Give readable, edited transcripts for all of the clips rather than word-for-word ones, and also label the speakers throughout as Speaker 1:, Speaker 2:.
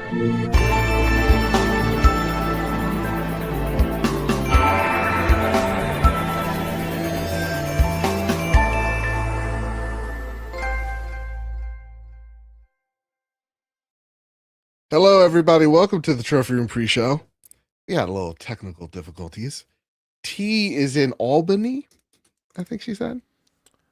Speaker 1: Hello, everybody. Welcome to the Trophy Room Pre-Show. We had a little technical difficulties. T is in Albany, I think she said.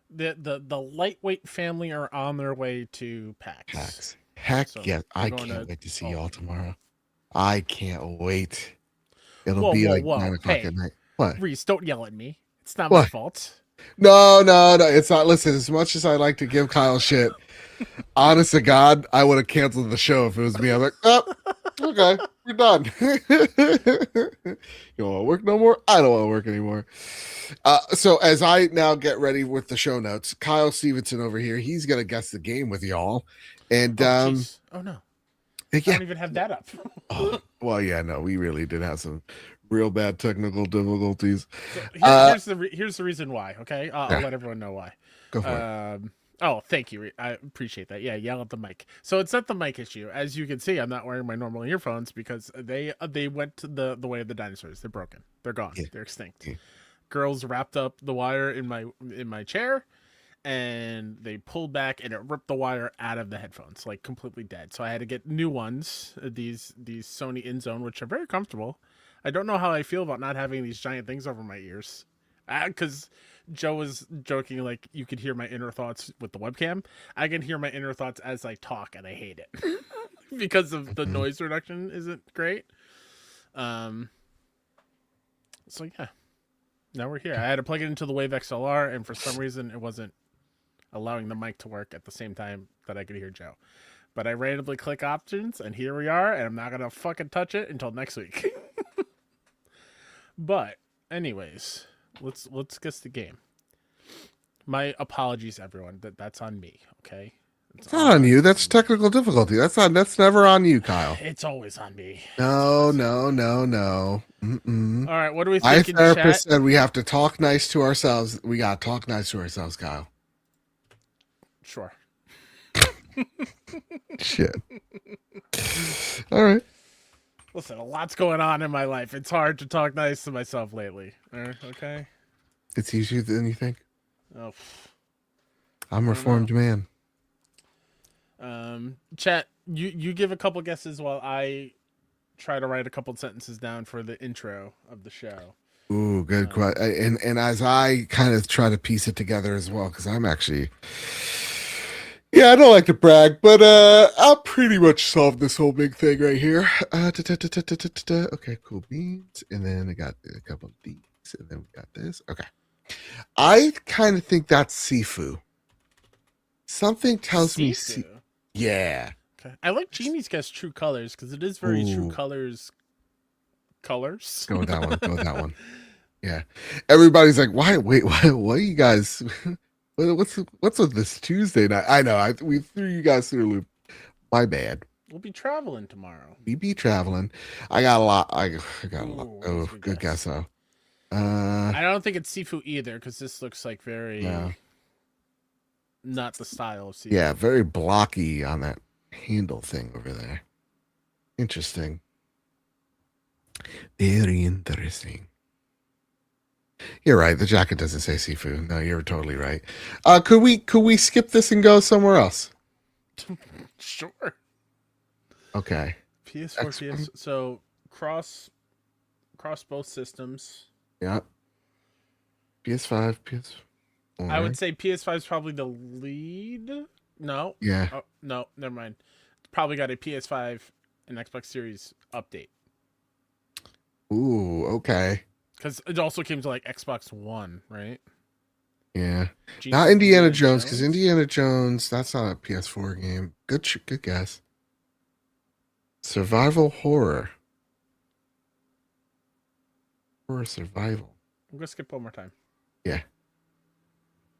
Speaker 2: The lightweight family are on their way to PAX.
Speaker 1: Heck
Speaker 2: So
Speaker 1: yeah. I
Speaker 2: we're going
Speaker 1: can't
Speaker 2: to
Speaker 1: wait to see y'all
Speaker 2: Albany.
Speaker 1: tomorrow. I can't wait. It'll
Speaker 2: Whoa,
Speaker 1: be
Speaker 2: whoa,
Speaker 1: like
Speaker 2: whoa.
Speaker 1: 9 o'clock
Speaker 2: Hey,
Speaker 1: at night. What?
Speaker 2: Reese, don't yell at me. It's not my
Speaker 1: What?
Speaker 2: fault.
Speaker 1: No, it's not. Listen, as much as I like to give Kyle shit, honest to God, I would have canceled the show if it was me. I'm like, oh, okay, we're done. You don't want to work no more? I don't want to work anymore. So as I now get ready with the show notes, Kyle Stevenson over here, he's going to guess the game with y'all. And,
Speaker 2: jeez. Oh, no. I
Speaker 1: yeah.
Speaker 2: don't even have that up.
Speaker 1: Oh, well, yeah, no, we really did have some real bad technical difficulties.
Speaker 2: So here's the reason why, okay? I'll let everyone know why.
Speaker 1: Go for it.
Speaker 2: Oh, thank you. I appreciate that. Yeah, yell at the mic. So it's not the mic issue. As you can see, I'm not wearing my normal earphones because they went to the way of the dinosaurs. They're broken. They're gone. Yeah. They're extinct. Yeah. Girls wrapped up the wire in my chair, and they pulled back, and it ripped the wire out of the headphones, like completely dead. So I had to get new ones. These Sony InZone, which are very comfortable. I don't know how I feel about not having these giant things over my ears, because Joe was joking, like, you could hear my inner thoughts with the webcam. I can hear my inner thoughts as I talk, and I hate it because of the noise reduction isn't great. So yeah, now we're here. I had to plug it into the Wave XLR, and for some reason it wasn't allowing the mic to work at the same time that I could hear Joe. But I randomly click options, and here we are, and I'm not gonna fucking touch it until next week. But anyways, let's guess the game. My apologies, everyone. That's on me. Okay,
Speaker 1: it's not on you. That's technical difficulty. That's never on you, Kyle.
Speaker 2: It's always on me.
Speaker 1: No.
Speaker 2: All right, what do we think?
Speaker 1: My therapist said we have to talk nice to ourselves. We gotta talk nice to ourselves, Kyle.
Speaker 2: Sure.
Speaker 1: Shit. All right.
Speaker 2: Listen, a lot's going on in my life. It's hard to talk nice to myself lately. Okay.
Speaker 1: It's easier than you think.
Speaker 2: Oh.
Speaker 1: I'm a reformed man.
Speaker 2: Chat, you give a couple guesses while I try to write a couple sentences down for the intro of the show.
Speaker 1: Ooh, good question. And as I kind of try to piece it together as well, because I'm actually, yeah, I don't like to brag, but I'll pretty much solve this whole big thing right here. Okay, cool beans, and then I got a couple of these, and then we got this. Okay, I kind of think that's Sifu. Something tells me, yeah.
Speaker 2: Okay, I like Genie's guess true colors because it is very true colors. Colors.
Speaker 1: Go with that one. Go with that one. Yeah, everybody's like, why? Wait, what are you guys? What's with this Tuesday night? I know we threw you guys through a loop. My bad.
Speaker 2: We'll be traveling tomorrow.
Speaker 1: We be traveling. I got a lot. I got a lot. Oh, good guess though.
Speaker 2: I don't think it's Sifu either because this looks like very not the style of Sifu.
Speaker 1: Yeah, very blocky on that handle thing over there. Interesting. Very interesting. You're right. The jacket doesn't say Sifu. No, you're totally right. Could we skip this and go somewhere else?
Speaker 2: Sure.
Speaker 1: Okay.
Speaker 2: PS4, PS. So cross both systems.
Speaker 1: Yeah. PS5, PS.
Speaker 2: I would say PS5 is probably the lead. No.
Speaker 1: Yeah.
Speaker 2: Oh, no, never mind. It's probably got a PS5 and Xbox Series update.
Speaker 1: Ooh, okay.
Speaker 2: Because it also came to like Xbox One, right?
Speaker 1: Yeah. Not Indiana Jones, because Indiana Jones, that's not a PS4 game. Good guess. Survival horror. Horror survival.
Speaker 2: I'm gonna skip one more time.
Speaker 1: Yeah.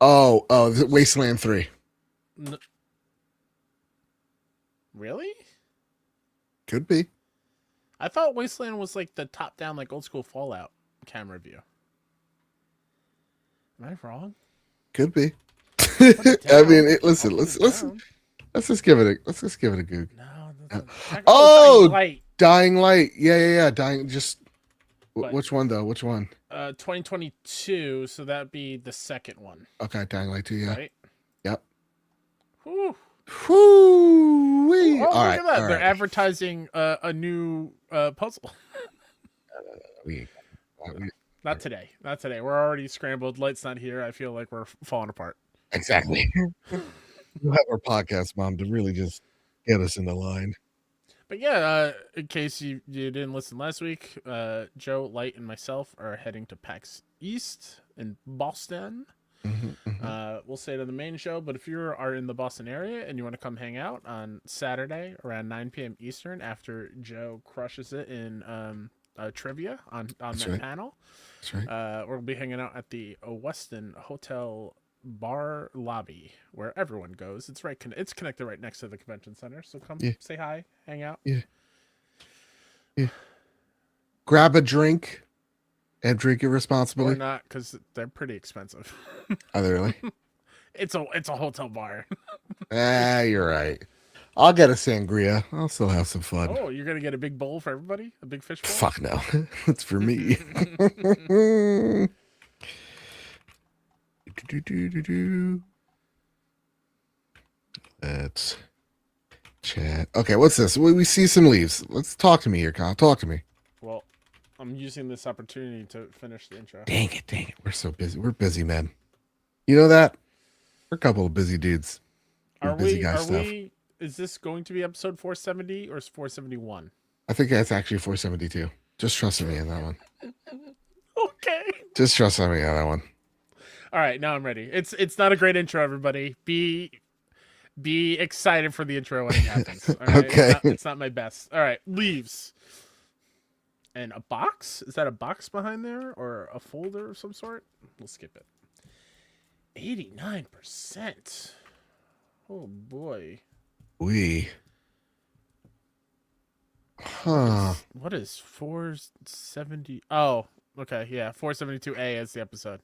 Speaker 1: Oh, Wasteland 3.
Speaker 2: No. Really?
Speaker 1: Could be.
Speaker 2: I thought Wasteland was like the top-down, like old school Fallout camera view. Am I wrong?
Speaker 1: Could be. I mean, listen. Let's just give it a. Let's just give it a Google.
Speaker 2: No,
Speaker 1: Oh,
Speaker 2: Dying Light.
Speaker 1: Dying Light. Yeah. Dying. Just
Speaker 2: But
Speaker 1: which one though? Which one?
Speaker 2: 2022, so that'd be the second one,
Speaker 1: Okay, Dying Light 2. Yeah.
Speaker 2: right?
Speaker 1: Yep.
Speaker 2: Whew.
Speaker 1: Whoo-wee.
Speaker 2: Oh,
Speaker 1: All
Speaker 2: look
Speaker 1: right.
Speaker 2: at that!
Speaker 1: All
Speaker 2: They're
Speaker 1: right.
Speaker 2: advertising a new puzzle.
Speaker 1: We,
Speaker 2: Not today. Not today. We're already scrambled. Light's not here. I feel like we're falling apart.
Speaker 1: exactly. You have our podcast, Mom, to really just get us in the line.
Speaker 2: But yeah, in case you didn't listen last week, Joe, Light, and myself are heading to PAX East in Boston. We'll say to the main show, but if you are in the Boston area and you want to come hang out on Saturday around 9 p.m. Eastern after Joe crushes it in trivia on that
Speaker 1: right.
Speaker 2: panel,
Speaker 1: That's right.
Speaker 2: we'll be hanging out at the Westin Hotel bar lobby where everyone goes. It's right. It's connected right next to the convention center. So come say hi, hang out.
Speaker 1: Yeah. Grab a drink and drink it responsibly.
Speaker 2: Or not, because they're pretty expensive.
Speaker 1: Are they really?
Speaker 2: It's a hotel bar.
Speaker 1: You're right. I'll get a sangria. I'll still have some fun.
Speaker 2: Oh, you're gonna get a big bowl for everybody? A big fish bowl?
Speaker 1: Fuck no. It's for me. Let's chat. Okay, what's this? We see some leaves. Let's talk to me here, Kyle. Talk to me.
Speaker 2: Well, I'm using this opportunity to finish the intro.
Speaker 1: Dang it. We're so busy. We're busy men. You know that? We're a couple of busy dudes.
Speaker 2: Is this going to be episode 470 or 471?
Speaker 1: I think that's actually 472. Just trust me on that one.
Speaker 2: Okay.
Speaker 1: Just trust me on that one.
Speaker 2: All right, now I'm ready. It's not a great intro, everybody. Be excited for the intro when it happens. All right?
Speaker 1: Okay.
Speaker 2: It's not my best. All right, leaves. And a box? Is that a box behind there or a folder of some sort? We'll skip it. 89%. Oh boy. What is 470? Oh, okay, yeah, 472A is the episode.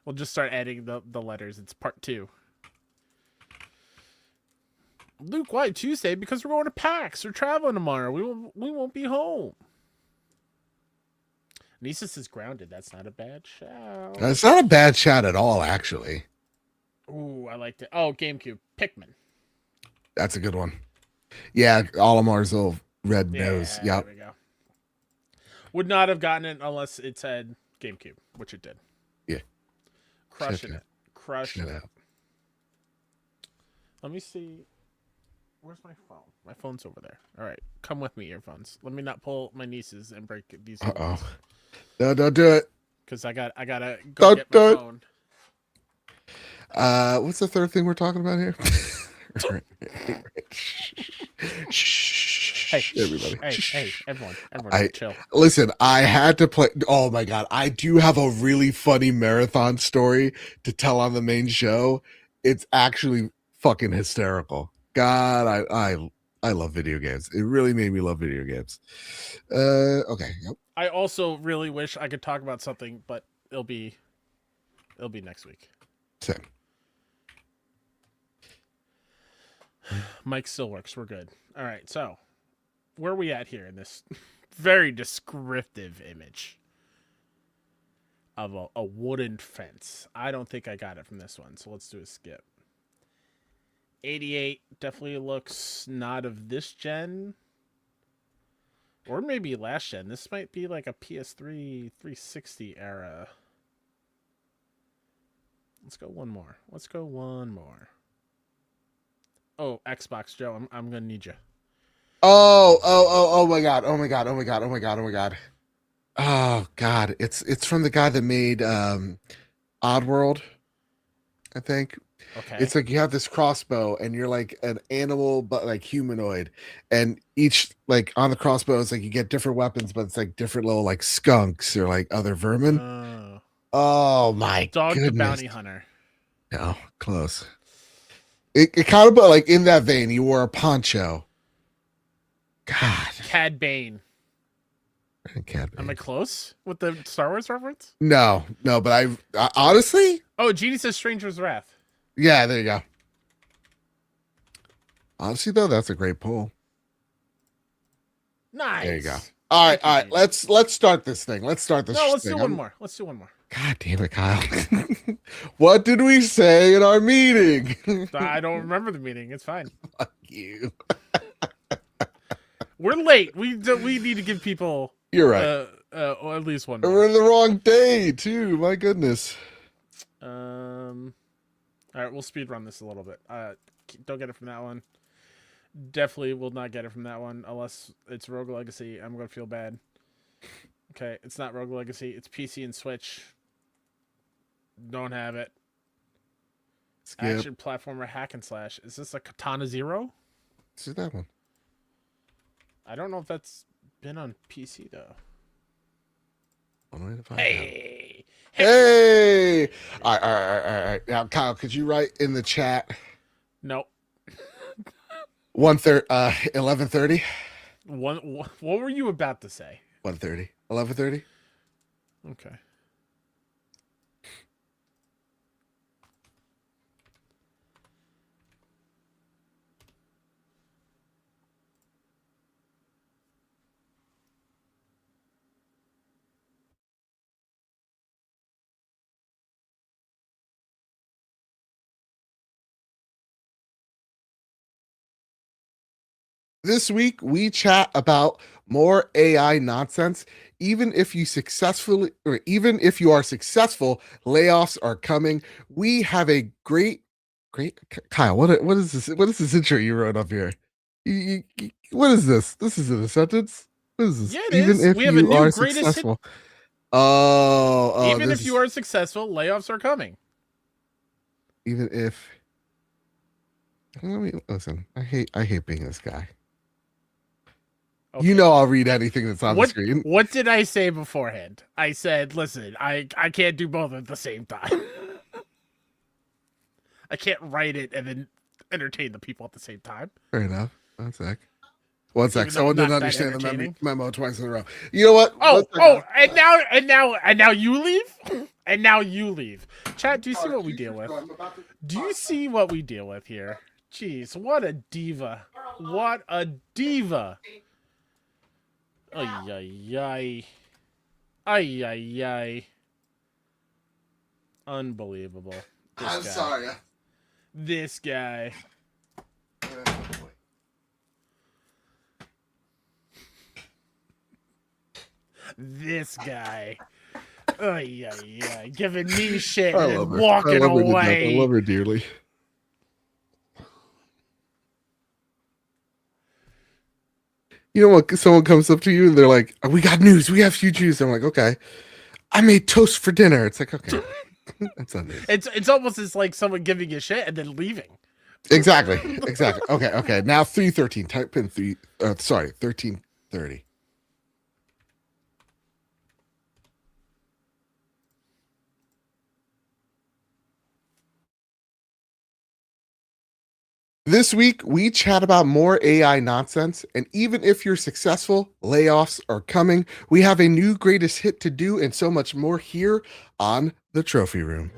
Speaker 2: We'll just start adding the letters. It's part 2. Luke, why Tuesday? Because we're going to PAX. We're traveling tomorrow. We won't be home. Nisus is grounded. That's not a bad shout.
Speaker 1: That's not a bad shout at all, actually.
Speaker 2: Ooh, I liked it. Oh, GameCube. Pikmin.
Speaker 1: That's a good one. Yeah, Olimar's little red nose. Yep.
Speaker 2: There we go. Would not have gotten it unless it said GameCube, which it did.
Speaker 1: Yeah.
Speaker 2: Crushing it. Crushing it.
Speaker 1: Out.
Speaker 2: Let me see. Where's my phone? My phone's over there. All right. Come with me, earphones. Let me not pull my nieces and break these.
Speaker 1: Uh-oh. No, don't do it.
Speaker 2: Because I gotta go get my phone.
Speaker 1: What's the third thing we're talking about here?
Speaker 2: Hey,
Speaker 1: everybody.
Speaker 2: Hey, everyone, chill.
Speaker 1: Listen, I had to play. Oh my god, I do have a really funny marathon story to tell on the main show. It's actually fucking hysterical. God, I love video games. It really made me love video games. Okay. Yep.
Speaker 2: I also really wish I could talk about something, but it'll be next week.
Speaker 1: Same.
Speaker 2: Mike still works. We're good. All right. So, where are we at here in this very descriptive image of a wooden fence? I don't think I got it from this one, so let's do a skip. 88 definitely looks not of this gen. Or maybe last gen. This might be like a PS3 360 era. Let's go one more. Oh, Xbox Joe, I'm gonna need you.
Speaker 1: Oh my god. Oh god. It's from the guy that made Oddworld, I think.
Speaker 2: Okay.
Speaker 1: It's like you have this crossbow and you're like an animal but like humanoid, and each like on the crossbow it's like you get different weapons, but it's like different little like skunks or like other vermin. Oh my
Speaker 2: Dog
Speaker 1: goodness.
Speaker 2: the Bounty Hunter.
Speaker 1: No, close. It kind of, but like in that vein, you wore a poncho. God.
Speaker 2: Cad Bane.
Speaker 1: Cad Bane.
Speaker 2: Am I close with the Star Wars reference?
Speaker 1: No, but I honestly.
Speaker 2: Oh, Genie says Stranger's Wrath.
Speaker 1: Yeah, there you go. Honestly, though, that's a great pull. There you go.
Speaker 2: Nice.
Speaker 1: All right,
Speaker 2: Thank you,
Speaker 1: all right.
Speaker 2: Genie.
Speaker 1: Let's start this thing. Let's start this
Speaker 2: No, let's do
Speaker 1: thing.
Speaker 2: one more. Let's do one more.
Speaker 1: God damn it, Kyle. What did we say in our meeting?
Speaker 2: I don't remember the meeting. It's fine.
Speaker 1: Fuck you.
Speaker 2: We're late. We need to give people
Speaker 1: You're right.
Speaker 2: at least one
Speaker 1: We're
Speaker 2: more.
Speaker 1: in the wrong day too. My goodness.
Speaker 2: All right, we'll speed run this a little bit. Don't get it from that one. Definitely will not get it from that one unless it's Rogue Legacy. I'm gonna feel bad. Okay, it's not Rogue Legacy. It's PC and Switch. Don't have it.
Speaker 1: Skip.
Speaker 2: Action platformer hack and slash. Is this a Katana Zero?
Speaker 1: This is that one.
Speaker 2: I don't know if that's been on PC though.
Speaker 1: One way to find out.
Speaker 2: Hey.
Speaker 1: Hey! All right. Now, Kyle, could you write in the chat
Speaker 2: Nope.
Speaker 1: 11:30?
Speaker 2: What were you about to say?
Speaker 1: 1:30. 11:30?
Speaker 2: Okay.
Speaker 1: This week we chat about more AI nonsense. Even if you are successful, layoffs are coming. We have a great Kyle. What is this? What is this intro you wrote up here? What is this? This isn't a sentence. What is this?
Speaker 2: Yeah, it
Speaker 1: Even
Speaker 2: is.
Speaker 1: if
Speaker 2: We have a
Speaker 1: you
Speaker 2: new
Speaker 1: are
Speaker 2: greatest hit.
Speaker 1: successful. Oh,
Speaker 2: Even if you are successful, layoffs are coming.
Speaker 1: Even if. Let me listen. I hate being this guy.
Speaker 2: Okay.
Speaker 1: You know I'll read anything that's on the screen.
Speaker 2: What did I say beforehand? I said, listen, I can't do both at the same time. I can't write it and then entertain the people at the same time.
Speaker 1: Fair enough. One sec. One sec.
Speaker 2: Even though
Speaker 1: Someone
Speaker 2: it's
Speaker 1: didn't
Speaker 2: not that
Speaker 1: understand the
Speaker 2: entertaining.
Speaker 1: memo twice in a row. You know what?
Speaker 2: And now you leave? And now you leave. Chat, do you see what we deal with? Do you see what we deal with here? Jeez, what a diva. What a diva. Ay, ay, ay. Ay, ay, ay. Unbelievable.
Speaker 1: I'm sorry.
Speaker 2: This guy. This guy. Ay, ay, ay. Giving me shit and then walking away.
Speaker 1: I love her dearly. You know what? Someone comes up to you and they're like, "We got news. We have huge news." I'm like, "Okay." I made toast for dinner. It's like, okay, that's not news.
Speaker 2: It's almost as like someone giving you shit and then leaving.
Speaker 1: Exactly. Okay. Now 3:13. Type in 13:30. This week, we chat about more AI nonsense, and even if you're successful, layoffs are coming. We have a new greatest hit to do and so much more here on the Trophy Room.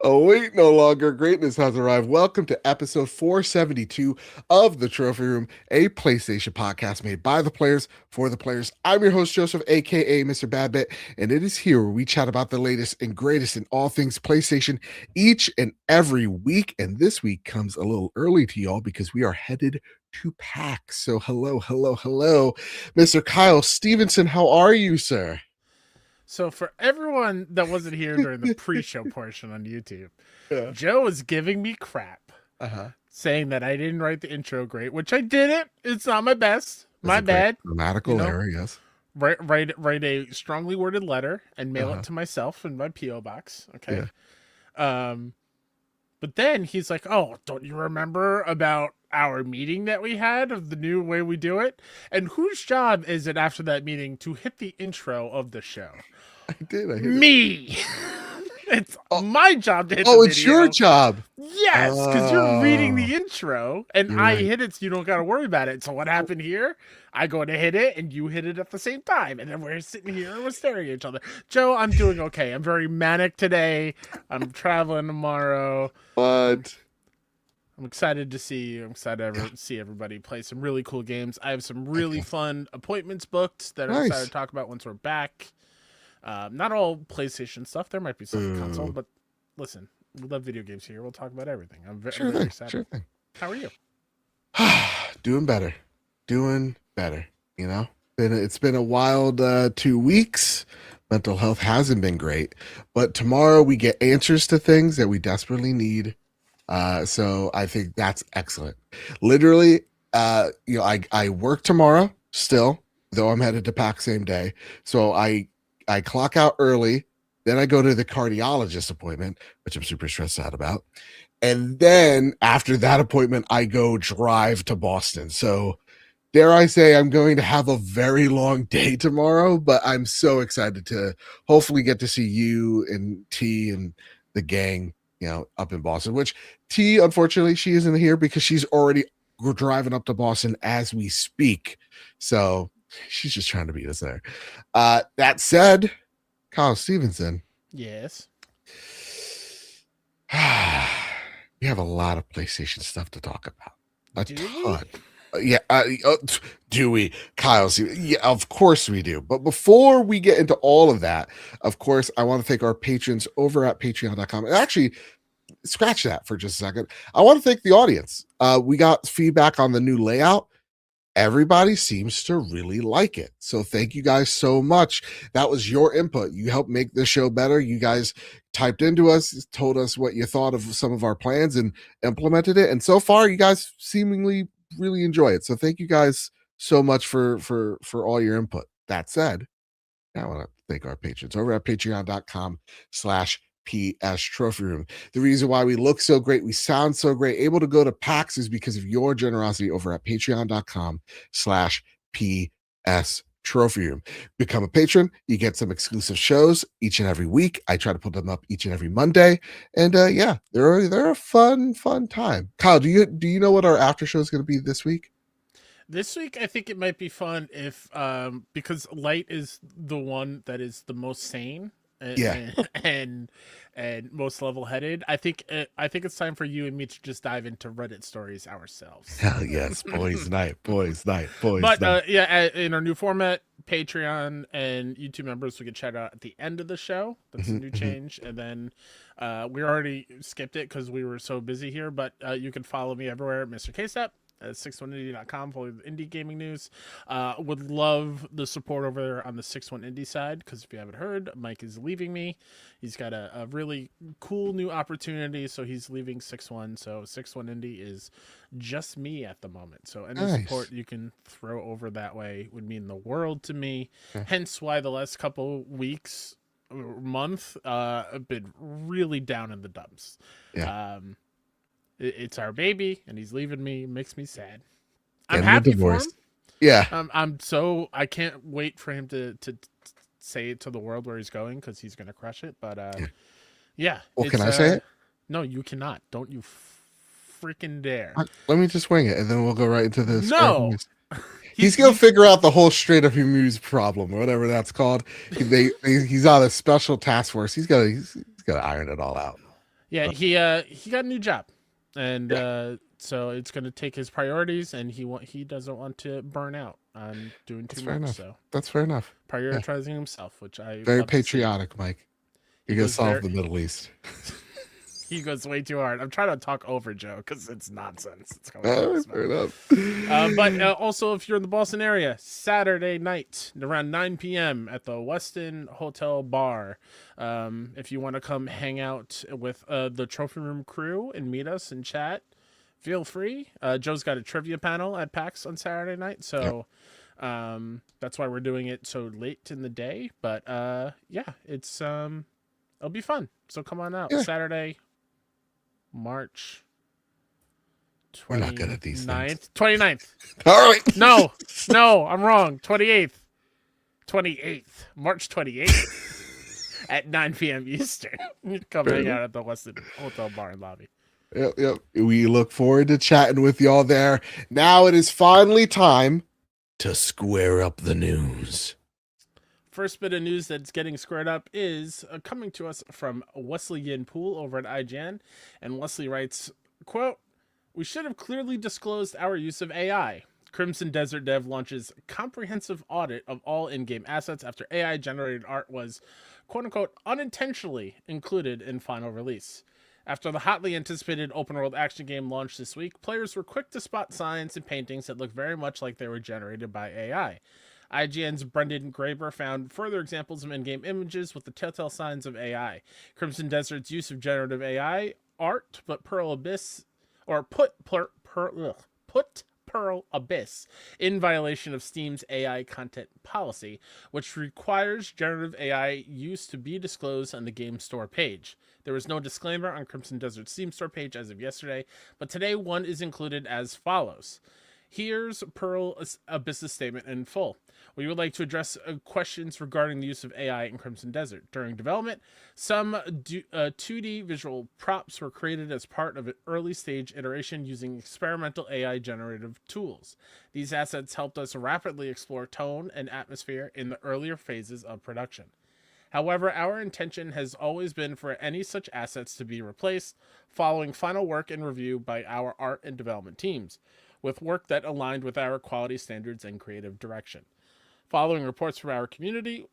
Speaker 1: Oh, wait, no longer. Greatness has arrived. Welcome to episode 472 of The Trophy Room, a PlayStation podcast made by the players for the players. I'm your host, Joseph, aka Mr. Badbit, and it is here where we chat about the latest and greatest in all things PlayStation each and every week. And this week comes a little early to y'all because we are headed to PAX. So hello, Mr. Kyle Stevenson. How are you, sir?
Speaker 2: So for everyone that wasn't here during the pre-show portion on YouTube,
Speaker 1: Yeah.
Speaker 2: Joe is giving me crap, saying that I didn't write the intro great, which I didn't. It's not my best. My bad.
Speaker 1: Grammatical error, yes.
Speaker 2: Write a strongly worded letter and mail it to myself in my PO box. Okay. Yeah. But then he's like, "Oh, don't you remember about our meeting that we had of the new way we do it? And whose job is it after that meeting to hit the intro of the show?"
Speaker 1: I did.
Speaker 2: Me. It's
Speaker 1: Oh,
Speaker 2: my job to hit the
Speaker 1: oh,
Speaker 2: video.
Speaker 1: it's your job.
Speaker 2: Yes, because you're reading
Speaker 1: Oh,
Speaker 2: the intro, and
Speaker 1: you're
Speaker 2: I
Speaker 1: right.
Speaker 2: hit it, so you don't got to worry about it. So what happened here? I go to hit it, and you hit it at the same time, and then we're sitting here and we're staring at each other. Joe, I'm doing okay. I'm very manic today. I'm traveling tomorrow. I'm,
Speaker 1: But
Speaker 2: I'm excited to see you. I'm excited to see everybody play some really cool games. I have some really
Speaker 1: okay,
Speaker 2: fun appointments booked that I'm excited to
Speaker 1: nice.
Speaker 2: talk about once we're back. Not all PlayStation stuff. There might be some for console,
Speaker 1: Ooh,
Speaker 2: but listen, we love video games here. We'll talk about everything. I'm
Speaker 1: sure
Speaker 2: very
Speaker 1: thing,
Speaker 2: excited.
Speaker 1: sure thing.
Speaker 2: How are you?
Speaker 1: Doing better, doing better. You know, it's been a wild 2 weeks. Mental health hasn't been great, but tomorrow we get answers to things that we desperately need. So I think that's excellent. Literally, I work tomorrow still, though I'm headed to PAC same day. So I clock out early, then I go to the cardiologist appointment, which I'm super stressed out about. And then after that appointment, I go drive to Boston. So dare I say I'm going to have a very long day tomorrow, but I'm so excited to hopefully get to see you and T and the gang, up in Boston, which T, unfortunately, she isn't here because she's already driving up to Boston as we speak. So she's just trying to beat us there. That said, Kyle Stevenson,
Speaker 2: Yes.
Speaker 1: we have a lot of PlayStation stuff to talk about. A
Speaker 2: Do
Speaker 1: ton.
Speaker 2: we?
Speaker 1: Yeah, do we, Kyle? Yeah, of course we do. But before we get into all of that, of course, I want to thank our patrons over at patreon.com. And actually, scratch that for just a second. I want to thank the audience. We got feedback on the new layout. Everybody seems to really like it. So thank you guys so much. That was your input. You helped make the show better. You guys typed into us, told us what you thought of some of our plans and implemented it. And so far, you guys seemingly really enjoy it. So thank you guys so much for all your input. That said, I want to thank our patrons over at patreon.com/PS Trophy Room. The reason why we look so great, we sound so great, able to go to PAX is because of your generosity over at patreon.com/PS Trophy Room. Become a patron. You get some exclusive shows each and every week. I try to put them up each and every Monday. And yeah, they're a fun time. Kyle, do you know what our after show is going to be this week?
Speaker 2: This week, I think it might be fun if, because Light is the one that is the most sane
Speaker 1: Yeah.
Speaker 2: and most level-headed. I think it's time for you and me to just dive into Reddit stories ourselves.
Speaker 1: Hell yes, boys night.
Speaker 2: But yeah, in our new format, Patreon and YouTube members, we can chat out at the end of the show. That's a new change. And then we already skipped it because we were so busy here. But you can follow me everywhere, Mr. KSEP. At 61indie.com for indie gaming news. Would love the support over there on the 61 Indie side, because if you haven't heard, Mike is leaving me. He's got a really cool new opportunity, so he's leaving 61. So 61 Indie is just me at the moment. So any support you can throw over that way would mean the world to me.
Speaker 1: Okay.
Speaker 2: Hence why the last couple weeks or month have been really down in the dumps.
Speaker 1: Yeah.
Speaker 2: It's our baby, and he's leaving me. It makes me sad. I'm
Speaker 1: Getting
Speaker 2: happy for him.
Speaker 1: divorced. Yeah.
Speaker 2: I can't wait for him to say it to the world where he's going, because he's gonna crush it. But yeah.
Speaker 1: Well, can I say it?
Speaker 2: No, you cannot. Don't you freaking dare.
Speaker 1: Let me just wing it, and then we'll go right into this.
Speaker 2: No.
Speaker 1: He's gonna figure out the whole straight up muse problem, or whatever that's called. He's on a special task force. He's gotta iron it all out.
Speaker 2: Yeah, he got a new job. And so it's going to take his priorities, and he doesn't want to burn out on doing too much.
Speaker 1: Enough.
Speaker 2: So
Speaker 1: that's fair enough.
Speaker 2: Prioritizing himself, which I
Speaker 1: very patriotic, Mike. You're gonna solve the Middle East.
Speaker 2: He goes way too hard. I'm trying to talk over Joe because it's nonsense. It's
Speaker 1: fair enough.
Speaker 2: But also, if you're in the Boston area, Saturday night around 9 p.m. at the Westin Hotel Bar. If you want to come hang out with the Trophy Room crew and meet us and chat, feel free. Joe's got a trivia panel at PAX on Saturday night, so that's why we're doing it so late in the day. But yeah, it's it'll be fun. So come on out Saturday, March 29th.
Speaker 1: We're not good at these things.
Speaker 2: 29th.
Speaker 1: All right.
Speaker 2: No, I'm wrong. 28th. March 28th. at 9 p.m. Eastern. Come
Speaker 1: Fair
Speaker 2: hang
Speaker 1: enough.
Speaker 2: out at the Westin Hotel Bar and Lobby.
Speaker 1: Yep, yep. We look forward to chatting with y'all there. Now it is finally time to square up the news.
Speaker 2: First bit of news that's getting squared up is coming to us from Wesley Yin Poole over at IGN. And Wesley writes, quote, "We should have clearly disclosed our use of AI. Crimson Desert Dev launches comprehensive audit of all in-game assets after AI-generated art was, quote-unquote, unintentionally included in final release. After the hotly anticipated open-world action game launched this week, players were quick to spot signs and paintings that looked very much like they were generated by AI. IGN's Brendan Graber found further examples of in-game images with the telltale signs of AI. Crimson Desert's use of generative AI art, but Pearl Abyss or put Pearl Abyss in violation of Steam's AI content policy, which requires generative AI use to be disclosed on the game store page. There was no disclaimer on Crimson Desert's Steam store page as of yesterday, but today one is included as follows. Here's Pearl Abyss's statement in full. We would like to address questions regarding the use of AI in Crimson Desert. During development, some 2D visual props were created as part of an early stage iteration using experimental AI generative tools. These assets helped us rapidly explore tone and atmosphere in the earlier phases of production. However, our intention has always been for any such assets to be replaced following final work and review by our art and development teams, with work that aligned with our quality standards and creative direction. Following reports from our community,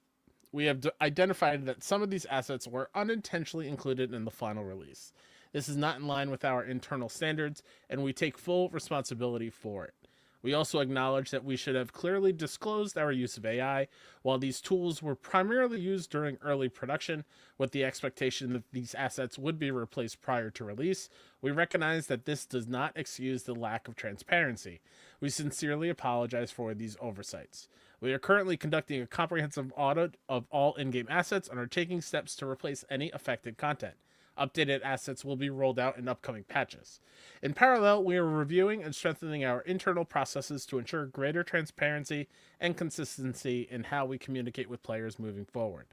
Speaker 2: we have identified that some of these assets were unintentionally included in the final release. This is not in line with our internal standards, and we take full responsibility for it. We also acknowledge that we should have clearly disclosed our use of AI. While these tools were primarily used during early production, with the expectation that these assets would be replaced prior to release, we recognize that this does not excuse the lack of transparency. We sincerely apologize for these oversights. We are currently conducting a comprehensive audit of all in-game assets and are taking steps to replace any affected content. Updated assets will be rolled out in upcoming patches. In parallel, we are reviewing and strengthening our internal processes to ensure greater transparency and consistency in how we communicate with players moving forward.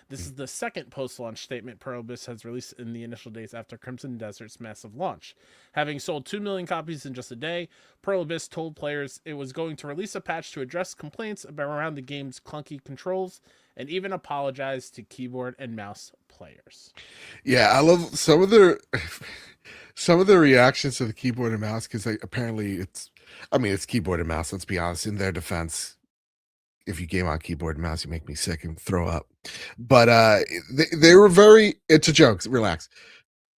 Speaker 2: This is the second post-launch statement Pearl Abyss has released in the initial days after Crimson Desert's massive launch. Having sold 2 million copies in just a day, Pearl Abyss told players it was going to release a patch to address complaints around the game's clunky controls and even apologize to keyboard and mouse players.
Speaker 1: Yeah, I love some of the reactions to the keyboard and mouse because apparently it's keyboard and mouse. Let's be honest. In their defense, if you game on keyboard and mouse, you make me sick and throw up. But they were very. It's a joke. Relax.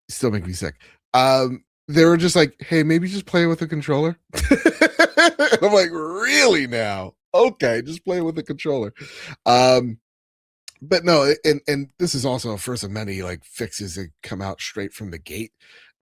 Speaker 1: You still make me sick. They were just like, hey, maybe just play with a controller. And I'm like, really now? Okay, just play with the controller. But no, and this is also a first of many like fixes that come out straight from the gate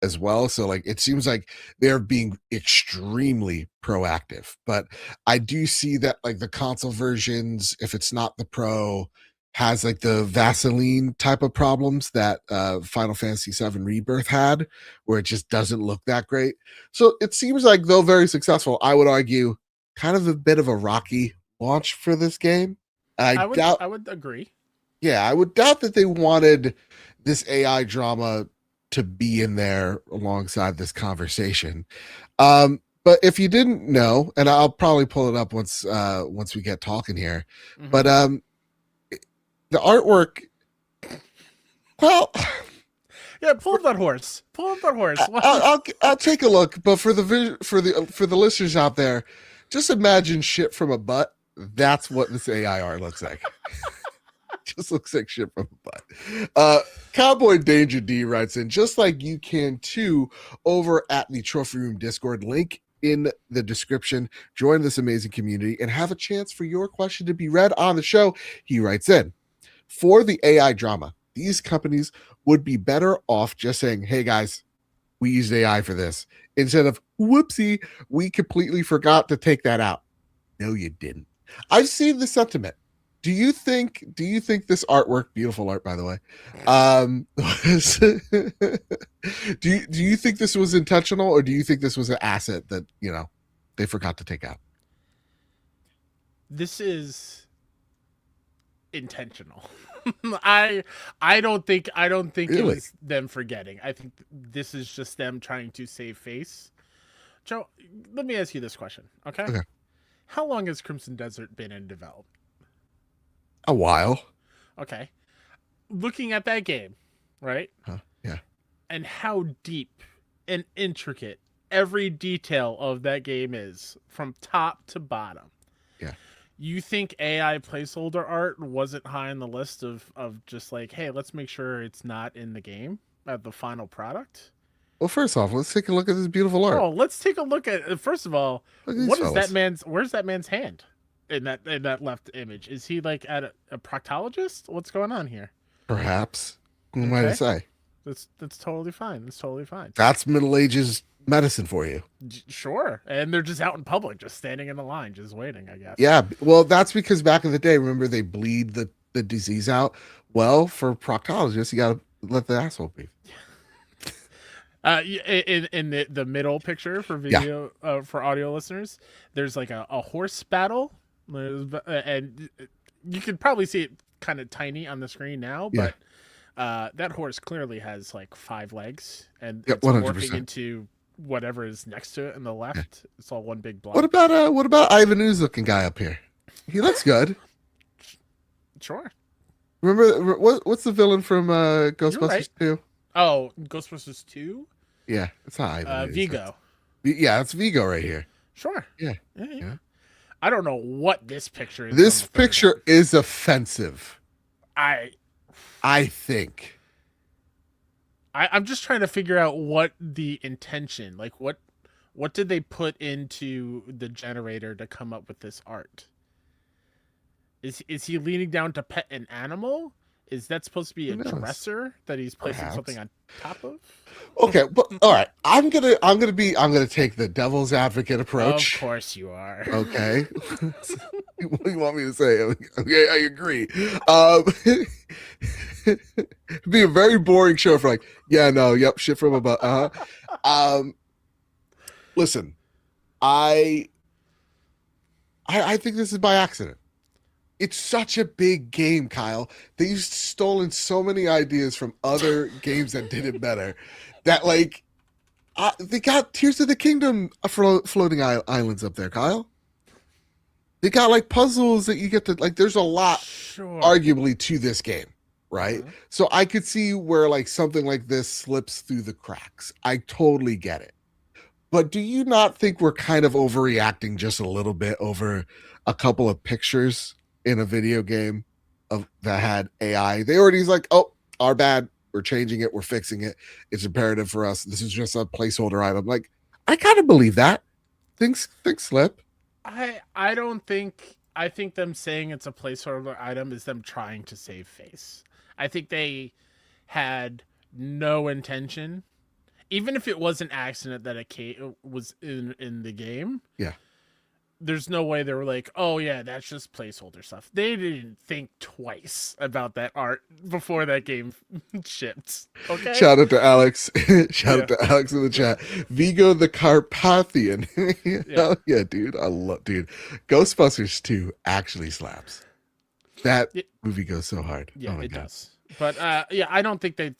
Speaker 1: as well. So like it seems like they're being extremely proactive. But I do see that like the console versions, if it's not the Pro, has like the Vaseline type of problems that Final Fantasy VII Rebirth had, where it just doesn't look that great. So it seems like though very successful, I would argue kind of a bit of a rocky launch for this game. I doubt
Speaker 2: I would agree.
Speaker 1: yeah, I would doubt that they wanted this AI drama to be in there alongside this conversation. But if you didn't know, and I'll probably pull it up once we get talking here,
Speaker 2: Mm-hmm.
Speaker 1: but the artwork, well,
Speaker 2: Yeah, pull up that horse. Pull up that horse.
Speaker 1: I'll take a look. But for the listeners out there, just imagine shit from a butt. That's what this AI art looks like. Just looks like shit from a butt. Cowboy Danger D writes in, just like you can too, over at the Trophy Room Discord link in the description. Join this amazing community and have a chance for your question to be read on the show. He writes in, for the AI drama, these companies would be better off just saying, hey guys, we used AI for this, instead of whoopsie, we completely forgot to take that out. No, you didn't. I've seen the sentiment. Do you think this artwork, beautiful art by the way, do you think this was intentional, or do you think this was an asset that they forgot to take out?
Speaker 2: This is intentional. I I don't think it
Speaker 1: Really?
Speaker 2: was them forgetting. I think this is just them trying to save face. Joe, let me ask you this question, okay?
Speaker 1: Okay.
Speaker 2: How long has Crimson Desert been in development?
Speaker 1: A while.
Speaker 2: Okay. Looking at that game, right?
Speaker 1: Huh? Yeah.
Speaker 2: And how deep and intricate every detail of that game is from top to bottom.
Speaker 1: Yeah.
Speaker 2: You think AI placeholder art wasn't high on the list of just like, hey, let's make sure it's not in the game at the final product?
Speaker 1: Well, first off, let's take a look at this beautiful art.
Speaker 2: Oh, let's take a look at first of all,
Speaker 1: Look at these fellas.
Speaker 2: where's that man's hand in that left image? Is he like at a proctologist? What's going on here?
Speaker 1: Perhaps. Who am I to
Speaker 2: Okay.
Speaker 1: say?
Speaker 2: That's totally fine. That's totally fine.
Speaker 1: That's Middle Ages medicine for you.
Speaker 2: Sure. And they're just out in public, just standing in the line, just waiting, I guess.
Speaker 1: Yeah. Well, that's because back in the day, remember they bleed the disease out. Well, for proctologists, you got to let the asshole be.
Speaker 2: In the middle picture for
Speaker 1: Yeah.
Speaker 2: video for audio listeners, there's like a horse battle, and you can probably see it kind of tiny on the screen now,
Speaker 1: Yeah.
Speaker 2: but that horse clearly has like 5 legs, and
Speaker 1: Yeah.
Speaker 2: it's morphing
Speaker 1: 100%.
Speaker 2: into whatever is next to it in the
Speaker 1: Yeah.
Speaker 2: left. It's all one big block.
Speaker 1: What about Ivan's looking guy up here? He looks good.
Speaker 2: Sure.
Speaker 1: Remember what's the villain from
Speaker 2: You're right.
Speaker 1: Ghostbusters 2?
Speaker 2: Oh, Ghostbusters 2?
Speaker 1: Yeah, it's not Ivan.
Speaker 2: Vigo.
Speaker 1: Yeah, it's Vigo right here.
Speaker 2: Sure.
Speaker 1: Yeah.
Speaker 2: Yeah, yeah.
Speaker 1: Yeah.
Speaker 2: I don't know what this picture is.
Speaker 1: This
Speaker 2: on the third
Speaker 1: picture
Speaker 2: one.
Speaker 1: is offensive,
Speaker 2: I
Speaker 1: I think.
Speaker 2: I'm just trying to figure out what the intention, like what did they put into the generator to come up with this art? Is he leaning down to pet an animal? Is that supposed to be
Speaker 1: Who
Speaker 2: a
Speaker 1: knows?
Speaker 2: dresser that he's placing
Speaker 1: Perhaps.
Speaker 2: something on top of?
Speaker 1: Okay, but all right. I'm gonna take the devil's advocate approach.
Speaker 2: Of course you are.
Speaker 1: Okay. What do you want me to say? Okay, I agree. Um, it'd be a very boring show for like, yeah, no, yep, shit from above. Um, listen, I I think this is by accident. It's such a big game, Kyle. They've stolen so many ideas from other games that did it better. That like they got Tears of the Kingdom floating islands up there, Kyle. They got like puzzles that you get to like. There's a lot,
Speaker 2: Sure.
Speaker 1: arguably, to this game, right?
Speaker 2: Uh-huh.
Speaker 1: So I could see where like something like this slips through the cracks. I totally get it. But do you not think we're kind of overreacting just a little bit over a couple of pictures in a video game of that had AI? They already like, oh, our bad. We're changing it. We're fixing it. It's imperative for us. This is just a placeholder item. Like, I kind of believe that. Things slip.
Speaker 2: I don't think I think them saying it's a placeholder item is them trying to save face. I think they had no intention, even if it was an accident that was in the game.
Speaker 1: Yeah.
Speaker 2: There's no way they were like, oh yeah, that's just placeholder stuff. They didn't think twice about that art before that game shipped. Okay.
Speaker 1: Shout out to Alex. Shout
Speaker 2: Yeah.
Speaker 1: out to Alex in the chat. Vigo the Carpathian.
Speaker 2: Yeah.
Speaker 1: Hell yeah, dude. I love dude. Ghostbusters 2 actually slaps. That
Speaker 2: Yeah.
Speaker 1: movie goes so hard.
Speaker 2: Yeah,
Speaker 1: Oh my
Speaker 2: it
Speaker 1: god.
Speaker 2: does. But yeah, I don't think they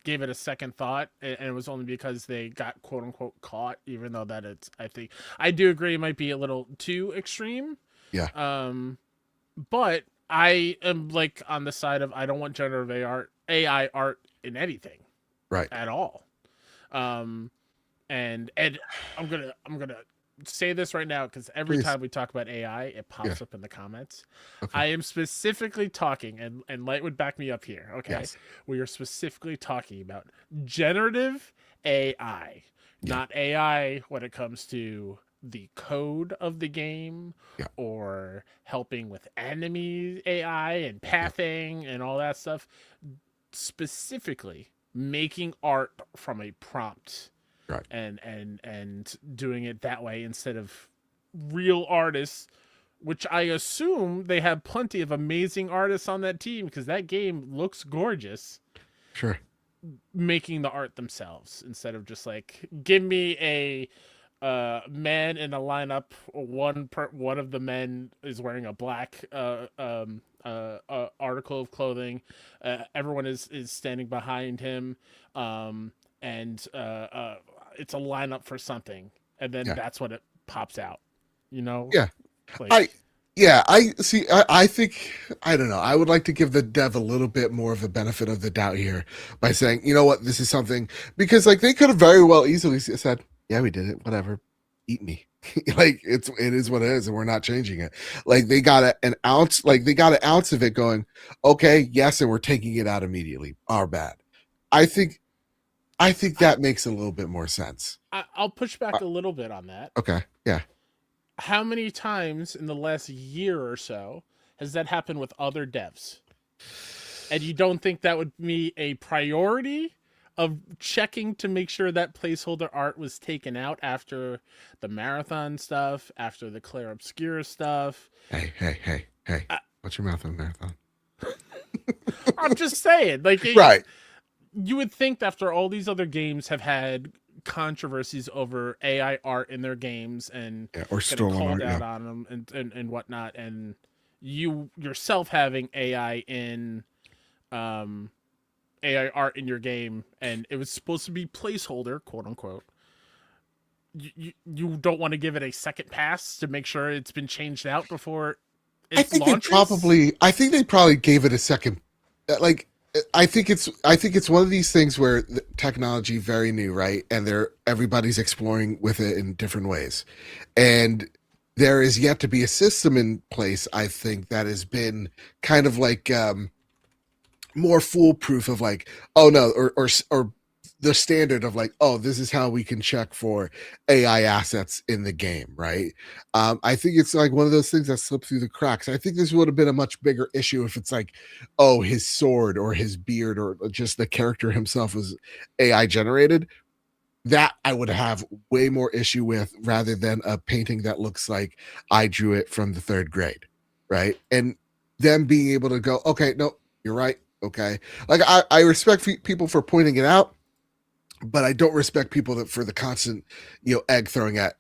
Speaker 2: gave it a second thought, and it was only because they got quote unquote caught. Even though that I think I do agree it might be a little too extreme.
Speaker 1: Yeah.
Speaker 2: But I am like on the side of I don't want generative AI art in anything
Speaker 1: Right.
Speaker 2: at all. And I'm gonna say this right now because every
Speaker 1: Please.
Speaker 2: time we talk about AI, it pops
Speaker 1: Yeah.
Speaker 2: up in the comments.
Speaker 1: Okay.
Speaker 2: I am specifically talking, and Light would back me up here. Okay,
Speaker 1: Yes.
Speaker 2: we are specifically talking about generative AI,
Speaker 1: Yeah.
Speaker 2: not AI when it comes to the code of the game
Speaker 1: Yeah.
Speaker 2: or helping with enemy AI and pathing and all that stuff. Specifically, making art from a prompt,
Speaker 1: Right.
Speaker 2: and doing it that way instead of real artists, which I assume they have plenty of amazing artists on that team because that game looks gorgeous.
Speaker 1: Sure.
Speaker 2: Making the art themselves instead of just like give me man in a lineup. One of the men is wearing a black article of clothing. Everyone is standing behind him, and it's a lineup for something, and then
Speaker 1: Yeah.
Speaker 2: that's when it pops out. You know,
Speaker 1: Yeah. I
Speaker 2: like
Speaker 1: yeah, I see. I think I don't know. I would like to give the dev a little bit more of the benefit of the doubt here by saying, you know what, this is something because like they could have very well easily said, yeah, we did it, whatever, eat me. Like it is what it is, and we're not changing it. Like they got an ounce, like they got an ounce of it going, okay, yes, and we're taking it out immediately. Our bad. I think I think
Speaker 2: I,
Speaker 1: that makes a little bit more sense.
Speaker 2: I'll push
Speaker 1: Uh,
Speaker 2: back a little bit on that.
Speaker 1: okay, yeah.
Speaker 2: How many times in the last year or so has that happened with other devs? And you don't think that would be a priority of checking to make sure that placeholder art was taken out after the marathon stuff, after the Claire Obscura stuff?
Speaker 1: Hey.
Speaker 2: I,
Speaker 1: What's your mouth on marathon?
Speaker 2: I'm just saying, like
Speaker 1: Right.
Speaker 2: you would think after all these other games have had controversies over AI art in their games and
Speaker 1: Yeah, or
Speaker 2: getting
Speaker 1: stolen
Speaker 2: called
Speaker 1: art. Yeah.
Speaker 2: out on them and whatnot, and you yourself having um, AI art in your game, and it was supposed to be placeholder, quote unquote. You don't want to give it a second pass to make sure it's been changed out before
Speaker 1: I
Speaker 2: it
Speaker 1: think they
Speaker 2: launches.
Speaker 1: probably I think they probably gave it a second like I think it's one of these things where the technology very new, right? And they're everybody's exploring with it in different ways. And there is yet to be a system in place, I think, that has been kind of like more foolproof of like, oh no, or the standard of like, oh, this is how we can check for AI assets in the game, right? I think it's like one of those things that slipped through the cracks. I think this would have been a much bigger issue if it's like, oh, his sword or his beard or just the character himself was AI generated. That I would have way more issue with rather than a painting that looks like I drew it from the third grade, right? And them being able to go, okay, no, you're right, okay. Like I respect people for pointing it out, but I don't respect people that for the constant, egg throwing at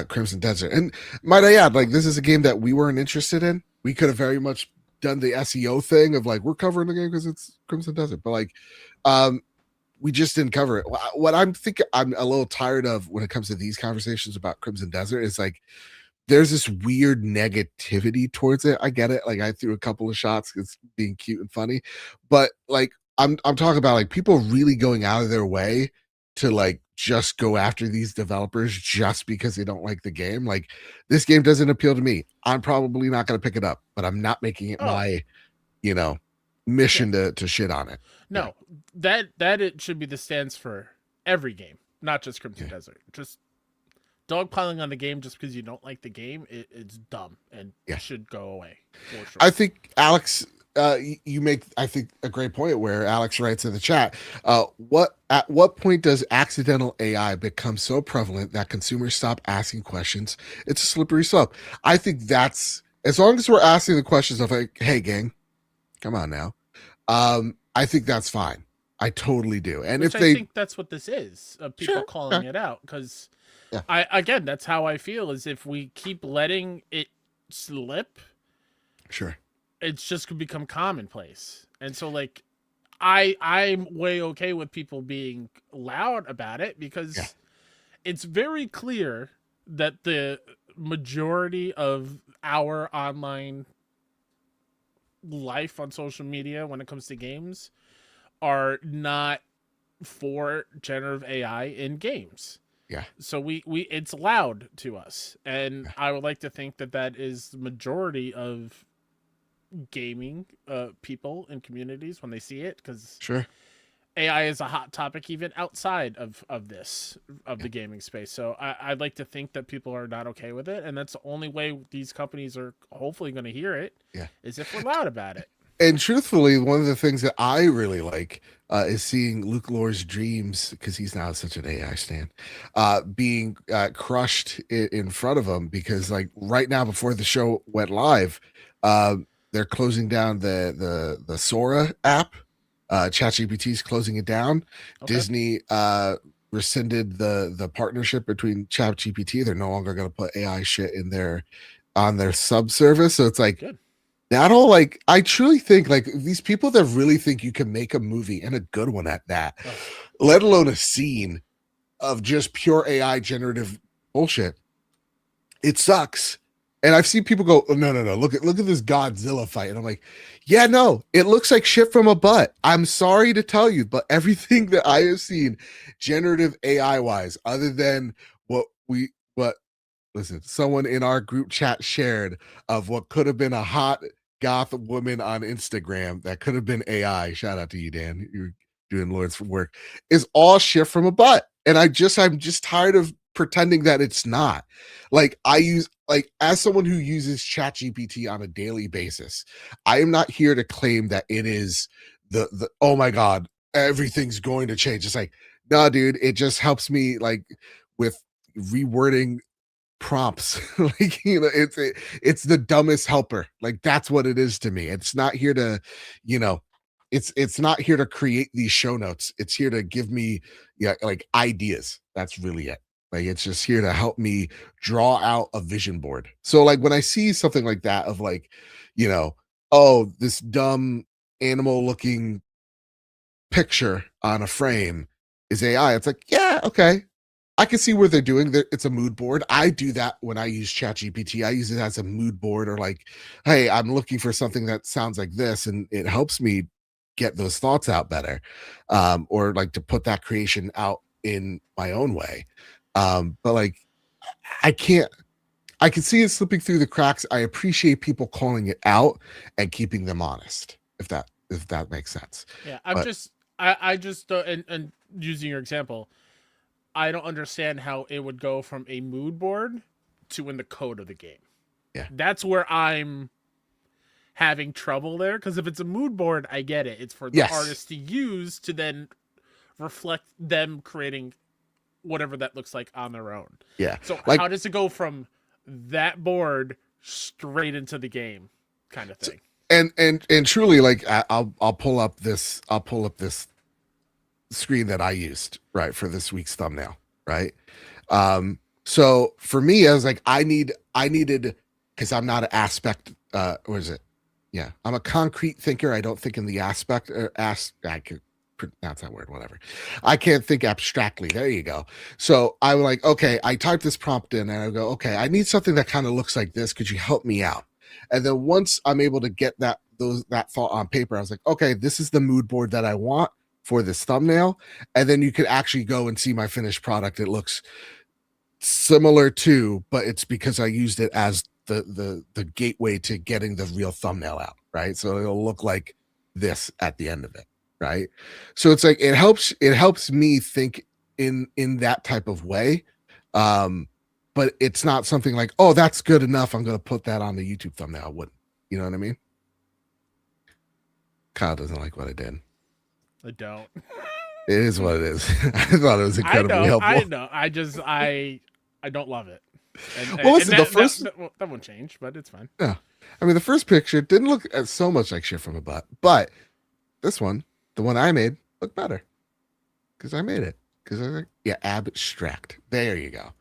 Speaker 1: Crimson Desert. And might I add, like this is a game that we weren't interested in. We could have very much done the SEO thing of like we're covering the game because it's Crimson Desert, but like, um, we just didn't cover it. What I'm thinking I'm a little tired of when it comes to these conversations about Crimson Desert is like there's this weird negativity towards it. I get it. Like I threw a couple of shots, it's being cute and funny, but like I'm talking about like people really going out of their way to like just go after these developers just because they don't like the game. Like this game doesn't appeal to me. I'm probably not going to pick it up, but I'm not making it
Speaker 2: Oh
Speaker 1: my, you know,
Speaker 2: yeah,
Speaker 1: mission to shit on it. Yeah.
Speaker 2: no, that it should be the stance for every game, not just Crimson
Speaker 1: Yeah.
Speaker 2: Desert. Just dogpiling on the game just because you don't like the game, it's dumb and
Speaker 1: Yeah.
Speaker 2: should go away for
Speaker 1: I
Speaker 2: sure.
Speaker 1: think Alex, you make I think a great point where Alex writes in the chat. What at what point does accidental AI become so prevalent that consumers stop asking questions? It's a slippery slope. I think that's as long as we're asking the questions of like, hey gang, come on now. I think that's fine. I totally do. And
Speaker 2: Which
Speaker 1: if
Speaker 2: I
Speaker 1: they
Speaker 2: think that's what this is, people
Speaker 1: sure,
Speaker 2: calling
Speaker 1: yeah,
Speaker 2: it out. Because
Speaker 1: yeah,
Speaker 2: I again, that's how I feel. Is if we keep letting it slip,
Speaker 1: sure,
Speaker 2: it's just gonna become commonplace. And so, like, I'm way okay with people being loud about it
Speaker 1: yeah,
Speaker 2: because it's very clear that the majority of our online life on social media when it comes to games are not for generative AI in games.
Speaker 1: yeah,
Speaker 2: So we it's loud to us, and
Speaker 1: yeah,
Speaker 2: I would like to think that that is the majority of gaming people and communities when they see it, because
Speaker 1: sure,
Speaker 2: AI is a hot topic even outside of this of
Speaker 1: yeah,
Speaker 2: the gaming space. So I'd like to think that people are not okay with it, and that's the only way these companies are hopefully going to hear it
Speaker 1: yeah.
Speaker 2: is if we're loud about it.
Speaker 1: And truthfully, one of the things that I really like is seeing Luke Lore's dreams because he's now such an AI stan, being crushed in front of him. Because like right now, before the show went live, uh, they're closing down the Sora app. ChatGPT is closing it down.
Speaker 2: Okay.
Speaker 1: Disney rescinded the partnership between ChatGPT. They're no longer going to put AI shit in their on their subservice. So it's like
Speaker 2: Good.
Speaker 1: that'll like I truly think like these people that really think you can make a movie and a good one at that,
Speaker 2: Ugh.
Speaker 1: let alone a scene of just pure AI generative bullshit. It sucks. And I've seen people go, oh, no, no, no. Look at this Godzilla fight. And I'm like, yeah, no, it looks like shit from a butt. I'm sorry to tell you, but everything that I have seen generative AI wise, other than what listen, someone in our group chat shared of what could have been a hot goth woman on Instagram that could have been AI. Shout out to you, Dan. You're doing Lord's work. Is all shit from a butt. And I'm just tired of pretending that it's not. Like I use like as someone who uses ChatGPT on a daily basis, I am not here to claim that it is the oh my god, everything's going to change. It's like, no, dude, it just helps me like with rewording prompts. Like it's the dumbest helper. Like that's what it is to me. It's not here to, you know, it's not here to create these show notes. It's here to give me yeah like ideas. That's really it. Like it's just here to help me draw out a vision board. So like when I see something like that of like, you know, oh, this dumb animal looking picture on a frame is AI. It's like, yeah, okay, I can see where they're doing that. It's a mood board. I do that when I use ChatGPT. I use it as a mood board or like, hey, I'm looking for something that sounds like this, and it helps me get those thoughts out better, or like to put that creation out in my own way. But like, I can't. I can see it slipping through the cracks. I appreciate people calling it out and keeping them honest, if that makes sense.
Speaker 2: Yeah,
Speaker 1: But
Speaker 2: I just and using your example, I don't understand how it would go from a mood board to in the code of the game.
Speaker 1: yeah,
Speaker 2: That's where I'm having trouble there, because if it's a mood board, I get it. It's for the
Speaker 1: yes,
Speaker 2: artist to use to then reflect them creating whatever that looks like on their own.
Speaker 1: yeah,
Speaker 2: So
Speaker 1: like
Speaker 2: how does it go from that board straight into the game kind of thing?
Speaker 1: and truly like I'll pull up this screen that I used right for this week's thumbnail, right? So for me, I was like, I needed because I'm not an aspect. What is it? Yeah, I'm a concrete thinker. I don't think in the aspect or I could pronounce that word, whatever. I can't think abstractly. There you go. So I'm like, okay, I typed this prompt in and I go, okay, I need something that kind of looks like this. Could you help me out? And then once I'm able to get that thought on paper, I was like, okay, this is the mood board that I want for this thumbnail. And then you could actually go and see my finished product. It looks similar to, but it's because I used it as the gateway to getting the real thumbnail out, right? So it'll look like this at the end of it, right? So it's like it helps me think in that type of way. But it's not something like, oh, that's good enough. I'm gonna put that on the YouTube thumbnail. I wouldn't. You know what I mean? Kyle doesn't like what I did.
Speaker 2: I don't.
Speaker 1: It is what it is. I thought it was
Speaker 2: I
Speaker 1: incredibly
Speaker 2: know,
Speaker 1: helpful.
Speaker 2: I know. I don't love it,
Speaker 1: Well,
Speaker 2: and
Speaker 1: listen, the first
Speaker 2: that won't change, but it's fine.
Speaker 1: yeah, I mean, the first picture didn't look so much like shit from a butt, but this one, the one I made, looked better because I made it. Because I was like, yeah, abstract. There you go.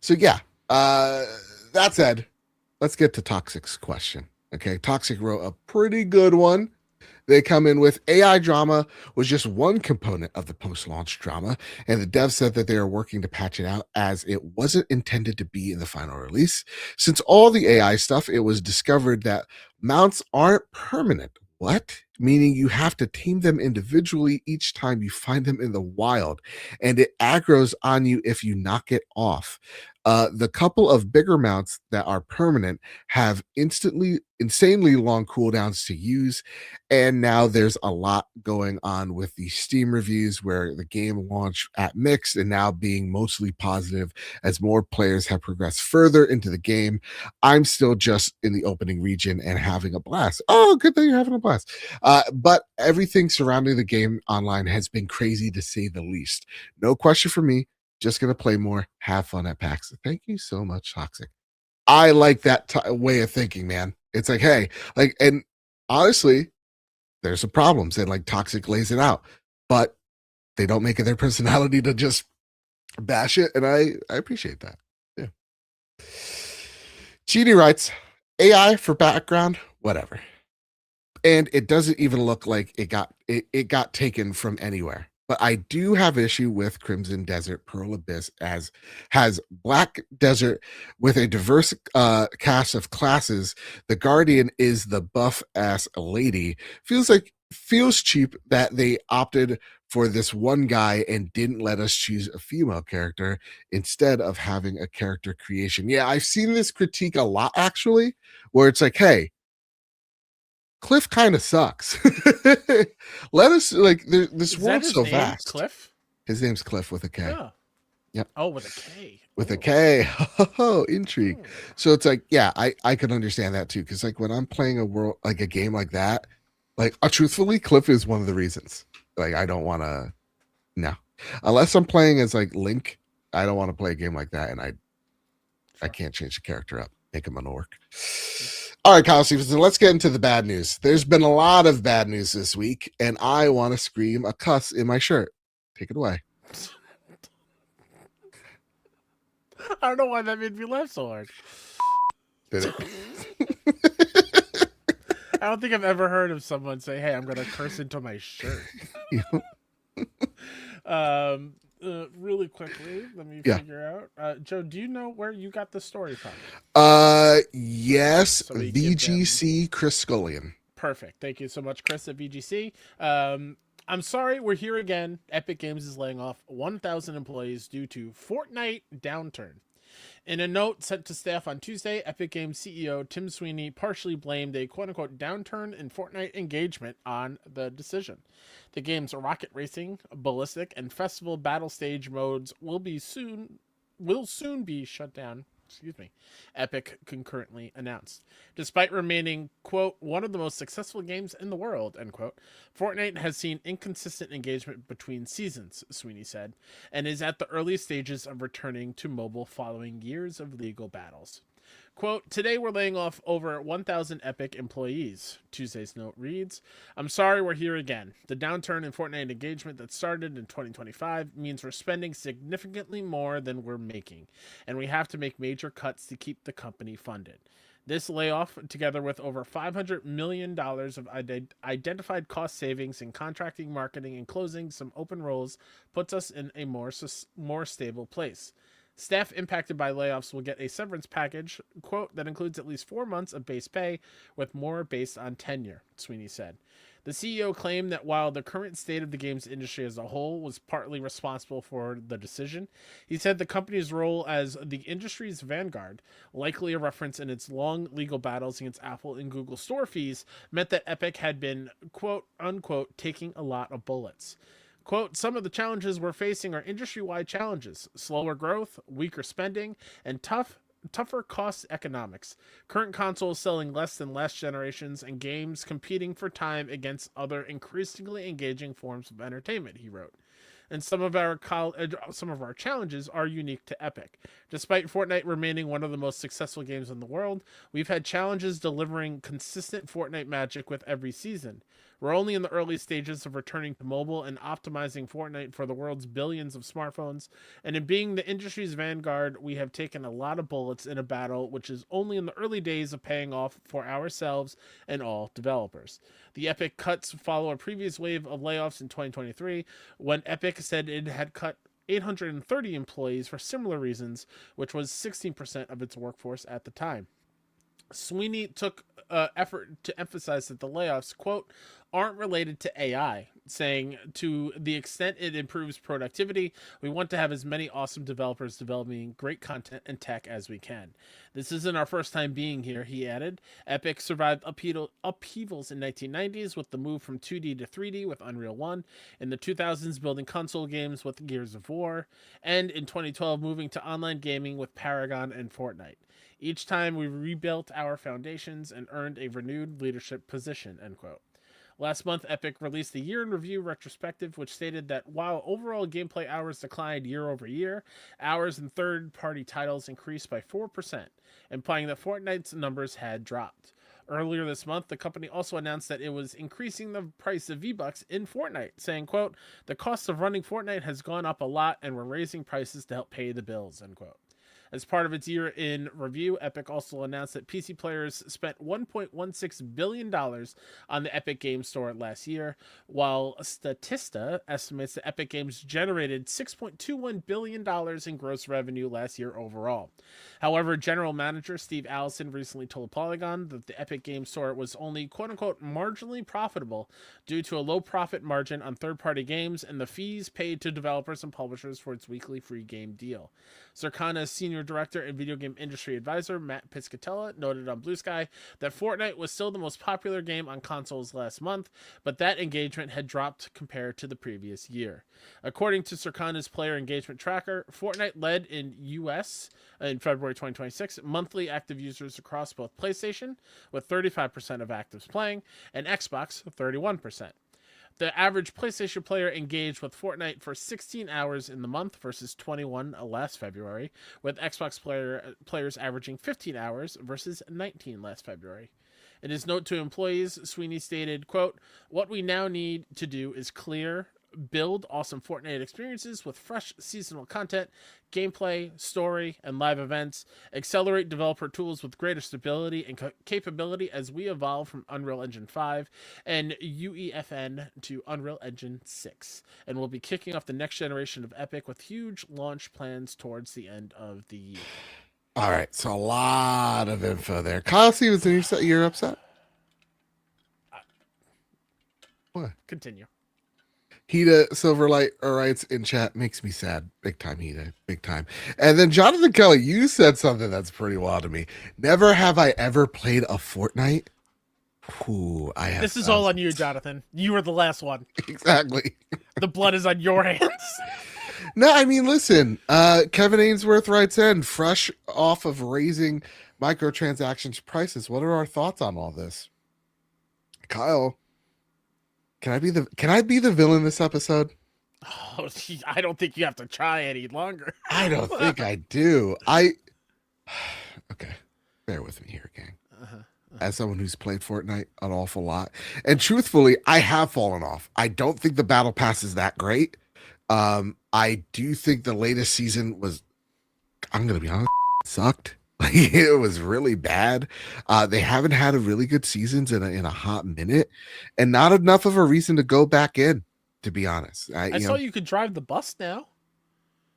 Speaker 1: So yeah, that said, let's get to Toxic's question. Okay, Toxic wrote a pretty good one. They come in with AI drama was just one component of the post-launch drama, and the dev said that they are working to patch it out as it wasn't intended to be in the final release. Since all the AI stuff, it was discovered that mounts aren't permanent. What? Meaning you have to tame them individually each time you find them in the wild, and it aggroes on you if you knock it off. The couple of bigger mounts that are permanent have insanely long cooldowns to use, and now there's a lot going on with the Steam reviews where the game launched at mixed and now being mostly positive as more players have progressed further into the game. I'm still just in the opening region and having a blast. Oh, good thing you're having a blast. But everything surrounding the game online has been crazy to say the least. No question for me. Just going to play more, have fun at PAX. Thank you so much, Toxic. I like that way of thinking, man. It's like, hey, like, and honestly, there's some problems and like Toxic lays it out, but they don't make it their personality to just bash it, and I appreciate that. Yeah. Chidi writes, AI for background, whatever. And it doesn't even look like it got taken from anywhere. But I do have issue with Crimson Desert Pearl Abyss as has Black Desert with a diverse cast of classes. The Guardian is the buff ass lady. Feels cheap that they opted for this one guy and didn't let us choose a female character instead of having a character creation. Yeah, I've seen this critique a lot actually, where it's like, hey, Cliff kind of sucks. Let us like this
Speaker 2: Is that
Speaker 1: world's
Speaker 2: his
Speaker 1: so
Speaker 2: name,
Speaker 1: vast.
Speaker 2: Cliff?
Speaker 1: His name's Cliff with a K.
Speaker 2: Oh,
Speaker 1: Yep.
Speaker 2: oh, with a K.
Speaker 1: With a
Speaker 2: Oh.
Speaker 1: K. Oh, intrigue.
Speaker 2: Hmm.
Speaker 1: So it's like, yeah, I could understand that too. Cause like when I'm playing a world like a game like that, like truthfully, Cliff is one of the reasons. Like I don't want to no. Unless I'm playing as like Link, I don't want to play a game like that and I can't change the character up, make him an orc. All right, Kyle Stevenson, let's get into the bad news. There's been a lot of bad news this week, and I want to scream a cuss in my shirt. Take it away.
Speaker 2: I don't know why that made me laugh so hard.
Speaker 1: Did
Speaker 2: it? I don't think I've ever heard of someone say, "Hey, I'm going to curse into my shirt." Really quickly, let me figure out. Joe, do you know where you got the story from?
Speaker 1: Yes,
Speaker 2: So
Speaker 1: VGC Chris Scullion.
Speaker 2: Perfect. Thank you so much, Chris at VGC. I'm sorry, we're here again. Epic Games is laying off 1,000 employees due to Fortnite downturn. In a note sent to staff on Tuesday, Epic Games CEO Tim Sweeney partially blamed a quote-unquote downturn in Fortnite engagement on the decision. The game's rocket racing, ballistic, and festival battle stage modes will soon be shut down. Epic concurrently announced. Despite remaining, quote, one of the most successful games in the world, end quote, Fortnite has seen inconsistent engagement between seasons, Sweeney said, and is at the early stages of returning to mobile following years of legal battles. Quote, today we're laying off over 1,000 Epic employees. Tuesday's note reads, I'm sorry we're here again. The downturn in Fortnite engagement that started in 2025 means we're spending significantly more than we're making, and we have to make major cuts to keep the company funded. This layoff, together with over $500 million of identified cost savings in contracting, marketing, and closing some open roles, puts us in a more stable place. Staff impacted by layoffs will get a severance package, quote, that includes at least 4 months of base pay, with more based on tenure, Sweeney said. The CEO claimed that while the current state of the games industry as a whole was partly responsible for the decision, he said the company's role as the industry's vanguard, likely a reference in its long legal battles against Apple and Google store fees, meant that Epic had been, quote, unquote, taking a lot of bullets. Quote, some of the challenges we're facing are industry-wide challenges, slower growth, weaker spending, and tougher cost economics. Current consoles selling less than last generations and games competing for time against other increasingly engaging forms of entertainment, he wrote. And some of our challenges are unique to Epic. Despite Fortnite remaining one of the most successful games in the world, we've had challenges delivering consistent Fortnite magic with every season. We're only in the early stages of returning to mobile and optimizing Fortnite for the world's billions of smartphones, and in being the industry's vanguard, we have taken a lot of bullets in a battle which is only in the early days of paying off for ourselves and all developers. The Epic cuts follow a previous wave of layoffs in 2023, when Epic said it had cut 830 employees for similar reasons, which was 16% of its workforce at the time. Sweeney took effort to emphasize that the layoffs, quote, aren't related to AI, saying to the extent it improves productivity, we want to have as many awesome developers developing great content and tech as we can. This isn't our first time being here, he added. Epic survived upheavals in 1990s with the move from 2D to 3D with Unreal 1, in the 2000s building console games with Gears of War, and in 2012 moving to online gaming with Paragon and Fortnite. Each time we rebuilt our foundations and earned a renewed leadership position, end quote. Last month, Epic released the year in review retrospective, which stated that while overall gameplay hours declined year over year, hours in third-party titles increased by 4%, implying that Fortnite's numbers had dropped. Earlier this month, the company also announced that it was increasing the price of V-Bucks in Fortnite, saying, quote, "The cost of running Fortnite has gone up a lot and we're raising prices to help pay the bills," end quote. As part of its year in review, Epic also announced that PC players spent $1.16 billion on the Epic Games Store last year, while Statista estimates that Epic Games generated $6.21 billion in gross revenue last year overall. However, General Manager Steve Allison recently told Polygon that the Epic Games Store was only quote unquote marginally profitable due to a low profit margin on third party games and the fees paid to developers and publishers for its weekly free game deal. Circana's senior director and video game industry advisor Matt Piscatella noted on Blue Sky that Fortnite was still the most popular game on consoles last month, but that engagement had dropped compared to the previous year. According to Circana's player engagement tracker, Fortnite led in US in February 2026 monthly active users across both PlayStation, with 35% of actives playing, and Xbox, 31%. The average PlayStation player engaged with Fortnite for 16 hours in the month versus 21 last February, with Xbox players averaging 15 hours versus 19 last February. In his note to employees, Sweeney stated, quote, "What we now need to do is build awesome Fortnite experiences with fresh seasonal content, gameplay, story, and live events, accelerate developer tools with greater stability and capability as we evolve from Unreal Engine 5 and UEFN to Unreal Engine 6, and we'll be kicking off the next generation of Epic with huge launch plans towards the end of the year."
Speaker 1: All right, so a lot of info there. Kyle Stevens, you're upset? What?
Speaker 2: Continue.
Speaker 1: Hida Silverlight writes in chat, makes me sad. Big time, Hida. Big time. And then Jonathan Kelly, you said something that's pretty wild to me. Never have I ever played a Fortnite. Ooh, I have.
Speaker 2: This is all on you, Jonathan. You were the last one.
Speaker 1: Exactly.
Speaker 2: The blood is on your hands.
Speaker 1: No, I mean, listen, Kevin Ainsworth writes in, fresh off of raising microtransactions prices. What are our thoughts on all this? Kyle, can I be the villain this episode?
Speaker 2: Oh, I don't think you have to try any longer.
Speaker 1: I don't think I do. Okay, bear with me here, gang. As someone who's played Fortnite an awful lot, and truthfully, I have fallen off. I don't think the battle pass is that great. I do think the latest season was, I'm gonna be honest, sucked. Like, it was really bad. They haven't had a really good seasons in a hot minute, and not enough of a reason to go back in, to be honest.
Speaker 2: I saw you could drive the bus now.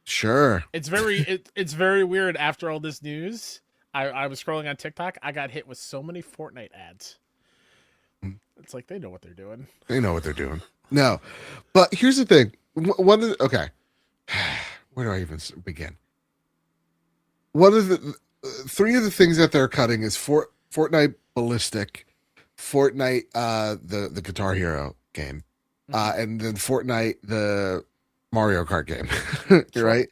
Speaker 1: Sure.
Speaker 2: It's very weird after all this news. I was scrolling on TikTok. I got hit with so many Fortnite ads. It's like they know what they're doing.
Speaker 1: They know what they're doing. No, but here's the thing. Okay, where do I even begin? One of the three of the things that they're cutting is Fortnite Ballistic, Fortnite the Guitar Hero game, and then Fortnite the Mario Kart game. Sure. Right?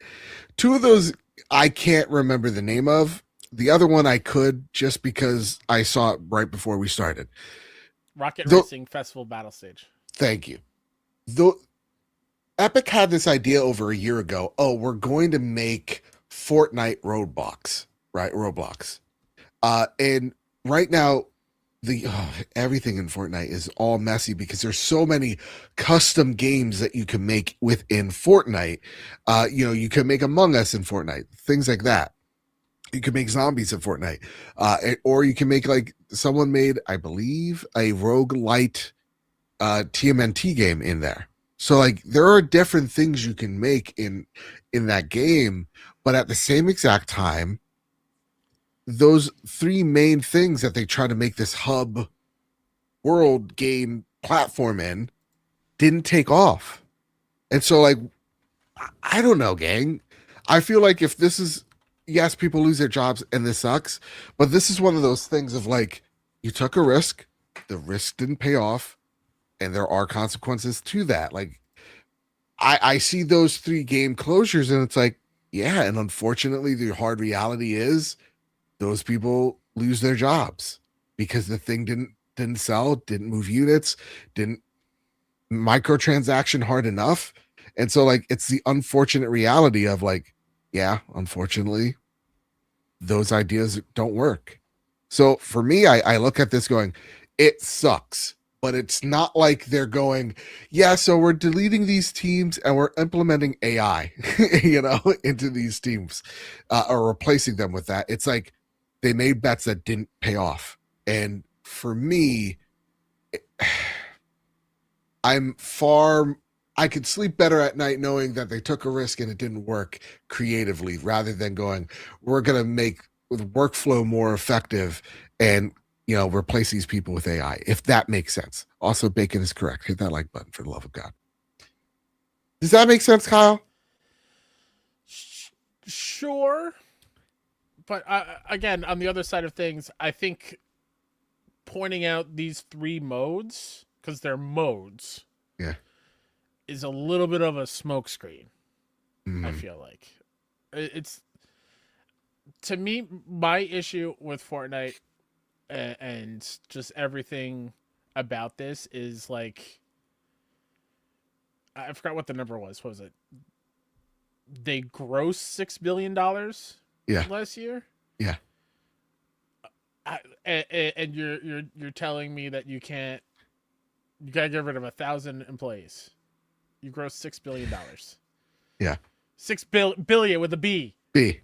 Speaker 1: Two of those I can't remember the name of. The other one I could, just because I saw it right before we started.
Speaker 2: Rocket Racing Festival Battle Stage.
Speaker 1: Thank you. Epic had this idea over a year ago. Oh, we're going to make Fortnite Roblox, right? Roblox. And right now, everything in Fortnite is all messy because there's so many custom games that you can make within Fortnite. You can make Among Us in Fortnite, things like that. You can make zombies in Fortnite, or you can make, like, someone made, I believe, a roguelite TMNT game in there. So, like, there are different things you can make in that game, but at the same exact time, those three main things that they try to make this hub world game platform in didn't take off. And so, like, I don't know, gang. I feel like if this is, yes, people lose their jobs and this sucks, but this is one of those things of, like, you took a risk, the risk didn't pay off, and there are consequences to that. Like, I see those three game closures, and it's like, yeah, and unfortunately, the hard reality is those people lose their jobs because the thing didn't sell, didn't move units, didn't microtransaction hard enough. And so, like, it's the unfortunate reality of, like, yeah, unfortunately, those ideas don't work. So for me, I look at this going, it sucks, but it's not like they're going, yeah, so we're deleting these teams and we're implementing AI, into these teams, or replacing them with that. It's like they made bets that didn't pay off. And for me, I'm far I could sleep better at night knowing that they took a risk and it didn't work creatively rather than going, we're going to make the workflow more effective and replace these people with AI, if that makes sense. Also, Bacon is correct. Hit that like button for the love of God. Does that make sense, Kyle?
Speaker 2: Sure, but again, on the other side of things, I think pointing out these three modes, because they're modes,
Speaker 1: Yeah.
Speaker 2: is a little bit of a smokescreen. I
Speaker 1: Mm.
Speaker 2: feel like it's, to me, my issue with Fortnite and just everything about this is like, I forgot what the number was. What was it? They grossed $6 billion
Speaker 1: Yeah.
Speaker 2: last year.
Speaker 1: Yeah.
Speaker 2: And you're telling me that you gotta get rid of 1,000 employees. You gross $6 billion.
Speaker 1: Yeah.
Speaker 2: Billion with a B.
Speaker 1: B.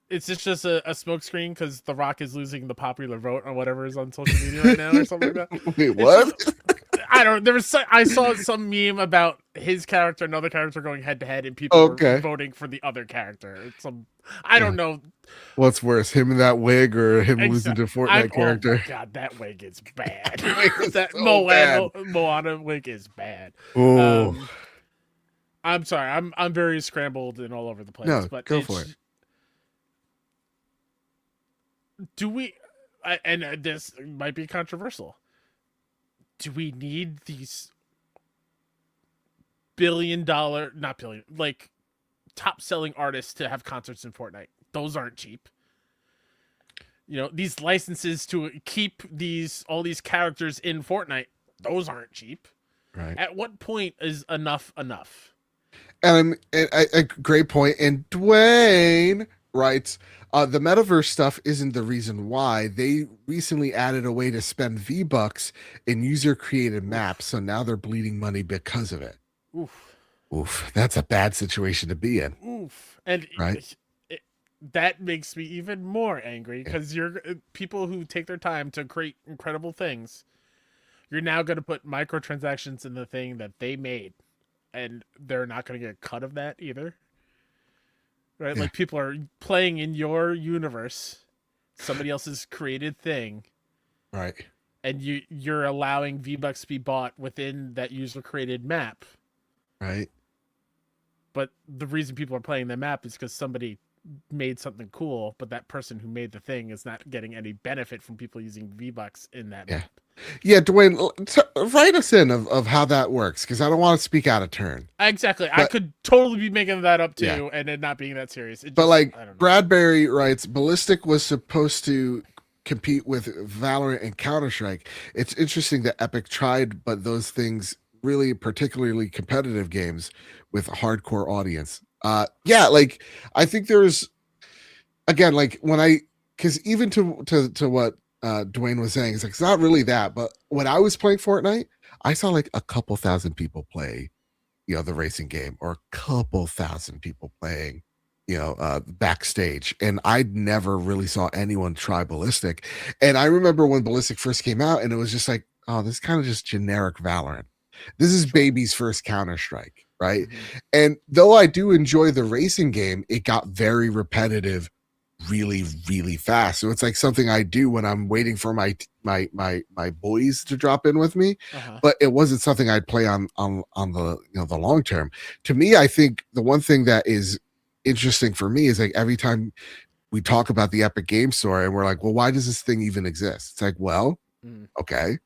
Speaker 2: It's just a smokescreen because The Rock is losing the popular vote or whatever is on social media right now or something like that.
Speaker 1: Wait, what?
Speaker 2: I don't. I saw some meme about his character, another character going head to head, and people
Speaker 1: Okay.
Speaker 2: were voting for the other character. I don't know.
Speaker 1: What's worse, him in that wig or him losing to Fortnite character?
Speaker 2: Oh my god, that wig is bad. That
Speaker 1: so
Speaker 2: Moana wig is bad.
Speaker 1: Oh,
Speaker 2: I'm sorry. I'm very scrambled and all over the place.
Speaker 1: no,
Speaker 2: But
Speaker 1: go for it.
Speaker 2: Do we? And this might be controversial. Do we need these not billion, like top selling artists to have concerts in Fortnite? Those aren't cheap. These licenses to keep all these characters in Fortnite, those aren't cheap.
Speaker 1: Right.
Speaker 2: At what point is enough enough?
Speaker 1: And a great point. And Dwayne writes, the metaverse stuff isn't the reason why. They recently added a way to spend V-Bucks in user-created maps, so now they're bleeding money because of it.
Speaker 2: Oof.
Speaker 1: Oof. That's a bad situation to be in.
Speaker 2: Oof. And
Speaker 1: right?
Speaker 2: That makes me even more angry because you're people who take their time to create incredible things. You're now going to put microtransactions in the thing that they made, and they're not going to get a cut of that either. Right?
Speaker 1: Yeah.
Speaker 2: Like, people are playing in your universe, somebody else's created thing.
Speaker 1: Right.
Speaker 2: And you're allowing V-Bucks to be bought within that user created map.
Speaker 1: Right.
Speaker 2: But the reason people are playing the map is because somebody made something cool, but that person who made the thing is not getting any benefit from people using V-Bucks in that map.
Speaker 1: Yeah, Dwayne, write us in of how that works, because I don't want to speak out of turn.
Speaker 2: Exactly. But I could totally be making that up too, and it not being that serious.
Speaker 1: But like Bradbury writes, Ballistic was supposed to compete with Valorant and Counter-Strike. It's interesting that Epic tried, but those things really, particularly competitive games with a hardcore audience. Like I think there's, again, like because even to what Dwayne was saying, it's not really that. But when I was playing Fortnite, I saw like a couple thousand people play, the racing game, or a couple thousand people playing, backstage. And I never really saw anyone try Ballistic. And I remember when Ballistic first came out, and it was just like, oh, this is kind of just generic Valorant. This is baby's first Counter-Strike, right? Mm-hmm. And though I do enjoy the racing game, it got very repetitive really, really fast. So it's like something I do when I'm waiting for my boys to drop in with me. But it wasn't something I'd play on the the long term. To me, I think the one thing that is interesting for me is like every time we talk about the Epic Game Store and we're like, well, why does this thing even exist? It's like, well, okay,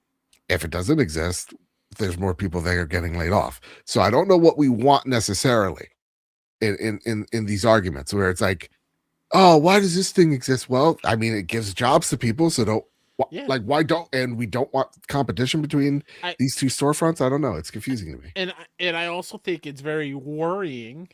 Speaker 1: if it doesn't exist, there's more people that are getting laid off. So I don't know what we want necessarily in these arguments where it's like, oh, why does this thing exist? Well, I mean, it gives jobs to people, so why don't, and we don't want competition between these two storefronts? I don't know. It's confusing to me.
Speaker 2: And I also think it's very worrying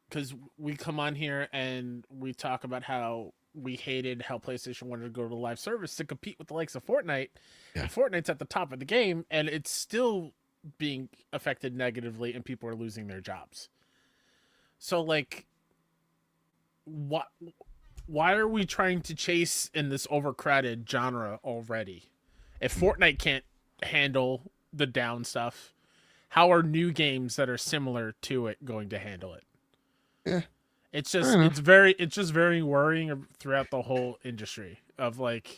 Speaker 2: because we come on here and we talk about how we hated how PlayStation wanted to go to the live service to compete with the likes of Fortnite.
Speaker 1: Yeah.
Speaker 2: And Fortnite's at the top of the game, and it's still being affected negatively, and people are losing their jobs. So, like, what? Why are we trying to chase in this overcrowded genre already? If Fortnite can't handle the down stuff, how are new games that are similar to it going to handle it?
Speaker 1: Yeah.
Speaker 2: It's
Speaker 1: I
Speaker 2: just
Speaker 1: don't know.
Speaker 2: it's just very worrying throughout the whole industry of like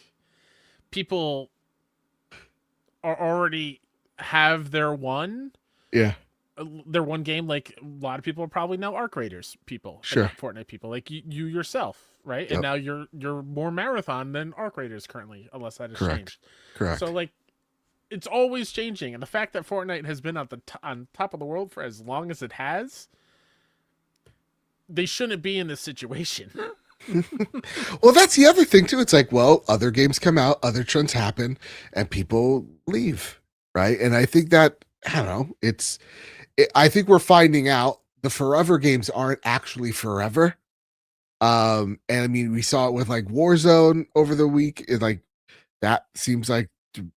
Speaker 2: people are already have
Speaker 1: Yeah.
Speaker 2: their one game. Like a lot of people are probably now arc raiders people and
Speaker 1: Sure.
Speaker 2: not Fortnite people, like you yourself, right? And
Speaker 1: Yep.
Speaker 2: now you're more marathon than arc raiders currently, unless that has
Speaker 1: Correct.
Speaker 2: changed. So
Speaker 1: Correct.
Speaker 2: like it's always changing, and the fact that Fortnite has been on top of the world for as long as it has, they shouldn't be in this situation.
Speaker 1: Well, that's the other thing too. It's like, well, other games come out, other trends happen, and people leave, right? And I think that I don't know. I think we're finding out the forever games aren't actually forever. And I mean, we saw it with like Warzone over the week. Like that seems like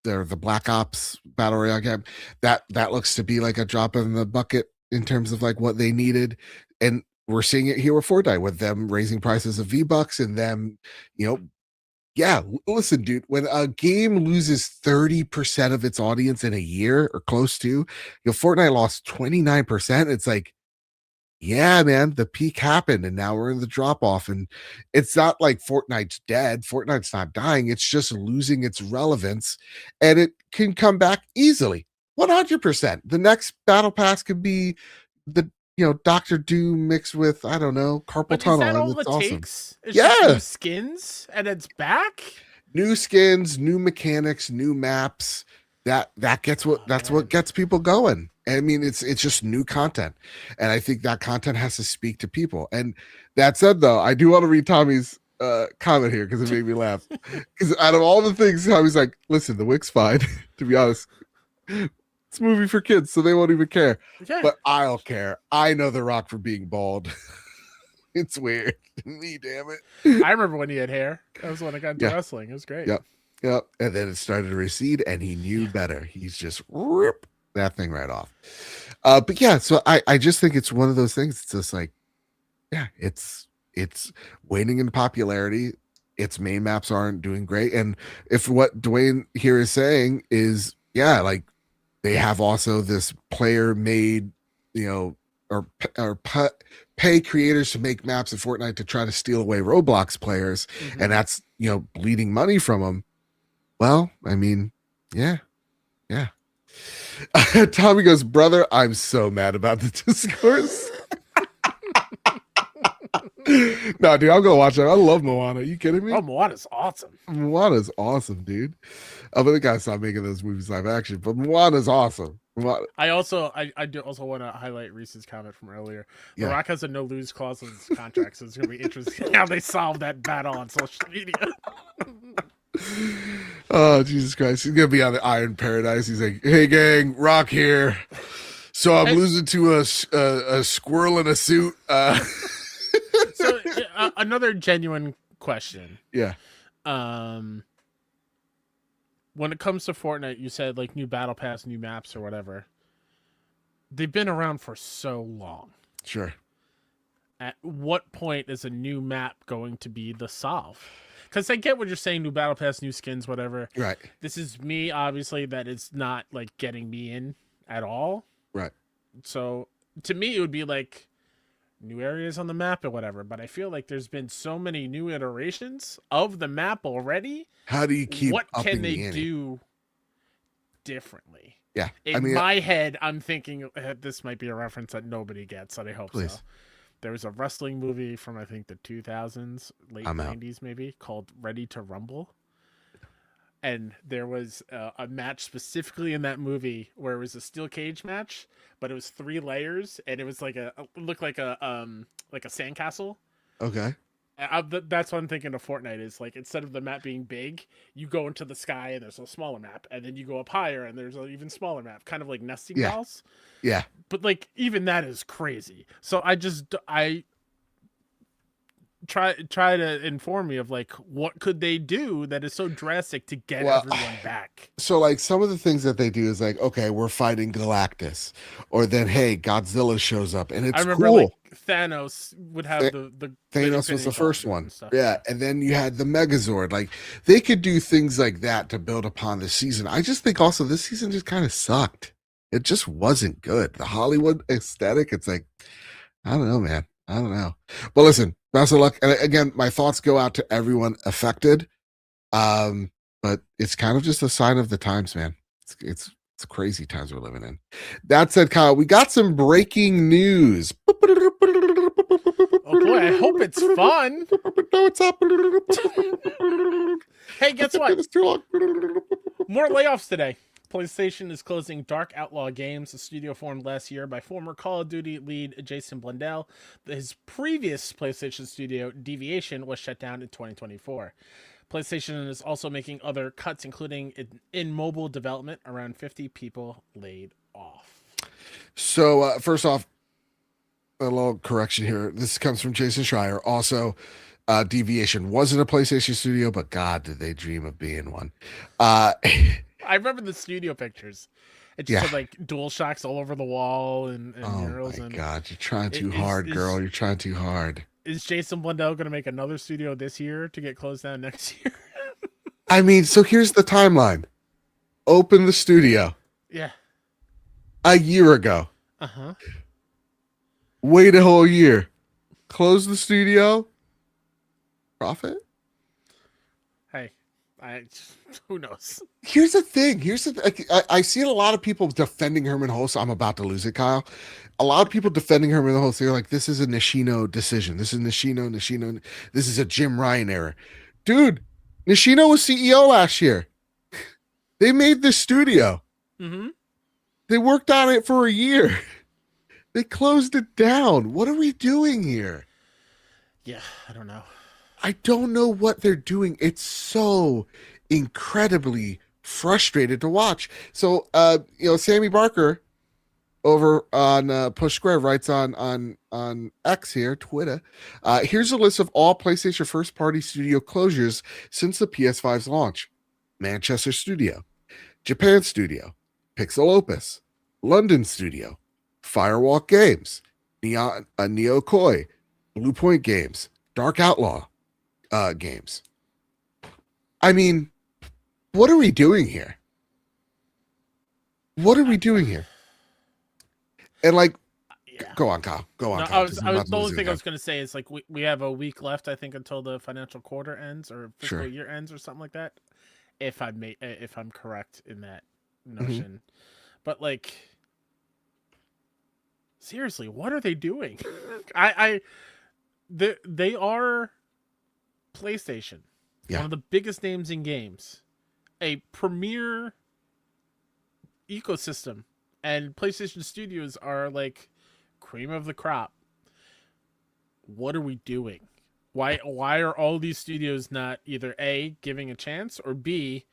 Speaker 1: the Black Ops Battle Royale game. That looks to be like a drop in the bucket in terms of like what they needed, and we're seeing it here with Fortnite with them raising prices of V-Bucks and them, you know, yeah. Listen, dude, when a game loses 30% of its audience in a year or close to, Fortnite lost 29%. It's like, yeah, man, the peak happened and now we're in the drop off. And it's not like Fortnite's dead. Fortnite's not dying. It's just losing its relevance and it can come back easily. 100%. The next battle pass could be the, Doctor Doom mixed with, I don't know, carpal
Speaker 2: But is that
Speaker 1: tunnel. And
Speaker 2: all
Speaker 1: it's
Speaker 2: it
Speaker 1: awesome.
Speaker 2: takes? It's just
Speaker 1: Yeah.
Speaker 2: new skins and it's back?
Speaker 1: New skins, new mechanics, new maps. That's
Speaker 2: Oh,
Speaker 1: what
Speaker 2: man.
Speaker 1: gets people going. I mean, it's just new content, and I think that content has to speak to people. And that said, though, I do want to read Tommy's comment here because it made me laugh. Because out of all the things, Tommy's like, "Listen, the wig's fine. To be honest, it's a movie for kids, so they won't even care.
Speaker 2: Yeah.
Speaker 1: But I'll care. I know The Rock for being bald. It's weird. Me, damn it.
Speaker 2: I remember when he had hair. That was when I got into
Speaker 1: Yeah.
Speaker 2: wrestling. It was great.
Speaker 1: Yep. Yep. And then it started to recede and he knew better. He's just rip that thing right off. But yeah, so I just think it's one of those things. It's just like, yeah, it's waning in popularity. Its main maps aren't doing great. And if what Dwayne here is saying is, yeah, like they have also this player made, or pay creators to make maps in Fortnite to try to steal away Roblox players,
Speaker 2: Mhm.
Speaker 1: and that's bleeding money from them. Well, I mean, yeah. Tommy goes, brother, I'm so mad about the discourse. No, dude, I'm gonna watch it. I love Moana. Are you kidding me?
Speaker 2: Oh, Moana's awesome.
Speaker 1: Moana's awesome, dude. But they gotta stop making those movies live action. But Moana's awesome.
Speaker 2: I do also want to highlight Reese's comment from earlier. The
Speaker 1: Yeah.
Speaker 2: Rock has a no lose clause in his contract, so it's gonna be interesting how they solve that battle on social media.
Speaker 1: Oh, Jesus Christ. He's gonna be on the Iron Paradise. He's like, hey gang, Rock here. So I'm
Speaker 2: Hey.
Speaker 1: losing to a squirrel in a suit.
Speaker 2: So another genuine question.
Speaker 1: Yeah.
Speaker 2: When it comes to Fortnite, you said like new battle pass, new maps, or whatever. They've been around for so long.
Speaker 1: Sure.
Speaker 2: At what point is a new map going to be the solve? Because I get what you're saying, new battle pass, new skins, whatever.
Speaker 1: Right.
Speaker 2: This is me, obviously, that it's not like getting me in at all.
Speaker 1: Right.
Speaker 2: So to me, it would be like new areas on the map or whatever. But I feel like there's been so many new iterations of the map already.
Speaker 1: How do you keep
Speaker 2: What
Speaker 1: upping
Speaker 2: can they
Speaker 1: the ante?
Speaker 2: do differently?
Speaker 1: Yeah.
Speaker 2: In my head, I'm thinking this might be a reference that nobody gets, and I hope
Speaker 1: Please.
Speaker 2: so. There was a wrestling movie from I think the 2000s, late
Speaker 1: I'm out.
Speaker 2: 90s maybe, called Ready to Rumble. And there was a match specifically in that movie where it was a steel cage match, but it was 3 layers, and it was like it looked like a sandcastle.
Speaker 1: Okay.
Speaker 2: That's what I'm thinking of Fortnite is like instead of the map being big, you go into the sky and there's a smaller map, and then you go up higher and there's an even smaller map, kind of like nesting
Speaker 1: Yeah.
Speaker 2: dolls.
Speaker 1: Yeah.
Speaker 2: But like even that is crazy. So try to inform me of like what could they do that is so drastic to get
Speaker 1: Well,
Speaker 2: everyone back.
Speaker 1: so like some of the things that they do is like, okay, we're fighting Galactus, or then hey, Godzilla shows up, and
Speaker 2: I
Speaker 1: it's
Speaker 2: remember like
Speaker 1: cool.
Speaker 2: Thanos would have
Speaker 1: Th-
Speaker 2: the
Speaker 1: Thanos was
Speaker 2: Infinity
Speaker 1: the first
Speaker 2: Gauntlet
Speaker 1: one.
Speaker 2: and stuff.
Speaker 1: Yeah,
Speaker 2: Yeah.
Speaker 1: and then you had the Megazord. Like they could do things like that to build upon the season. I just think also this season just kind of sucked. It just wasn't good. The Hollywood aesthetic, it's like, I don't know, man. I don't know. But listen, best of luck. And again, my thoughts go out to everyone affected. Um, but it's kind of just a sign of the times, man. It's crazy times we're living in. That said, Kyle, we got some breaking news.
Speaker 2: Oh boy, I hope it's fun.
Speaker 1: No, it's up.
Speaker 2: Hey, guess what?
Speaker 1: It's too long.
Speaker 2: More layoffs today. PlayStation is closing Dark Outlaw Games, a studio formed last year by former Call of Duty lead Jason Blundell. His previous PlayStation studio, Deviation, was shut down in 2024. PlayStation is also making other cuts, including in mobile development, around 50 people laid off.
Speaker 1: So, first off, a little correction here. This comes from Jason Schreier. Also, Deviation wasn't a PlayStation studio, but God, did they dream of being one. Uh,
Speaker 2: I remember the studio pictures. It just
Speaker 1: yeah.
Speaker 2: had like dual shocks all over the wall and
Speaker 1: Oh
Speaker 2: murals.
Speaker 1: my
Speaker 2: And
Speaker 1: God, you're trying too hard, girl. You're trying too hard.
Speaker 2: is Jason Blundell going to make another studio this year to get closed down next year?
Speaker 1: I mean, so here's the timeline. Open the studio
Speaker 2: Yeah.
Speaker 1: a year ago.
Speaker 2: Uh-huh.
Speaker 1: Wait a whole year. Close the studio. Profit?
Speaker 2: Hey, who knows?
Speaker 1: Here's the thing. I see a lot of people defending Herman Hulse. I'm about to lose it, Kyle. A lot of people defending Herman Hulse. They're like, this is a Nishino decision. This is Nishino. This is a Jim Ryan error. Dude, Nishino was CEO last year. They made this studio.
Speaker 2: Mm-hmm.
Speaker 1: They worked on it for a year. They closed it down. What are we doing here?
Speaker 2: Yeah, I don't know.
Speaker 1: I don't know what they're doing. It's so incredibly frustrated to watch. So, Sammy Barker over on Push Square writes on X here, Twitter. Here's a list of all PlayStation first party studio closures since the PS5's launch: Manchester Studio, Japan Studio, Pixel Opus, London Studio, Firewalk Games, Neo Koi, Blue Point Games, Dark Outlaw Games. I mean, what are we doing here? What are we doing here? And like,
Speaker 2: Yeah.
Speaker 1: go on, Kyle. Go on,
Speaker 2: No,
Speaker 1: Kyle.
Speaker 2: the only thing I was going to say is like we have a week left, I think, until the financial quarter ends or fiscal year ends or something like that. If I'm correct in that notion, but like, seriously, what are they doing? They are PlayStation, one of the biggest names in games, a premier ecosystem, and PlayStation Studios are like cream of the crop. What are we doing? Why are all these studios not either A, giving a chance, or B,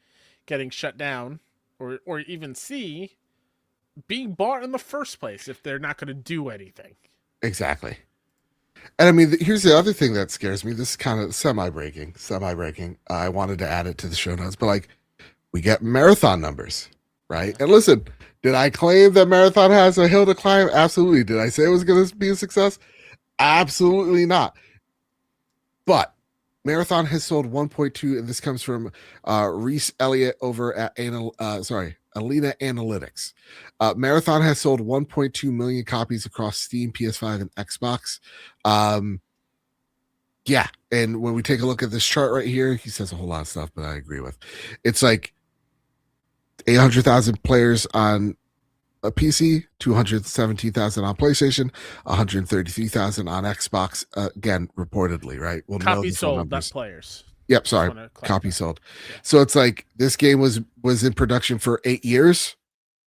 Speaker 2: getting shut down, or even C, being bought in the first place if they're not going to do anything?
Speaker 1: Exactly. And I mean, here's the other thing that scares me. This is kind of semi-breaking. I wanted to add it to the show notes, but like, we get marathon numbers, right? And listen, did I claim that Marathon has a hill to climb? Absolutely. Did I say it was going to be a success? Absolutely not. But Marathon has sold 1.2, and this comes from Reese Elliott over at Alina Analytics. Marathon has sold 1.2 million copies across Steam, PS5, and Xbox. Yeah, and when we take a look at this chart right here, he says a whole lot of stuff, but I agree with. It's like 800,000 players on a PC, 217,000 on PlayStation, 133,000 on Xbox. Again, reportedly, right? We'll know
Speaker 2: Copies
Speaker 1: the full
Speaker 2: sold, not
Speaker 1: numbers.
Speaker 2: players.
Speaker 1: Yep, sorry, copy sold. Yeah. So it's like this game was in production for 8 years.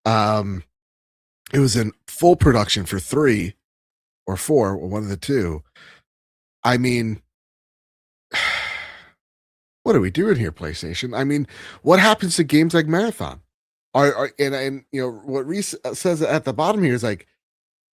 Speaker 1: It was in full production for 3 or 4, or one of the two. I mean, what are we doing here, PlayStation? I mean, what happens to games like Marathon? And you know what Reese says at the bottom here is like,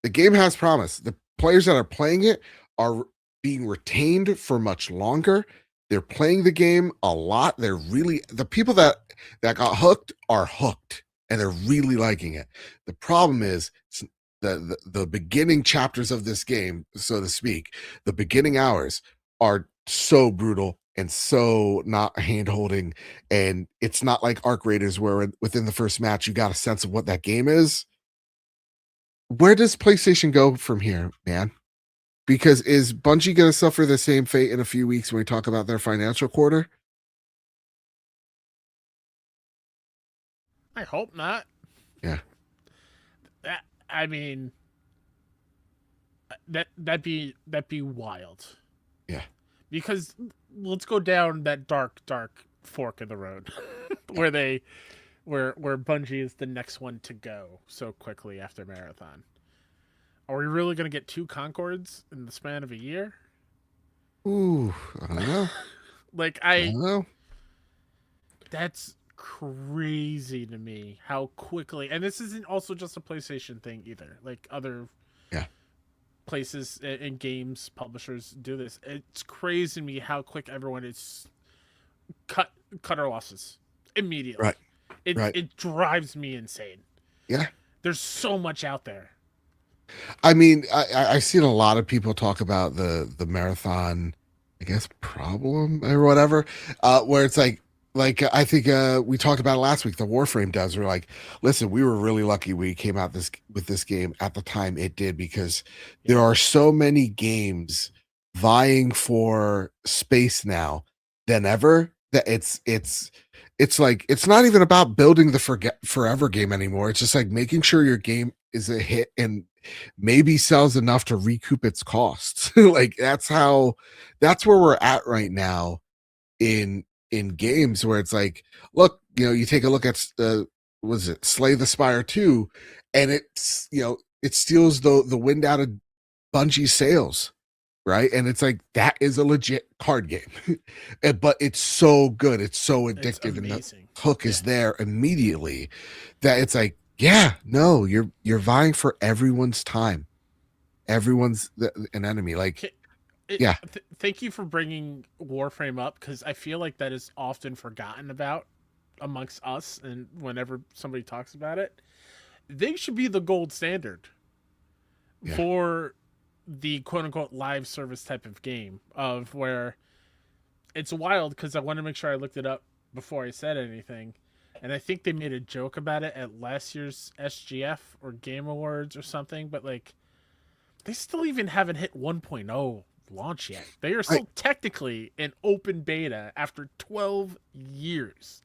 Speaker 1: the game has promise. The players that are playing it are being retained for much longer. They're playing the game a lot. They're really the people that got hooked are hooked and they're really liking it. The problem is the beginning chapters of this game, so to speak, the beginning hours are so brutal and so not hand holding. And it's not like Arc Raiders where within the first match you got a sense of what that game is. Where does PlayStation go from here, man? Because is Bungie going to suffer the same fate in a few weeks when we talk about their financial quarter?
Speaker 2: I hope not.
Speaker 1: Yeah.
Speaker 2: I mean, that'd be wild.
Speaker 1: Yeah.
Speaker 2: Because let's go down that dark fork in the road where where Bungie is the next one to go so quickly after Marathon. Are we really going to get 2 Concords in the span of a year?
Speaker 1: Ooh, I don't know.
Speaker 2: Like
Speaker 1: I don't know.
Speaker 2: that's crazy to me how quickly, and this isn't also just a PlayStation thing either. Like other
Speaker 1: Yeah.
Speaker 2: places and games publishers do this. It's crazy to me how quick everyone is cut our losses immediately.
Speaker 1: Right. Right.
Speaker 2: It drives me insane.
Speaker 1: Yeah.
Speaker 2: There's so much out there.
Speaker 1: I mean, I've seen a lot of people talk about the marathon, I guess, problem or whatever, where it's like I think we talked about it last week. The Warframe devs were like, "Listen, we were really lucky we came out this with this game at the time it did because there are so many games vying for space now than ever that it's like it's not even about building the forever game anymore. It's just like making sure your game is a hit and maybe sells enough to recoup its costs. Like that's where we're at right now in games where it's like, look, you take a look at was it Slay the Spire 2 and it's it steals the wind out of Bungie's sails, right? And it's like that is a legit card game. But it's so good, it's so addictive, and the hook is there immediately that it's like, yeah, no, you're vying for everyone's time. Everyone's an enemy. Like, yeah.
Speaker 2: Thank you for bringing Warframe up because I feel like that is often forgotten about amongst us, and whenever somebody talks about it, they should be the gold standard for the quote unquote live service type of game. Of where it's wild because I want to make sure I looked it up before I said anything. And I think they made a joke about it at last year's SGF or Game Awards or something, but like they still even haven't hit 1.0 launch yet. They are still technically in open beta after 12 years.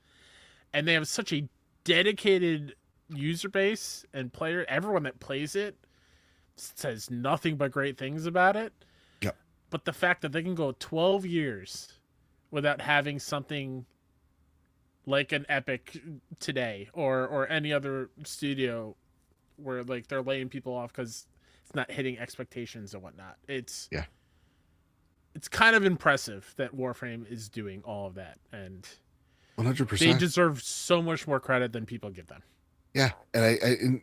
Speaker 2: And they have such a dedicated user base and player. Everyone that plays it says nothing but great things about it.
Speaker 1: Yep.
Speaker 2: But the fact that they can go 12 years without having something like an Epic today or any other studio where like they're laying people off because it's not hitting expectations and whatnot. It's kind of impressive that Warframe is doing all of that, and
Speaker 1: 100%.
Speaker 2: they deserve so much more credit than people give them.
Speaker 1: Yeah, and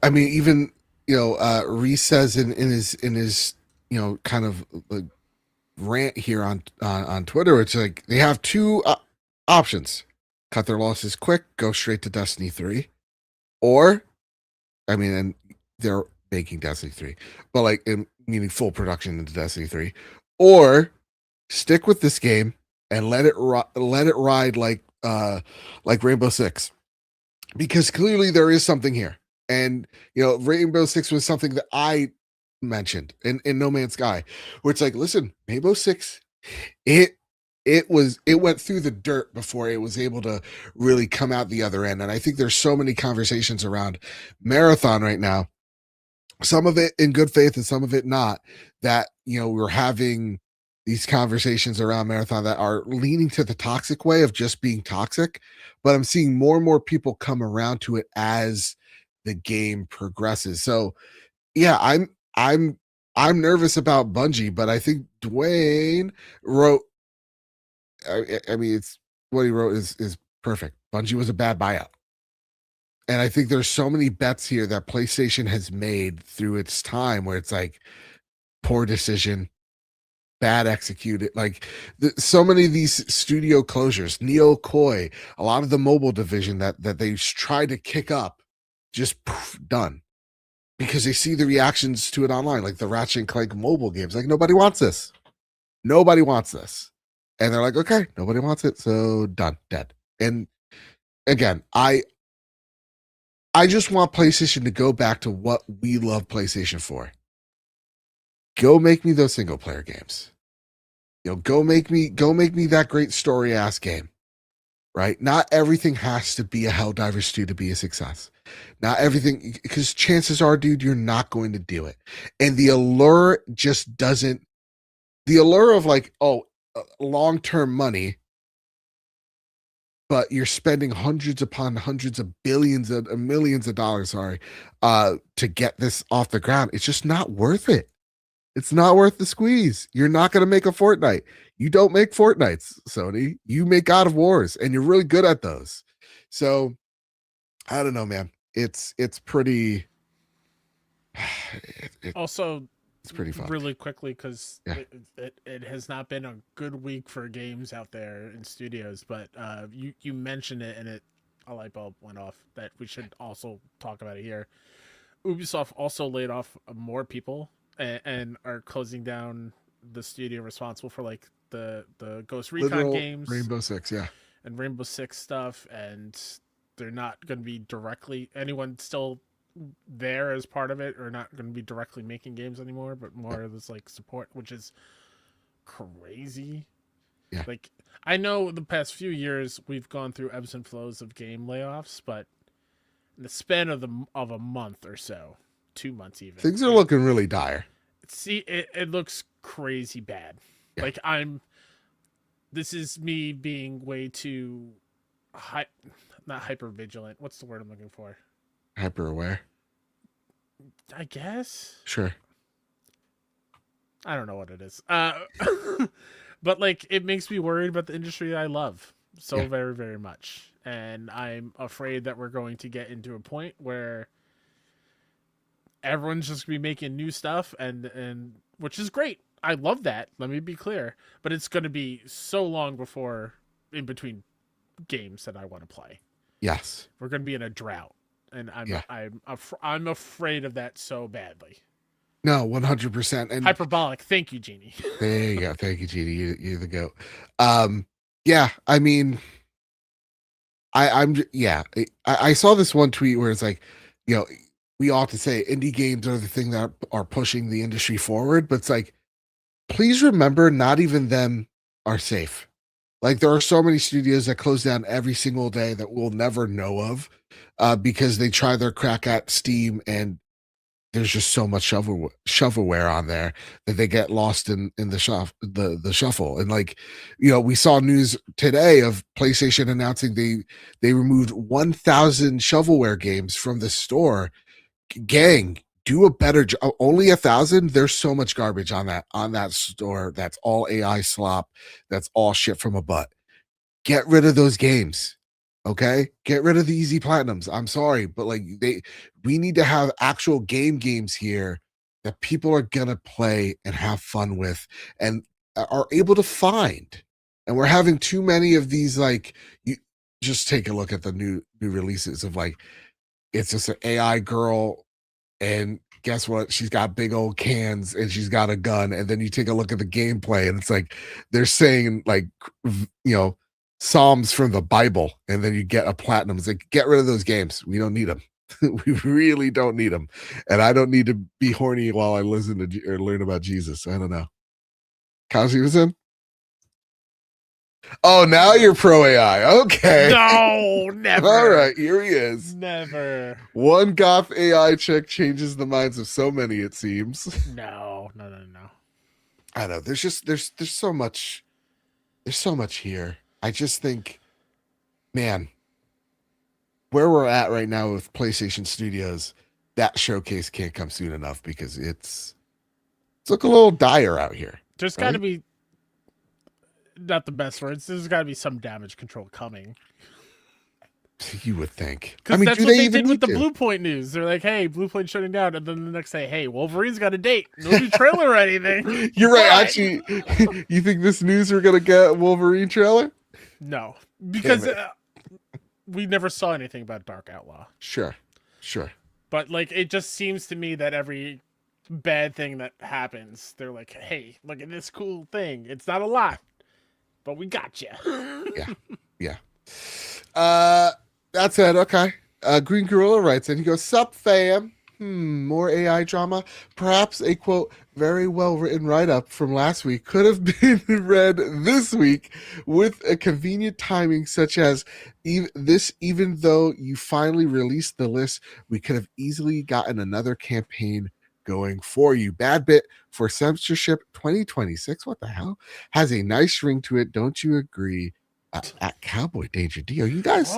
Speaker 1: I mean, even Reese says in his kind of like rant here on Twitter, it's like they have 2 options: cut their losses quick, go straight to Destiny 3, or I mean, and they're making Destiny 3, but like meaning full production into Destiny 3, or stick with this game and let it ride like Rainbow Six, because clearly there is something here. And Rainbow Six was something that I mentioned in No Man's Sky, where it's like, listen, Rainbow Six, it went through the dirt before it was able to really come out the other end. And I think there's so many conversations around Marathon right now, some of it in good faith and some of it not, that we're having these conversations around Marathon that are leaning to the toxic way of just being toxic. But I'm seeing more and more people come around to it as the game progresses. So yeah, I'm nervous about Bungie, but I think Dwayne wrote, I mean, it's what he wrote is perfect. Bungie was a bad buyout. And I think there's so many bets here that PlayStation has made through its time where it's like, poor decision, bad executed. Like so many of these studio closures, Neo Koi, a lot of the mobile division that they tried to kick up, just poof, done because they see the reactions to it online, like the Ratchet and Clank mobile games. Like nobody wants this. Nobody wants this. And they're like, okay, nobody wants it, so done, dead. And again, I just want PlayStation to go back to what we love PlayStation for. Go make me those single player games. Go make me that great story ass game. Right? Not everything has to be a Helldivers 2 to be a success. Not everything, because chances are, dude, you're not going to do it. And the allure just doesn't, the allure of like, oh, long term money, but you're spending hundreds upon hundreds of billions of millions of dollars, sorry, to get this off the ground. It's just not worth it. It's not worth the squeeze. You're not going to make a Fortnite. You don't make Fortnites, Sony. You make God of Wars, and you're really good at those. So I don't know, man. It's pretty.
Speaker 2: Also,
Speaker 1: It's pretty fun.
Speaker 2: really quickly, because
Speaker 1: Yeah.
Speaker 2: it has not been a good week for games out there in studios, but you mentioned it, and a light bulb went off that we should also talk about it here. Ubisoft also laid off more people, and are closing down the studio responsible for like the Ghost Recon
Speaker 1: Literal
Speaker 2: games
Speaker 1: Rainbow Six, yeah.
Speaker 2: and Rainbow Six stuff, and they're not going to be directly anyone still there as part of it, or not going to be directly making games anymore, but more of this like support, which is crazy.
Speaker 1: Yeah.
Speaker 2: Like, I know the past few years we've gone through ebbs and flows of game layoffs, but in the span of a month or so, 2 months even,
Speaker 1: Things are looking really dire.
Speaker 2: it looks crazy bad.
Speaker 1: Yeah.
Speaker 2: Like, this is me being way too not hyper vigilant. What's the word I'm looking for?
Speaker 1: Hyper aware.
Speaker 2: I guess.
Speaker 1: Sure.
Speaker 2: I don't know what it is. But like, it makes me worried about the industry I love so
Speaker 1: Yeah.
Speaker 2: very, very much. And I'm afraid that we're going to get into a point where everyone's just gonna be making new stuff, and which is great. I love that. Let me be clear. But it's gonna be so long before in between games that I want to play.
Speaker 1: Yes.
Speaker 2: We're gonna be in a drought. And
Speaker 1: Yeah.
Speaker 2: I'm afraid of that so badly.
Speaker 1: No, 100%. And
Speaker 2: Hyperbolic. Thank you, Jeannie.
Speaker 1: there you go. Thank you, Genie. You're the goat. Yeah, I mean, yeah. I saw this one tweet where it's like, you know, we ought to say indie games are the thing that are pushing the industry forward, but it's like, please remember, not even them are safe. Like there are so many studios that close down every single day that we'll never know of, because they try their crack at Steam, and there's just so much shovelware on there that they get lost in the shuffle. And like, we saw news today of PlayStation announcing they removed 1,000 shovelware games from the store. Gang, do a better job. Only 1,000. There's so much garbage on that store. That's all AI slop. That's all shit from a butt. Get rid of those games. Okay, get rid of the easy platinums. I'm sorry, but like we need to have actual games here that people are gonna play and have fun with and are able to find. And we're having too many of these. Like, you just take a look at the new releases of like, it's just an AI girl, and guess what? She's got big old cans and she's got a gun. And then you take a look at the gameplay, and it's like they're saying like, Psalms from the Bible, and then you get a platinum. It's like, get rid of those games. We don't need them. We really don't need them. And I don't need to be horny while I listen to or learn about Jesus. I don't know. Kazi was in. Oh, now you're pro AI. Okay.
Speaker 2: No, never.
Speaker 1: All right, here he is.
Speaker 2: Never.
Speaker 1: One goth AI chick changes the minds of so many, it seems.
Speaker 2: No.
Speaker 1: I know. There's so much. There's so much here. I just think, man, where we're at right now with PlayStation Studios, that showcase can't come soon enough, because it's looking a little dire out here.
Speaker 2: There's got to be, not the best words, there's got to be some damage control coming.
Speaker 1: You would think.
Speaker 2: Because
Speaker 1: I mean,
Speaker 2: that's
Speaker 1: do
Speaker 2: what they
Speaker 1: even
Speaker 2: did with the
Speaker 1: need to?
Speaker 2: Blue Point news. They're like, hey, Blue Point shutting down. And then the next day, hey, Wolverine's got a date. No new trailer or anything.
Speaker 1: You're right.
Speaker 2: But-
Speaker 1: Actually, you think this news we're going to get Wolverine trailer?
Speaker 2: No. Because
Speaker 1: it.
Speaker 2: we never saw anything about Dark Outlaw.
Speaker 1: Sure.
Speaker 2: But, like, it just seems to me that every bad thing that happens, they're like, hey, look at this cool thing. It's not a lot, but we got you.
Speaker 1: Yeah. That said, okay. Green Gorilla writes, and he goes, "Sup, fam? More AI drama. Perhaps a quote very well written write up from last week could have been read this week with a convenient timing, such as even though you finally released the list, we could have easily gotten another campaign going for you. Bad bit for censorship 2026. What the hell? Has a nice ring to it. Don't you agree?" At Cowboy Danger D. Are you guys?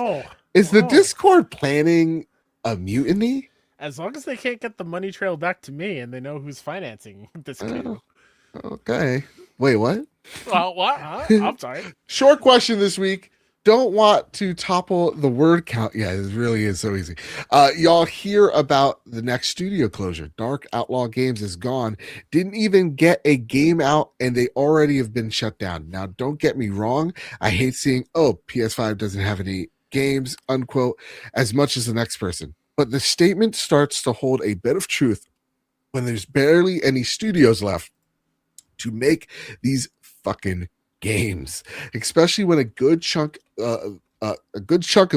Speaker 1: Is the Discord planning a mutiny?
Speaker 2: As long as they can't get the money trail back to me and they know who's financing this coup.
Speaker 1: Okay. Wait, what?
Speaker 2: Well, what? Huh? I'm sorry.
Speaker 1: Short question this week. Don't want to topple the word count. Yeah, it really is so easy. Y'all hear about the next studio closure. Dark Outlaw Games is gone. Didn't even get a game out, and they already have been shut down. Now, don't get me wrong. I hate seeing, PS5 doesn't have any games, unquote, as much as the next person. But the statement starts to hold a bit of truth when there's barely any studios left to make these fucking games, especially when a good chunk of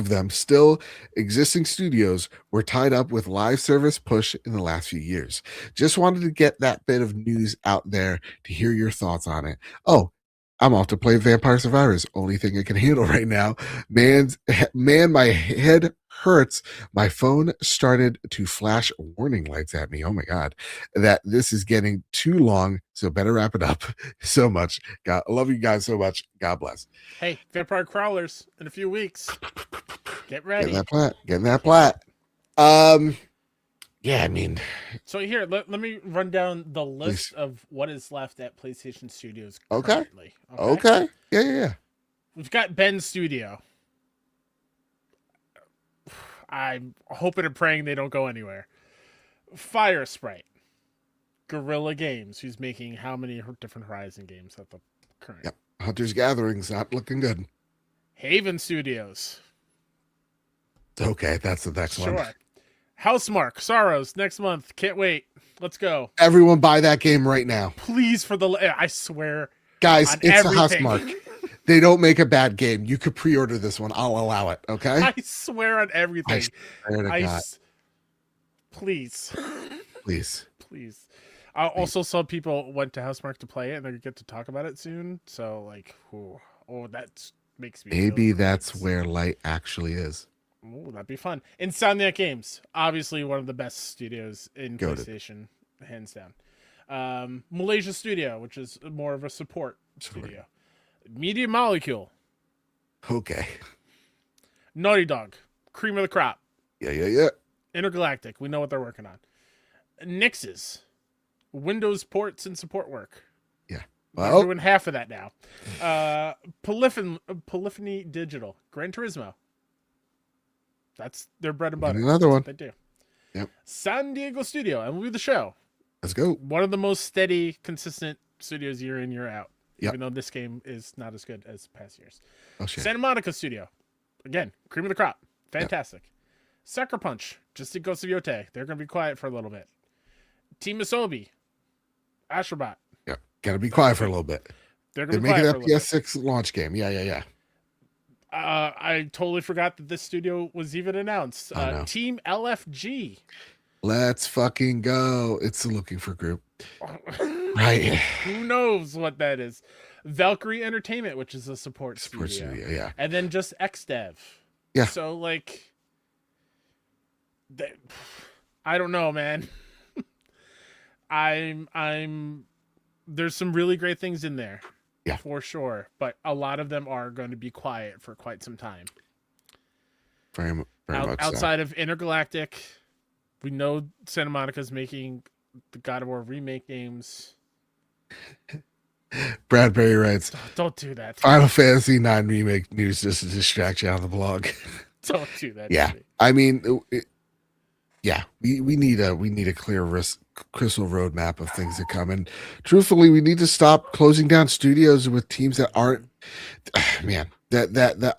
Speaker 1: them still existing studios were tied up with live service push in the last few years. Just wanted to get that bit of news out there to hear your thoughts on it. I'm off to play Vampire Survivors. Only thing I can handle right now. Man, my head hurts. My phone started to flash warning lights at me. Oh my God, that this is getting too long. So better wrap it up. So much. God, I love you guys so much. God bless.
Speaker 2: Hey, Vampire Crawlers in a few weeks. Get ready.
Speaker 1: Getting that plat. Yeah, I mean.
Speaker 2: So here, let me run down the list of what is left at PlayStation Studios currently.
Speaker 1: Okay. Yeah.
Speaker 2: We've got Ben's studio. I'm hoping and praying they don't go anywhere. Fire Sprite. Guerrilla Games, who's making how many different Horizon games at the current?
Speaker 1: Yep. Hunter's Gathering's not looking good.
Speaker 2: Haven Studios.
Speaker 1: Okay, that's the next one.
Speaker 2: Sure. Housemark, Sorrows, next month. Can't wait. Let's go.
Speaker 1: Everyone buy that game right now.
Speaker 2: Please, I swear.
Speaker 1: Guys, it's
Speaker 2: everything.
Speaker 1: a Housemark. They don't make a bad game. You could pre-order this one. I'll allow it, okay?
Speaker 2: I swear on everything.
Speaker 1: I swear to God.
Speaker 2: Please.
Speaker 1: Please.
Speaker 2: Also, some people went to Housemark to play it, and they get to talk about it soon. So, that makes me
Speaker 1: Maybe that's where light actually is.
Speaker 2: Oh, that'd be fun. Insomniac Games, obviously one of the best studios in PlayStation, hands down. Malaysia Studio, which is more of a support studio. Media Molecule.
Speaker 1: Okay.
Speaker 2: Naughty Dog, cream of the crop.
Speaker 1: Yeah.
Speaker 2: Intergalactic, we know what they're working on. Nixes, Windows ports and support work.
Speaker 1: Yeah.
Speaker 2: We're doing half of that now. Polyphony Digital, Gran Turismo. That's their bread and butter.
Speaker 1: Another one.
Speaker 2: They do.
Speaker 1: Yep.
Speaker 2: San Diego Studio, MLB The Show.
Speaker 1: Let's go.
Speaker 2: One of the most steady, consistent studios year in, year out.
Speaker 1: Yep.
Speaker 2: Even though this game is not as good as past years.
Speaker 1: Oh, shit.
Speaker 2: Santa Monica Studio. Again, cream of the crop. Fantastic. Yep. Sucker Punch. Just did Ghost of Yote. They're going to be quiet for a little bit. Team Asobi. Astrobot.
Speaker 1: Yeah. Got to be quiet for a little bit.
Speaker 2: They're going to be quiet for a little bit.
Speaker 1: PS6 launch game. Yeah.
Speaker 2: I totally forgot that this studio was even announced. Team LFG.
Speaker 1: Let's fucking go. It's a looking for group. Right.
Speaker 2: Who knows what that is? Valkyrie Entertainment, which is a support studio.
Speaker 1: Yeah.
Speaker 2: And then just XDev.
Speaker 1: Yeah.
Speaker 2: So, I don't know, man. There's some really great things in there.
Speaker 1: Yeah.
Speaker 2: For sure. But a lot of them are going to be quiet for quite some time.
Speaker 1: Very much
Speaker 2: outside of Intergalactic, we know Santa Monica's making the God of War remake games.
Speaker 1: Bradbury writes,
Speaker 2: Don't do that.
Speaker 1: Final Fantasy IX remake news just to distract you on the blog.
Speaker 2: Don't do that
Speaker 1: Yeah,
Speaker 2: to me.
Speaker 1: I mean, yeah, we need a clear crystal roadmap of things that come. And truthfully, we need to stop closing down studios with teams that aren't, man, that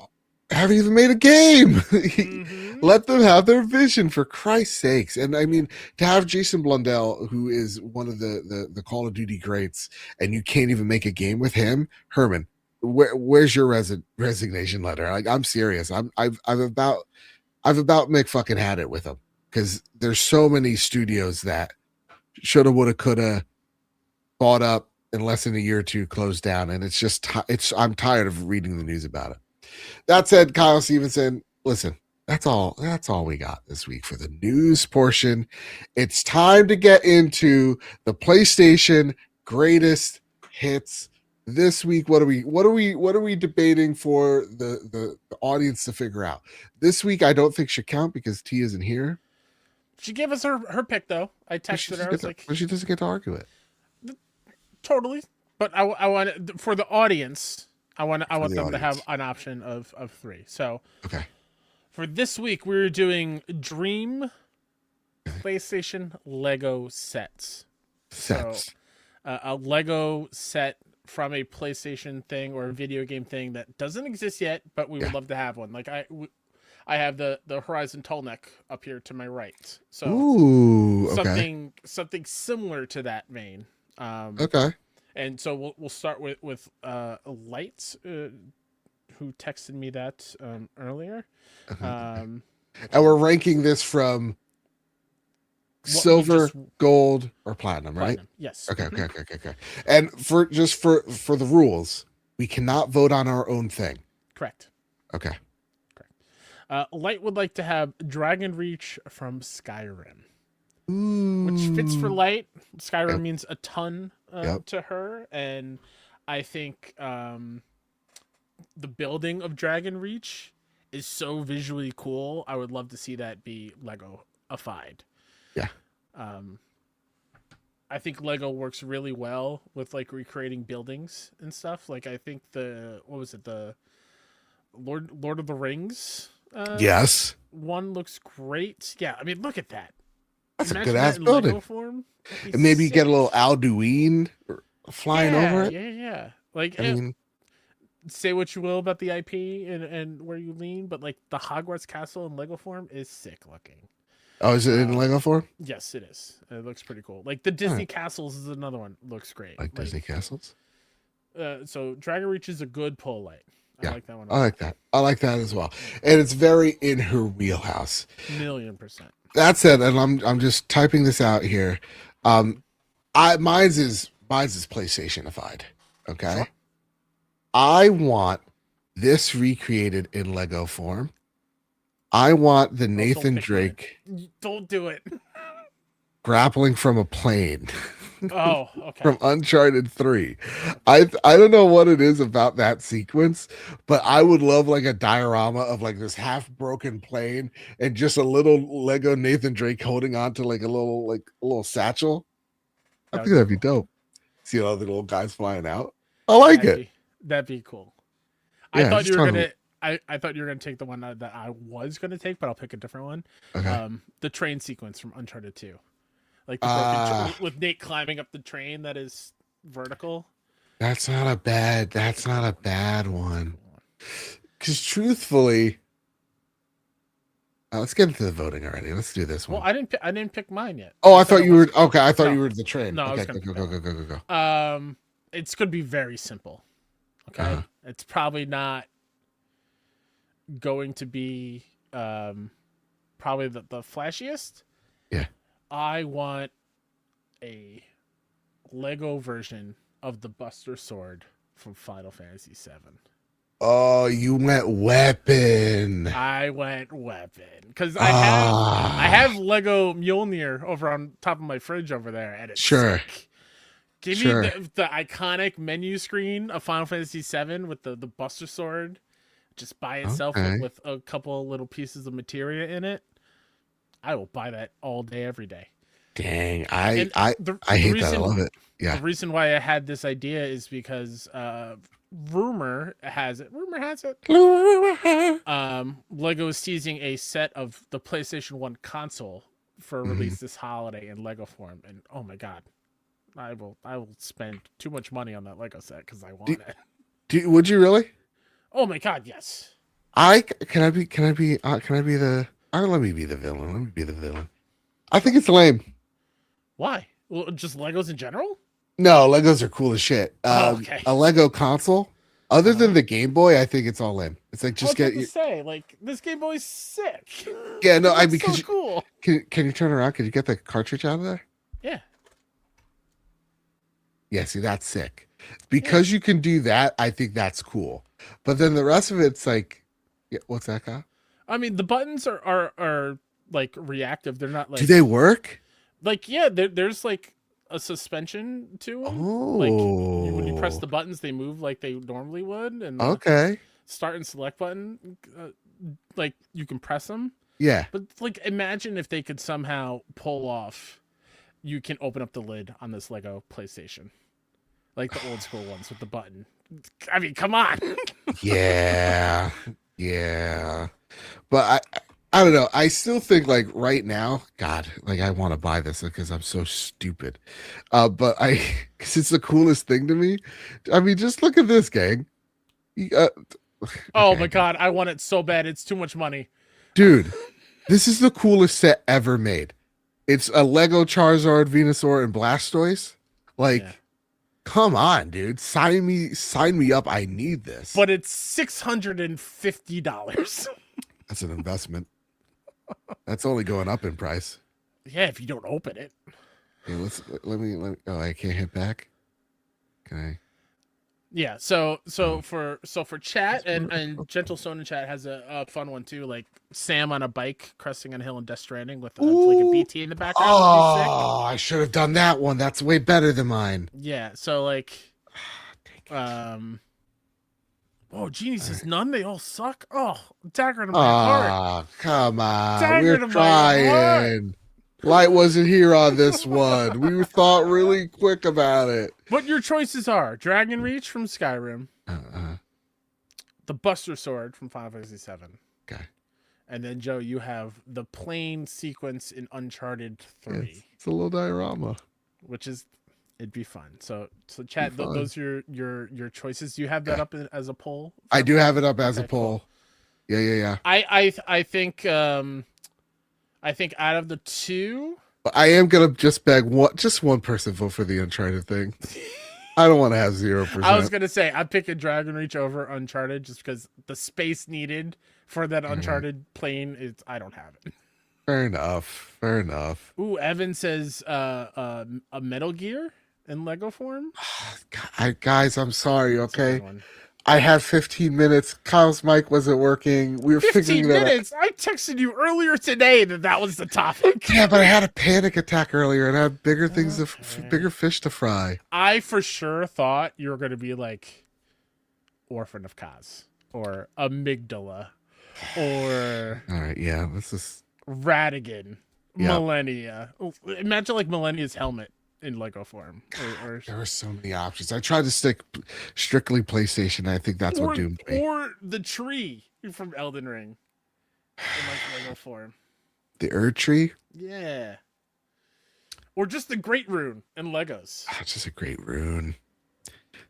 Speaker 1: haven't even made a game.
Speaker 2: Mm-hmm.
Speaker 1: Let them have their vision, for Christ's sakes. And I mean, to have Jason Blundell, who is one of the Call of Duty greats, and you can't even make a game with him, Herman. Where's your resignation letter? Like, I'm serious. I've about fucking had it with him, because there's so many studios that shoulda, woulda, coulda, bought up in less than a year or two, closed down, and it's just I'm tired of reading the news about it. That said, Kyle Stevenson, listen, that's all we got this week for the news portion. It's time to get into the PlayStation greatest hits this week. What are we debating for the audience to figure out? This week I don't think should count because T isn't here.
Speaker 2: She gave us her pick though. I texted her. I was like,
Speaker 1: but she doesn't get to argue it.
Speaker 2: totally. But I want for the audience. I want them
Speaker 1: audience.
Speaker 2: to have an option of 3. So
Speaker 1: Okay.
Speaker 2: for this week, we're doing Dream PlayStation Lego sets.
Speaker 1: Sets.
Speaker 2: So a Lego set from a PlayStation thing or a video game thing that doesn't exist yet, but we would love to have one. Like I have the Horizon tall neck up here to my right. So
Speaker 1: ooh, okay.
Speaker 2: something similar to that vein.
Speaker 1: Okay.
Speaker 2: And so we'll start with Lights, who texted me that earlier.
Speaker 1: And we're ranking this from silver, gold, or platinum, right?
Speaker 2: Platinum, yes.
Speaker 1: Okay. And for the rules, we cannot vote on our own thing.
Speaker 2: Correct.
Speaker 1: Okay.
Speaker 2: Light would like to have Dragon Reach from Skyrim.
Speaker 1: Ooh.
Speaker 2: Which fits for Light. Skyrim
Speaker 1: Yep.
Speaker 2: means a ton to her, and I think the building of Dragon Reach is so visually cool. I would love to see that be Lego-ified.
Speaker 1: Yeah.
Speaker 2: I think Lego works really well with like recreating buildings and stuff. Like I think the Lord of the Rings
Speaker 1: yes.
Speaker 2: one looks great. Yeah, I mean look at that.
Speaker 1: That's
Speaker 2: Imagine
Speaker 1: a good ass
Speaker 2: that in
Speaker 1: building.
Speaker 2: Lego form.
Speaker 1: And maybe you get a little Alduin flying over it.
Speaker 2: Yeah. Like,
Speaker 1: I mean,
Speaker 2: say what you will about the IP and where you lean, but like the Hogwarts castle in Lego form is sick looking.
Speaker 1: oh, is it in Lego form?
Speaker 2: Yes, it is. It looks pretty cool. Like the Disney castles is another one. Looks great.
Speaker 1: Like Disney castles?
Speaker 2: So Dragon Reach is a good pull light. I like that one.
Speaker 1: I like that. I like that as well. And it's very in her wheelhouse.
Speaker 2: 1,000,000%.
Speaker 1: That said, and I'm just typing this out here. Mine's is PlayStation-ified. Okay. Sure. I want this recreated in Lego form. I want the Nathan Drake.
Speaker 2: Don't do it.
Speaker 1: Grappling from a plane.
Speaker 2: Oh, okay.
Speaker 1: From Uncharted 3. I don't know what it is about that sequence, but I would love like a diorama of like this half broken plane and just a little Lego Nathan Drake holding on to like a little satchel. I think that'd be dope. See all the little guys flying out. I like it.
Speaker 2: That'd be cool.
Speaker 1: Yeah,
Speaker 2: I thought you were gonna I thought you were gonna take the one that I was gonna take, but I'll pick a different one.
Speaker 1: Okay.
Speaker 2: The train sequence from Uncharted 2. Like the broken with Nate climbing up the train that is vertical.
Speaker 1: That's not a bad one. Because truthfully, let's get into the voting already. Let's do this one.
Speaker 2: Well, I didn't pick mine yet.
Speaker 1: Oh, I thought you were okay. I thought you were the train.
Speaker 2: No,
Speaker 1: okay,
Speaker 2: go. It's gonna be very simple. Okay, it's probably not going to be probably the flashiest.
Speaker 1: Yeah.
Speaker 2: I want a Lego version of the Buster Sword from Final Fantasy VII.
Speaker 1: Oh, you went weapon.
Speaker 2: I went weapon because I have Lego Mjolnir over on top of my fridge over there, and it's sick. Give me the iconic menu screen of Final Fantasy VII with the Buster Sword, just by itself with a couple little pieces of materia in it. I will buy that all day, every day.
Speaker 1: Dang, I hate that. I love it. Yeah.
Speaker 2: The reason why I had this idea is because rumor has it. Lego is teasing a set of the PlayStation 1 console for
Speaker 1: Mhm.
Speaker 2: release this holiday in Lego form, and oh my god, I will spend too much money on that Lego set because I
Speaker 1: Do,
Speaker 2: want it.
Speaker 1: would you really?
Speaker 2: Oh my god, yes.
Speaker 1: Can I be the let me be the villain. Let me be the villain. I think it's lame.
Speaker 2: Why? Well, just Legos in general.
Speaker 1: No, Legos are cool as shit.
Speaker 2: Oh, okay.
Speaker 1: A Lego console, other
Speaker 2: Uh-huh.
Speaker 1: than the Game Boy, I think it's all lame. It's like
Speaker 2: I
Speaker 1: just
Speaker 2: was about
Speaker 1: get
Speaker 2: to
Speaker 1: your
Speaker 2: say, like, this Game Boy's sick.
Speaker 1: yeah. No,
Speaker 2: It
Speaker 1: I
Speaker 2: looks
Speaker 1: mean,
Speaker 2: so cool.
Speaker 1: can you turn around? Can you get the cartridge out of there?
Speaker 2: Yeah,
Speaker 1: Yeah, see, that's sick.
Speaker 2: yeah.
Speaker 1: Because you can do that, I think that's cool. But then the rest of it's like, yeah, what's that guy?
Speaker 2: I mean, the buttons are like reactive. They're not
Speaker 1: Do they
Speaker 2: like
Speaker 1: work?
Speaker 2: yeah. There's like a suspension to them. Like when you press
Speaker 1: Oh,
Speaker 2: the buttons, they move like they normally would, and the
Speaker 1: okay.
Speaker 2: start and select button, like you can press them.
Speaker 1: Yeah.
Speaker 2: But like, imagine if they could somehow pull off. You can open up the lid on this Lego PlayStation, like the old school ones with the button. I mean, come on.
Speaker 1: Yeah. Yeah. But I don't know. I still think like right now, God, like I want to buy this because I'm so stupid. But I, because it's the coolest thing to me. I mean, just look at this, gang. You,
Speaker 2: Oh my
Speaker 1: okay,
Speaker 2: god, I want it so bad. It's too much money.
Speaker 1: dude, this is the coolest set ever made. It's a Lego Charizard, Venusaur, and Blastoise.
Speaker 2: Yeah.
Speaker 1: Like, come on, dude. Sign me up. I need this.
Speaker 2: But it's $650.
Speaker 1: That's an investment. That's only going up in price.
Speaker 2: Yeah, if you don't open it.
Speaker 1: Okay, let me. Oh, I can't hit back. Can I?
Speaker 2: Yeah, so
Speaker 1: Oh.
Speaker 2: for chat and Gentle Stone in chat has a fun one too, like Sam on a bike cresting on a hill in Death Stranding with like a
Speaker 1: Ooh.
Speaker 2: BT in the background would be sick.
Speaker 1: Oh, I should have done that one. That's way better than mine.
Speaker 2: Yeah, so like
Speaker 1: Dang it.
Speaker 2: oh, Genie
Speaker 1: All
Speaker 2: says
Speaker 1: right.
Speaker 2: none, they all suck. Oh, dagger to my heart.
Speaker 1: Oh, come on.
Speaker 2: Dagger
Speaker 1: We're
Speaker 2: to my heart.
Speaker 1: trying. Light wasn't here on this one. We thought really quick about it.
Speaker 2: What your choices are: Dragon Reach from Skyrim,
Speaker 1: Uh-uh.
Speaker 2: the Buster Sword from Final Fantasy VII,
Speaker 1: Okay.
Speaker 2: and then Joe, you have the plane sequence in Uncharted 3,
Speaker 1: It's a little diorama.
Speaker 2: which is it'd be fun. So chat,
Speaker 1: Fun.
Speaker 2: those are your choices. Do you have that
Speaker 1: Yeah.
Speaker 2: up as a poll?
Speaker 1: I do have it up as a
Speaker 2: Okay, cool.
Speaker 1: poll. Yeah.
Speaker 2: I think out of the two,
Speaker 1: But I am gonna just beg just one person vote for the Uncharted thing. I don't want to have 0%.
Speaker 2: I was gonna say I'm picking Dragon Reach over Uncharted just because the space needed for that Uncharted plane is I don't have it.
Speaker 1: Fair enough. Fair enough.
Speaker 2: Ooh, Evan says a Metal Gear in Lego form.
Speaker 1: Guys, I'm sorry.
Speaker 2: That's a good
Speaker 1: Okay,
Speaker 2: one.
Speaker 1: I have 15 minutes. Kyle's mic wasn't working. We were
Speaker 2: 15
Speaker 1: figuring that out.
Speaker 2: minutes. I texted you earlier today that was the topic.
Speaker 1: Yeah, but I had a panic attack earlier, and I have bigger things,
Speaker 2: Okay.
Speaker 1: bigger fish to fry.
Speaker 2: I for sure thought you were going to be like Orphan of Kaz or Amygdala or
Speaker 1: All right, yeah, this is
Speaker 2: Radigan,
Speaker 1: Yeah.
Speaker 2: Millennia. Imagine like Millennia's helmet in Lego form.
Speaker 1: there are so many options. I tried to stick strictly PlayStation. I think that's what doomed me.
Speaker 2: Or the tree from Elden Ring in like Lego form.
Speaker 1: The Erd Tree.
Speaker 2: Yeah. Or just the Great Rune in Legos.
Speaker 1: It's just a great rune.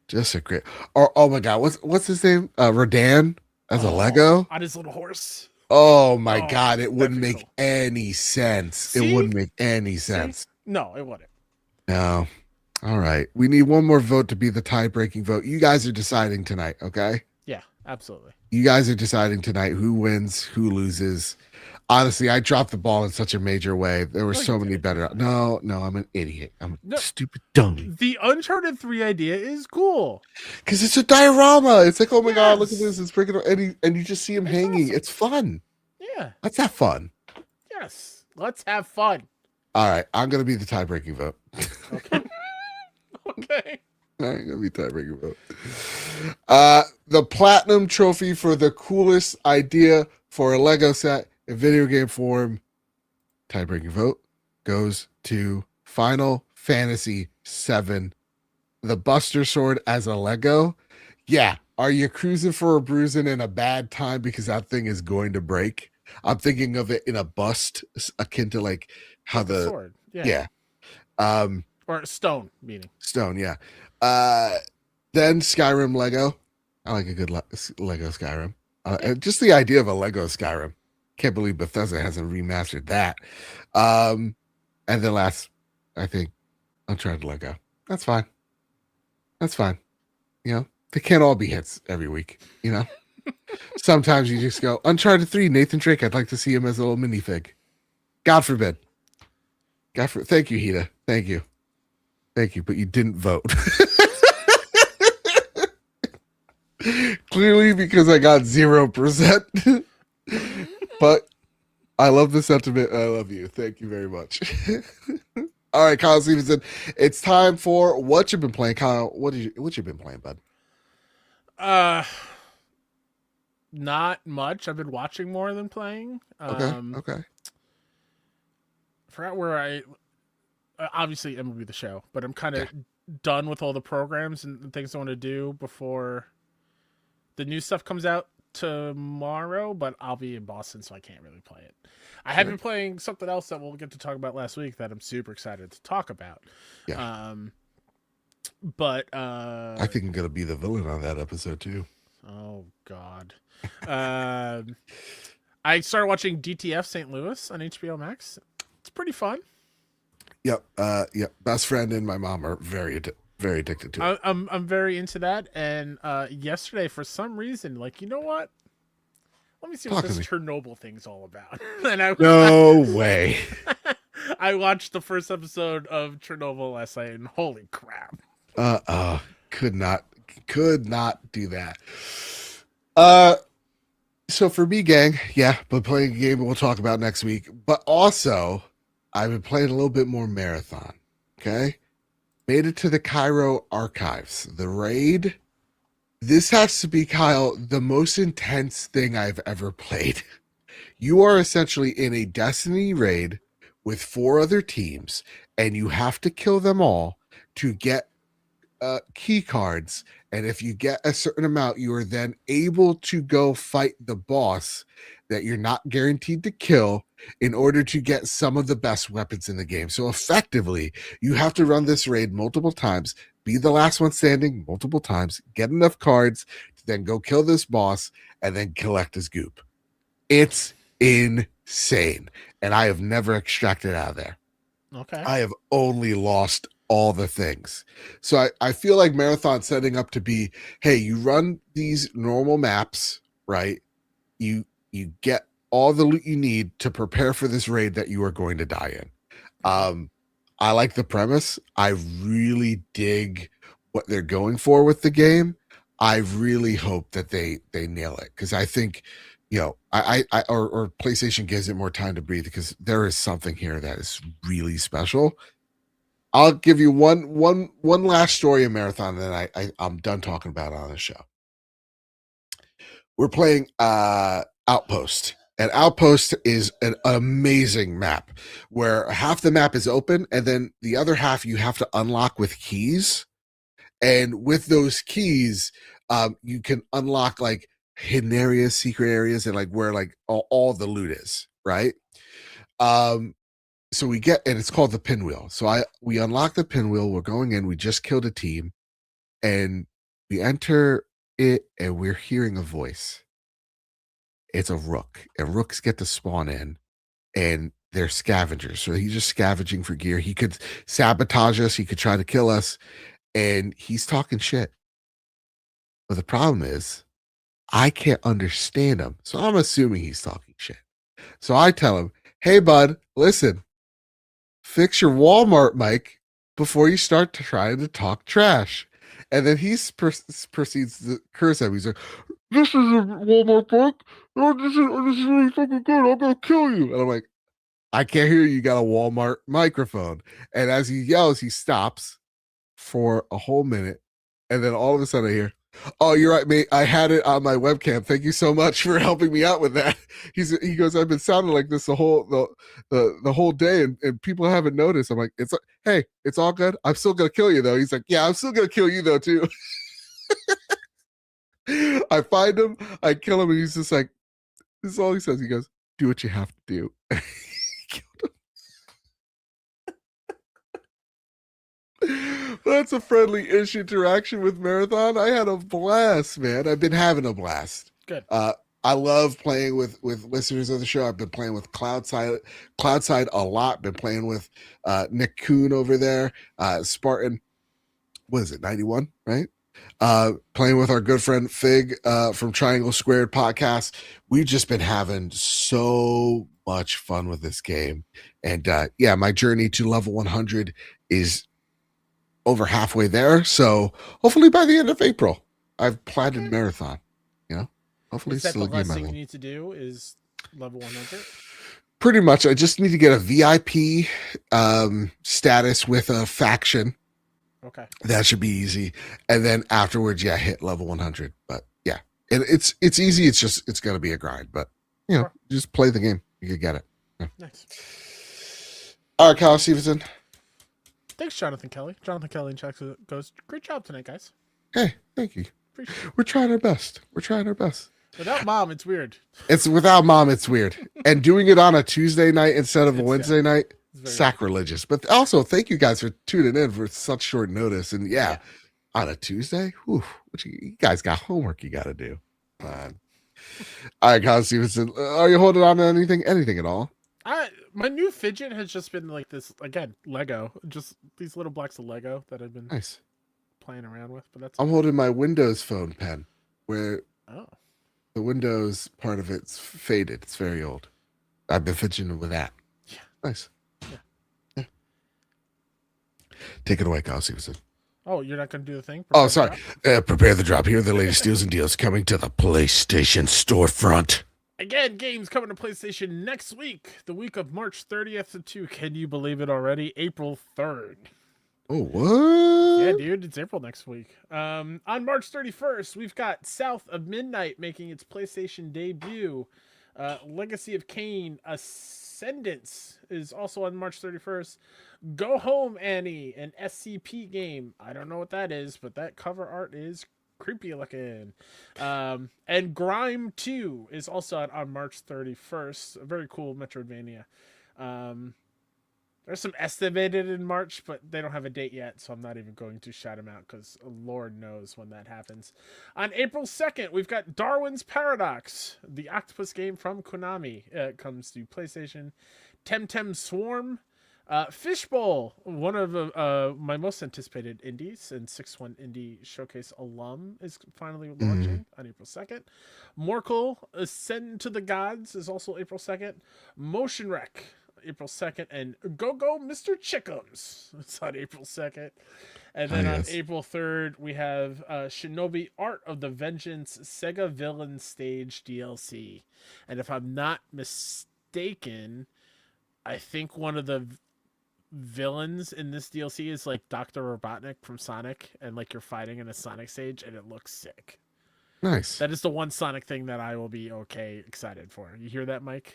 Speaker 1: Just a great. Oh my God, what's his name? Rodan as a Lego.
Speaker 2: On his little horse.
Speaker 1: Oh my
Speaker 2: Oh,
Speaker 1: God, it wouldn't
Speaker 2: that'd
Speaker 1: make
Speaker 2: be cool.
Speaker 1: any sense.
Speaker 2: See?
Speaker 1: It wouldn't make any sense.
Speaker 2: No, it wouldn't.
Speaker 1: No. All right. We need one more vote to be the tie-breaking vote. You guys are deciding tonight, okay?
Speaker 2: Yeah, absolutely.
Speaker 1: You guys are deciding tonight who wins, who loses. Honestly, I dropped the ball in such a major way. There were
Speaker 2: No,
Speaker 1: so
Speaker 2: you
Speaker 1: many
Speaker 2: didn't.
Speaker 1: better. No, I'm an idiot. I'm a
Speaker 2: No.
Speaker 1: stupid dummy.
Speaker 2: The Uncharted 3 idea is cool.
Speaker 1: Because it's a diorama. It's like, oh my God, look at
Speaker 2: Yes.
Speaker 1: this. It's freaking, and you just see him
Speaker 2: It's
Speaker 1: hanging.
Speaker 2: awesome.
Speaker 1: It's fun.
Speaker 2: Yeah.
Speaker 1: Let's have fun.
Speaker 2: Yes. Let's have fun.
Speaker 1: All right. I'm going to be the tie-breaking vote.
Speaker 2: Okay. Okay.
Speaker 1: I'm gonna be tie-breaking vote. The platinum trophy for the coolest idea for a Lego set in video game form, tie-breaking vote, goes to Final Fantasy VII. The Buster Sword as a Lego. Yeah. Are you cruising for a bruising in a bad time because that thing is going to break? I'm thinking of it in a bust akin to like how
Speaker 2: Like a
Speaker 1: the
Speaker 2: sword, yeah,
Speaker 1: yeah. Um
Speaker 2: or stone meaning.
Speaker 1: Stone, yeah. Uh then Skyrim Lego. I like a good Lego Skyrim.
Speaker 2: Yeah,
Speaker 1: And just the idea of a Lego Skyrim. Can't believe Bethesda hasn't remastered that. Um and then last, I think Uncharted Lego. That's fine. That's fine. You know, they can't all be hits every week, you know? Sometimes you just go, Uncharted 3, Nathan Drake, I'd like to see him as a little minifig. God forbid. Thank you, Hita. Thank you. Thank you. But you didn't vote. Clearly because I got 0%. But I love the sentiment. I love you. Thank you very much. All right, Kyle Stevenson. It's time for what you've been playing. Kyle, what you been playing, bud?
Speaker 2: uh, not much. I've been watching more than playing.
Speaker 1: Okay, okay.
Speaker 2: Forgot where I obviously MLB the Show, but I'm kind
Speaker 1: Yeah,
Speaker 2: of done with all the programs and things I want to do before the new stuff comes out tomorrow. But I'll be in Boston, so I can't really play it. I have
Speaker 1: sure.
Speaker 2: been playing something else that we'll get to talk about last week that I'm super excited to talk about.
Speaker 1: Yeah.
Speaker 2: Um, but
Speaker 1: I think I'm gonna be the villain on that episode too.
Speaker 2: oh god, um, I started watching DTF St. Louis on HBO Max. It's pretty fun.
Speaker 1: Yep. Yep. Best friend and my mom are very addicted to it.
Speaker 2: I'm very into that. And yesterday, for some reason, like, you know what? Let me see what
Speaker 1: Talk to
Speaker 2: this
Speaker 1: me.
Speaker 2: Chernobyl thing's all about. And I
Speaker 1: No way.
Speaker 2: I watched the first episode of Chernobyl last night, and holy crap!
Speaker 1: Uh could not do that. Uh so for me, gang, yeah, but playing a game we'll talk about next week. But also, I've been playing a little bit more marathon. Okay. Made it to the Cairo archives. The raid. This has to be, Kyle, the most intense thing I've ever played. You are essentially in a Destiny raid with 4 other teams, and you have to kill them all to get key cards. And if you get a certain amount, you are then able to go fight the boss that you're not guaranteed to kill in order to get some of the best weapons in the game. So effectively, you have to run this raid multiple times, be the last one standing multiple times, get enough cards to then go kill this boss and then collect his goop. It's insane. And I have never extracted out of there.
Speaker 2: Okay.
Speaker 1: I have only lost all the things. So I feel like Marathon setting up to be, hey, you run these normal maps, right? You get all the loot you need to prepare for this raid that you are going to die in. I like the premise. I really dig what they're going for with the game. I really hope that they nail it because I think, or PlayStation gives it more time to breathe because there is something here that is really special. I'll give you one last story in Marathon, and then I'm done talking about it on the show. We're playing Outpost. And Outpost is an amazing map where half the map is open and then the other half you have to unlock with keys. And with those keys, you can unlock like hidden areas, secret areas, and like where like all the loot is, right? So we get, and it's called the pinwheel. So we unlock the pinwheel. We're going in. We just killed a team, and we enter it, and we're hearing a voice. It's a rook, and rooks get to spawn in, and they're scavengers. So he's just scavenging for gear. He could sabotage us. He could try to kill us, and he's talking shit. But the problem is, I can't understand him, so I'm assuming he's talking shit. So I tell him, "Hey, bud, listen." Fix your Walmart mic before you start trying to talk trash. And then he proceeds to curse at me. He's like, this is a Walmart mic. Oh, this is really fucking good. I'm going to kill you. And I'm like, I can't hear you. You got a Walmart microphone. And as he yells, he stops for a whole minute. And then all of a sudden I hear, oh, you're right, mate. I had it on my webcam. Thank you so much for helping me out with that. He goes, I've been sounding like this the whole day, and people haven't noticed. I'm like, hey, it's all good. I'm still gonna kill you though. He's like, yeah, I'm still gonna kill you though too. I find him, I kill him, and he's just like, this is all he says. He goes, "Do what you have to do." That's a friendly-ish interaction with Marathon. I had a blast, man. I've been having a blast.
Speaker 2: Good.
Speaker 1: I love playing with listeners of the show. I've been playing with Cloudside a lot. Been playing with Nick Kuhn over there, Spartan. What is it, 91, right? Playing with our good friend Fig from Triangle Squared podcast. We've just been having so much fun with this game. And yeah, my journey to level 100 is over halfway there. So hopefully by the end of April, I've planned a marathon. You know, hopefully
Speaker 2: Is that
Speaker 1: still
Speaker 2: the
Speaker 1: a game
Speaker 2: last
Speaker 1: I
Speaker 2: thing you
Speaker 1: love.
Speaker 2: need to do is level 100?
Speaker 1: Pretty much, I just need to get a VIP status with a faction.
Speaker 2: Okay.
Speaker 1: That should be easy. And then afterwards, yeah, hit level 100. But yeah, it's easy. It's going to be a grind. But, you know,
Speaker 2: Sure.
Speaker 1: just play the game. You can get it. Yeah.
Speaker 2: Nice.
Speaker 1: All right, Kyle Stevenson.
Speaker 2: Thanks, Jonathan Kelly. Jonathan Kelly in chat goes, great job tonight, guys.
Speaker 1: Hey, thank you.
Speaker 2: Appreciate it.
Speaker 1: We're trying our best. We're trying our best.
Speaker 2: Without mom, it's weird.
Speaker 1: It's without mom, it's weird. And doing it on a Tuesday night instead of a Wednesday night,
Speaker 2: It's very
Speaker 1: sacrilegious. But also, thank you guys for tuning in for such short notice. And yeah, on a Tuesday, whew, you guys got homework you got to do. All right, Kyle Stevenson, are you holding on to anything at all?
Speaker 2: My new fidget has just been like this, again, Lego. Just these little blocks of Lego that I've been
Speaker 1: Nice.
Speaker 2: playing around with. But that's
Speaker 1: I'm holding my Windows Phone pen, where
Speaker 2: oh,
Speaker 1: the Windows part of it's faded. It's very old. I've been fidgeting with that.
Speaker 2: Yeah.
Speaker 1: Nice.
Speaker 2: Yeah.
Speaker 1: Yeah. Take it away, Kyle Stevenson.
Speaker 2: Oh, you're not going to do the thing?
Speaker 1: Oh, sorry. Prepare the drop. Here are the latest deals and deals coming to the PlayStation storefront.
Speaker 2: Again, games coming to PlayStation next week, the week of March 30th to, can you believe it already? April 3rd.
Speaker 1: Oh, what?
Speaker 2: Yeah, dude, it's April next week. On March 31st, we've got South of Midnight making its PlayStation debut. Legacy of Kain Ascendance is also on March 31st. Go Home Annie, an SCP game. I don't know what that is, but that cover art is creepy looking. And Grime 2 is also on March 31st. A very cool Metroidvania. There's some estimated in March, but they don't have a date yet, so I'm not even going to shout them out because Lord knows when that happens. On April 2nd, we've got Darwin's Paradox, the octopus game from Konami. It comes to PlayStation. Temtem Swarm. Fishbowl, one of my most anticipated indies, and 6-1 Indie Showcase alum, is finally launching on April 2nd. Morkel, Ascend to the Gods, is also April 2nd. Motion Wreck, April 2nd, and Go Go Mr. Chickums. It's on April 2nd. And then on April 3rd, we have Shinobi Art of the Vengeance Sega Villain Stage DLC. And if I'm not mistaken, I think one of the villains in this DLC is like Dr. Robotnik from Sonic, and like you're fighting in a Sonic stage, and it looks sick.
Speaker 1: Nice.
Speaker 2: That is the one Sonic thing that I will be excited for. You hear that, Mike?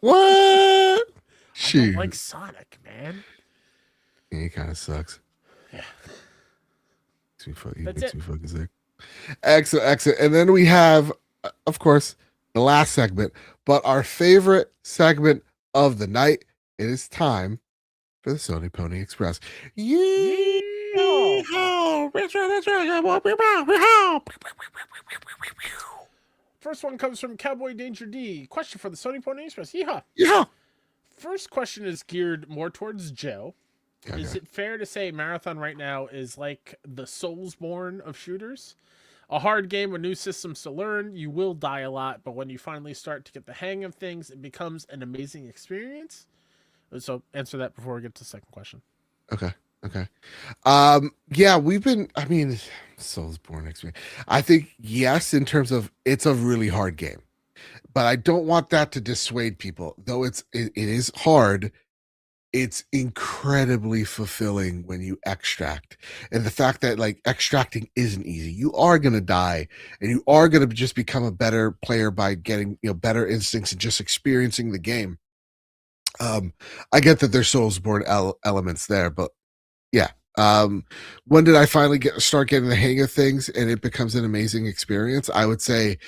Speaker 1: What?
Speaker 2: I don't like Sonic, man.
Speaker 1: Yeah, he kind of sucks.
Speaker 2: Yeah.
Speaker 1: Makes me fucking sick. Excellent. And then we have, of course, the last segment, but our favorite segment of the night. It is time for the Sony Pony Express.
Speaker 2: First one comes from Cowboy Danger D. Question for the Sony Pony Express. Yeehaw.
Speaker 1: Yeah.
Speaker 2: First question is geared more towards Joe. Okay. Is it fair to say Marathon right now is like the Soulsborne of shooters? A hard game with new systems to learn. You will die a lot, but when you finally start to get the hang of things, it becomes an amazing experience. So answer that before we get to the second question.
Speaker 1: Okay. Yeah, Soulsborne experience. I think yes, in terms of it's a really hard game, but I don't want that to dissuade people. Though it is hard, it's incredibly fulfilling when you extract, and the fact that like extracting isn't easy. You are gonna die, and you are gonna just become a better player by getting better instincts and just experiencing the game. I get that there's Soulsborne elements there, but yeah, Um, when did I finally start getting the hang of things and it becomes an amazing experience? I would say,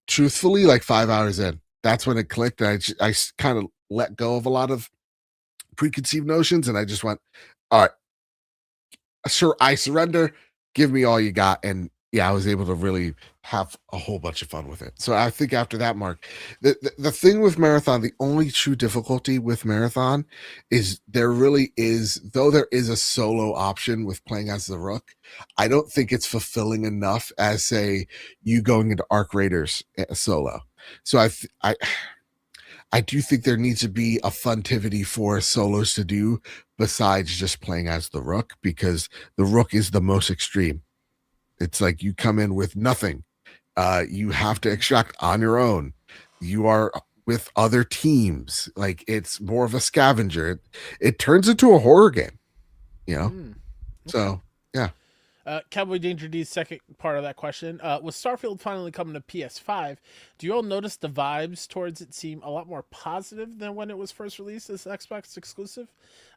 Speaker 1: truthfully, like 5 hours in. That's when it clicked. I kind of let go of a lot of preconceived notions and I just went, all right, sure, I surrender. Give me all you got. And yeah, I was able to really have a whole bunch of fun with it. So I think after that, Mark, the thing with Marathon, the only true difficulty with Marathon is there really is, though there is a solo option with playing as the Rook, I don't think it's fulfilling enough as, say, you going into Arc Raiders solo. So I do think there needs to be a funtivity for solos to do besides just playing as the Rook, because the Rook is the most extreme. It's like you come in with nothing. You have to extract on your own. You are with other teams. Like it's more of a scavenger. It turns into a horror game, you know?
Speaker 2: Mm, okay.
Speaker 1: So yeah.
Speaker 2: Cowboy Danger D's second part of that question. With Starfield finally coming to PS5, do you all notice the vibes towards it seem a lot more positive than when it was first released as Xbox exclusive?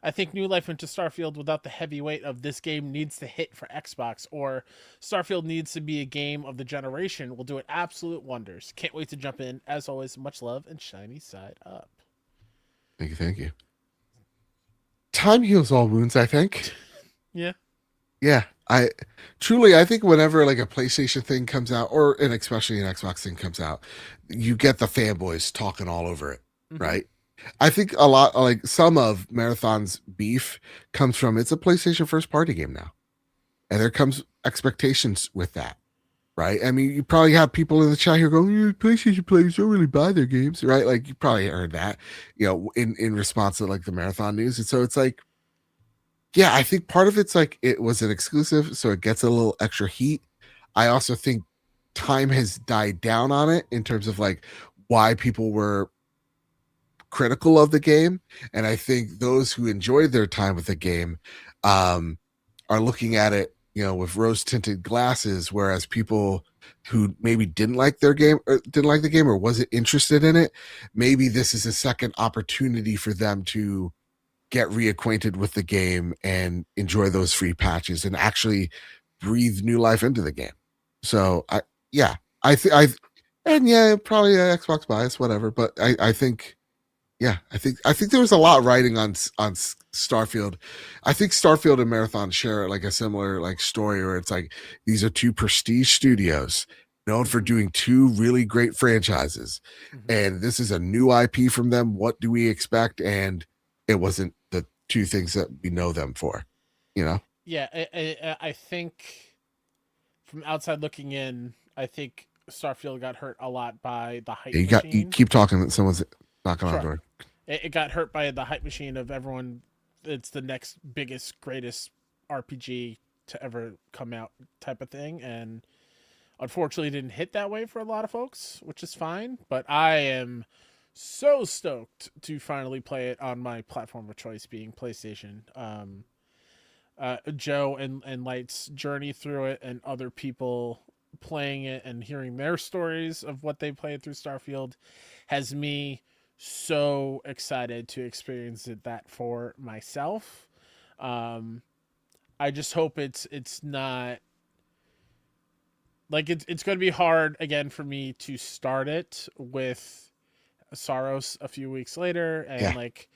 Speaker 2: I think new life into Starfield without the heavy weight of this game needs to hit for Xbox, or Starfield needs to be a game of the generation will do it absolute wonders. Can't wait to jump in. As always, much love and shiny side up.
Speaker 1: Thank you. Thank you. Time heals all wounds, I think.
Speaker 2: Yeah.
Speaker 1: Yeah, I think whenever like a PlayStation thing comes out, or and especially an Xbox thing comes out, you get the fanboys talking all over it,
Speaker 2: Mm-hmm.
Speaker 1: right? I think a lot, like some of Marathon's beef comes from it's a PlayStation first party game now, and there comes expectations with that, right? I mean, you probably have people in the chat here going, PlayStation players don't really buy their games, right? Like you probably heard that, in response to like the Marathon news, and so it's like, yeah, I think part of it's like it was an exclusive, so it gets a little extra heat. I also think time has died down on it in terms of like why people were critical of the game. And I think those who enjoyed their time with the game um, are looking at it, with rose tinted glasses, whereas people who maybe didn't like their game or didn't like the game or wasn't interested in it, maybe this is a second opportunity for them to get reacquainted with the game and enjoy those free patches and actually breathe new life into the game. So yeah, I think and yeah, probably Xbox bias, whatever. But I think, yeah, I think there was a lot riding on Starfield. I think Starfield and Marathon share like a similar like story where it's like these are two prestige studios known for
Speaker 2: Mm-hmm.
Speaker 1: doing two really great franchises,
Speaker 2: Mm-hmm.
Speaker 1: and this is a new IP from them. What do we expect? And it wasn't the two things that we know them for, you know.
Speaker 2: Yeah, I think from outside looking in, I think Starfield got hurt a lot by the hype
Speaker 1: You
Speaker 2: machine.
Speaker 1: keep talking that someone's knocking on the
Speaker 2: Sure,
Speaker 1: door.
Speaker 2: it got hurt by the hype machine of everyone. It's the next biggest, greatest RPG to ever come out, type of thing, and unfortunately, it didn't hit that way for a lot of folks, which is fine. But I am so stoked to finally play it on my platform of choice, being PlayStation. Joe and Light's journey through it, and other people playing it and hearing their stories of what they played through Starfield, has me so excited to experience that for myself. Um, I just hope it's not like it's going to be hard again for me to start it with Soros a few weeks later, and
Speaker 1: Yeah,
Speaker 2: like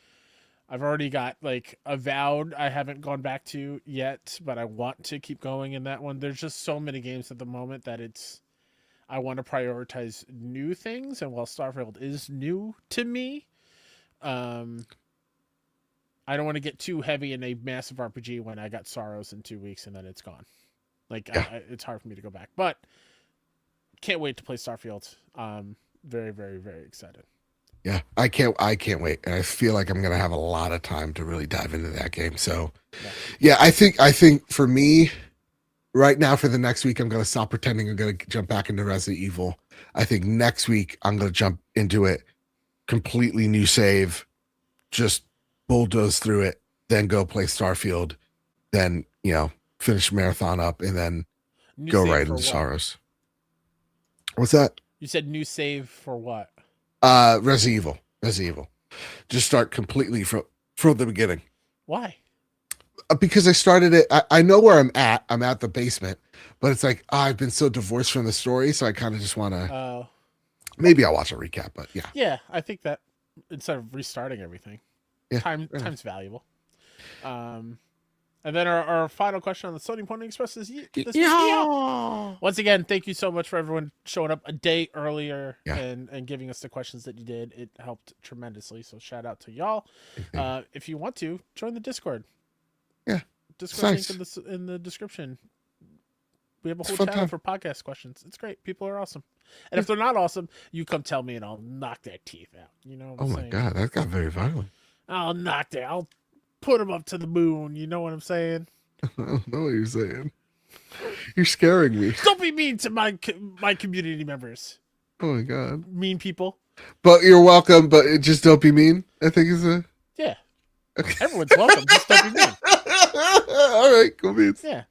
Speaker 2: I've already got like Avowed I haven't gone back to yet, but I want to keep going in that one. There's just so many games at the moment that I want to prioritize new things, and while Starfield is new to me, um I don't want to get too heavy in a massive RPG when I got Sorrows in 2 weeks and then it's gone. Like
Speaker 1: yeah.
Speaker 2: it's hard for me to go back, but can't wait to play Starfield. Very, very, very excited.
Speaker 1: Yeah, I can't wait. And I feel like I'm gonna have a lot of time to really dive into that game. So
Speaker 2: Yeah.
Speaker 1: yeah, I think for me right now for the next week, I'm gonna stop pretending I'm gonna jump back into Resident Evil. I think next week I'm gonna jump into it, completely new save, just bulldoze through it, then go play Starfield, then finish marathon up, and then
Speaker 2: New
Speaker 1: go
Speaker 2: save
Speaker 1: right
Speaker 2: for
Speaker 1: into
Speaker 2: what?
Speaker 1: Sorrows. What's that?
Speaker 2: You said new save for what?
Speaker 1: Resident Evil. Resident Evil. Just start completely from the beginning.
Speaker 2: Why?
Speaker 1: because I started it. I know where I'm at. I'm at the basement, but it's like I've been so divorced from the story, so I kind of just want to.
Speaker 2: Oh,
Speaker 1: Maybe I'll watch a recap, but yeah,
Speaker 2: yeah. I think that instead of restarting everything,
Speaker 1: yeah. Fair enough.
Speaker 2: time's valuable. Um, and then our final question on the Sony Pony Express is this week.
Speaker 1: Yeah.
Speaker 2: Once again, thank you so much for everyone showing up a day earlier
Speaker 1: Yeah.
Speaker 2: and giving us the questions that you did. It helped tremendously. So shout out to y'all. If you want to join the Discord,
Speaker 1: Yeah.
Speaker 2: Discord
Speaker 1: Nice.
Speaker 2: link in the description. We have a
Speaker 1: It's
Speaker 2: whole
Speaker 1: fun
Speaker 2: channel
Speaker 1: time.
Speaker 2: for podcast questions. It's great. People are awesome. And if they're not awesome, you come tell me and I'll knock their teeth out. You know what
Speaker 1: Oh
Speaker 2: I'm
Speaker 1: my
Speaker 2: saying?
Speaker 1: god, that got very violent.
Speaker 2: I'll put them up to the moon. You know what I'm saying?
Speaker 1: I don't know what you're saying. You're scaring me.
Speaker 2: Don't be mean to my community members.
Speaker 1: Oh my god.
Speaker 2: Mean people.
Speaker 1: But you're welcome. But just don't be mean. I think is a.
Speaker 2: Yeah.
Speaker 1: Okay.
Speaker 2: Everyone's welcome. Just don't be mean.
Speaker 1: All right, cool beans.
Speaker 2: Yeah.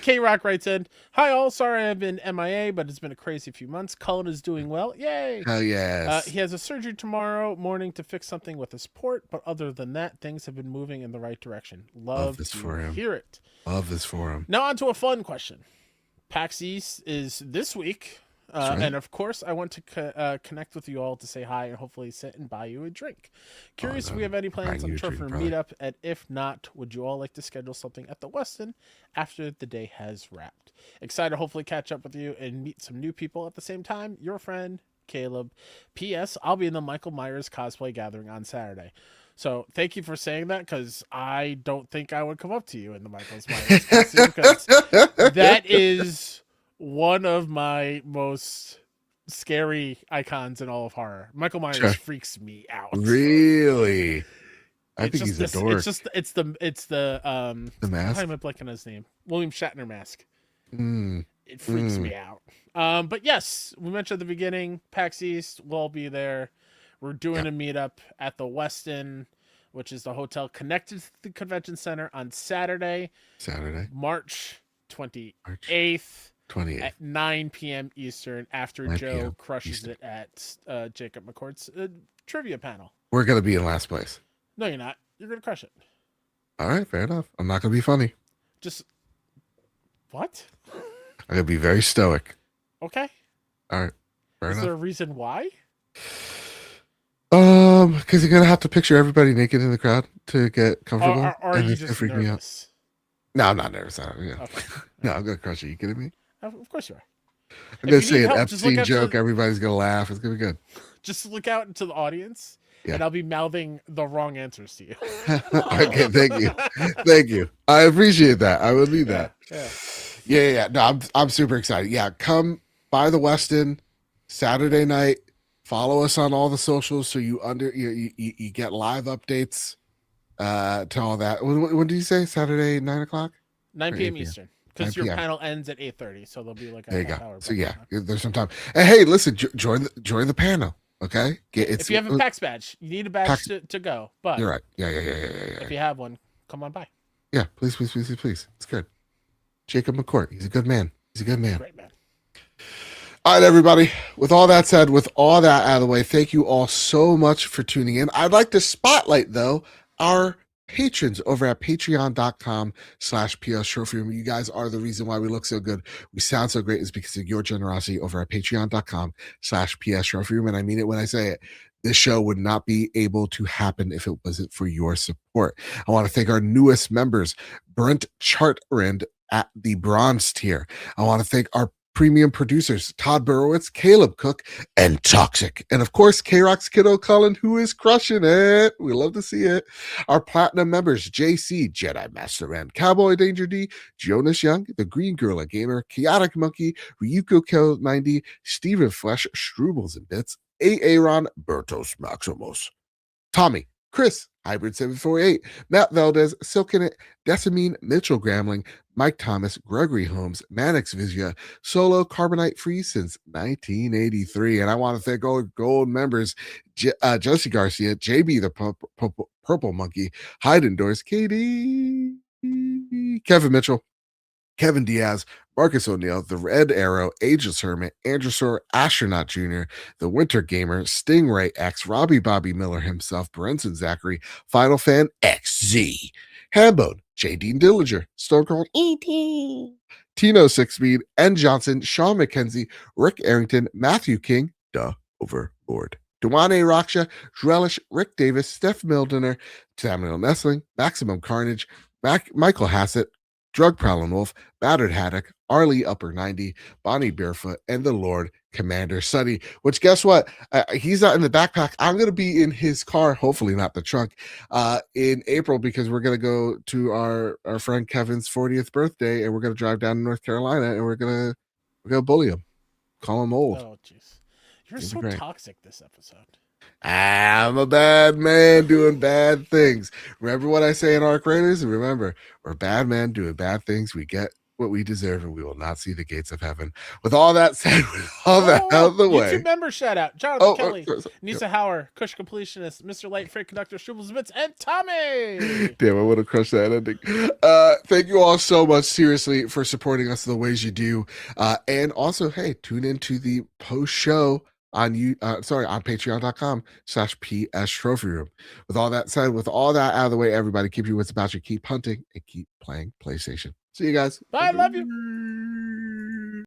Speaker 2: K Rock writes in, "Hi all, sorry I've been MIA, but it's been a crazy few months. Cullen is doing well. Yay!
Speaker 1: Hell yes.
Speaker 2: He has a surgery tomorrow morning to fix something with his port, but other than that, things have been moving in the right direction. Love
Speaker 1: this
Speaker 2: to
Speaker 1: for him.
Speaker 2: hear it.
Speaker 1: Love this for him.
Speaker 2: Now on to a fun question. PAX East is this week.
Speaker 1: Right.
Speaker 2: And of course, I want to connect with you all to say hi and hopefully sit and buy you a drink. Curious if we have any plans on turf or meetup, and if not, would you all like to schedule something at the Westin after the day has wrapped? Excited to hopefully catch up with you and meet some new people at the same time. Your friend, Caleb. P.S. I'll be in the Michael Myers cosplay gathering on Saturday. So thank you for saying that, because I don't think I would come up to you in the Michael Myers costume, because that is one of my most scary icons in all of horror. Michael Myers freaks me out.
Speaker 1: Really? I think he's a dork.
Speaker 2: It's the
Speaker 1: mask.
Speaker 2: Why am I blanking on his name? William Shatner mask.
Speaker 1: Mm.
Speaker 2: It freaks me out. But yes, we mentioned at the beginning, PAX East will all be there. We're doing a meetup at the Westin, which is the hotel connected to the convention center, on Saturday, March 28th. At 9 p.m. Eastern, after Joe crushes it at Jacob McCourt's trivia panel.
Speaker 1: We're going to be in last place.
Speaker 2: No, you're not. You're going to crush it.
Speaker 1: All right, fair enough. I'm not going to be funny.
Speaker 2: Just, what?
Speaker 1: I'm going to be very stoic.
Speaker 2: Okay.
Speaker 1: All right, fair enough.
Speaker 2: Is there a reason why?
Speaker 1: Because you're going to have to picture everybody naked in the crowd to get comfortable.
Speaker 2: Or are you just nervous?
Speaker 1: Me out. No, I'm not nervous. Okay. No, I'm going to crush it. You kidding me?
Speaker 2: Of course you are.
Speaker 1: I'm going to say an Epstein joke. Everybody's going to laugh. It's going to be good.
Speaker 2: Just look out into the audience, and I'll be mouthing the wrong answers to you.
Speaker 1: Okay, thank you. Thank you. I appreciate that. I would need that. Yeah. No, I'm super excited. Yeah, come by the Westin Saturday night. Follow us on all the socials so you get live updates to all that. When did you say? Saturday, 9 o'clock?
Speaker 2: 9 p.m. Eastern. Because your panel ends at 8:30, so there'll be like a half hour.
Speaker 1: So there's some time. And hey, listen, join the panel, okay?
Speaker 2: If you have a PAX badge, you need a badge to go. But
Speaker 1: you're right. Yeah.
Speaker 2: If you have one, come on by.
Speaker 1: Yeah, please. It's good. Jacob McCourt, he's a good man. Great man. All right, everybody. With all that said, with all that out of the way, thank you all so much for tuning in. I'd like to spotlight, though, our patrons over at patreon.com/PS Trophy Room. You guys are the reason why we look so good. We sound so great is because of your generosity over at patreon.com/PS Trophy Room. And I mean it when I say it. This show would not be able to happen if it wasn't for your support. I want to thank our newest members, Brent Chartrand at the bronze tier. I want to thank our premium producers, Todd Burowitz, Caleb Cook, and Toxic. And of course, K-Rock's kiddo Cullen, who is crushing it. We love to see it. Our platinum members, JC, Jedi Master Ren, Cowboy Danger D, Jonas Young, The Green Gorilla Gamer, Chaotic Monkey, Ryuko Kel 90, Stephen Flesh, Strubles and Bits, Aaron, Bertos Maximus, Tommy, Chris, Hybrid 748, Matt Valdez, Silkenit, Decimine, Mitchell Gramling, Mike Thomas, Gregory Holmes, Manix Vizia, Solo Carbonite Free since 1983. And I want to thank all the gold members, Josie Garcia, JB the Purple Monkey, Hyde Indoors, KD, Kevin Mitchell, Kevin Diaz, Marcus O'Neill, The Red Arrow, Ageless Hermit, Androsaur, Astronaut Jr., The Winter Gamer, Stingray X, Robbie Bobby Miller himself, Brenson Zachary, Final Fan XZ, Hambone, J. Dean Dillinger, Stone Cold E.T., Tino Sixspeed, N. Johnson, Sean McKenzie, Rick Arrington, Matthew King, Duh Overlord, Duane Raksha, Drellish, Rick Davis, Steph Mildner, Samuel Nestling, Maximum Carnage, Michael Hassett, Drug Prowling Wolf, Battered Haddock, Arlie Upper 90, Bonnie Barefoot, and the Lord Commander Sunny. Which, guess what? He's not in the backpack. I'm going to be in his car, hopefully not the trunk, in April, because we're going to go to our friend Kevin's 40th birthday, and we're going to drive down to North Carolina, and we're going to bully him, call him old.
Speaker 2: Oh, jeez. You're so toxic this episode.
Speaker 1: I'm a bad man doing bad things. Remember what I say in Arc Raiders? And remember, we're bad men doing bad things. We get what we deserve, and we will not see the gates of heaven. With all that said, with all that out of the way.
Speaker 2: YouTube member shout out. Jonathan Kelly, Nisa Hauer, Kush Completionist, Mr. Light, Freight Conductor, Strubles Bits, and Tommy.
Speaker 1: Damn, I would have crushed that ending. Thank you all so much, seriously, for supporting us the ways you do. And also, hey, tune into the post show on patreon.com/PS Trophy Room. With all that said, with all that out of the way, everybody, keep your wits about you, keep hunting, and keep playing PlayStation. See you guys.
Speaker 2: Bye. Love you.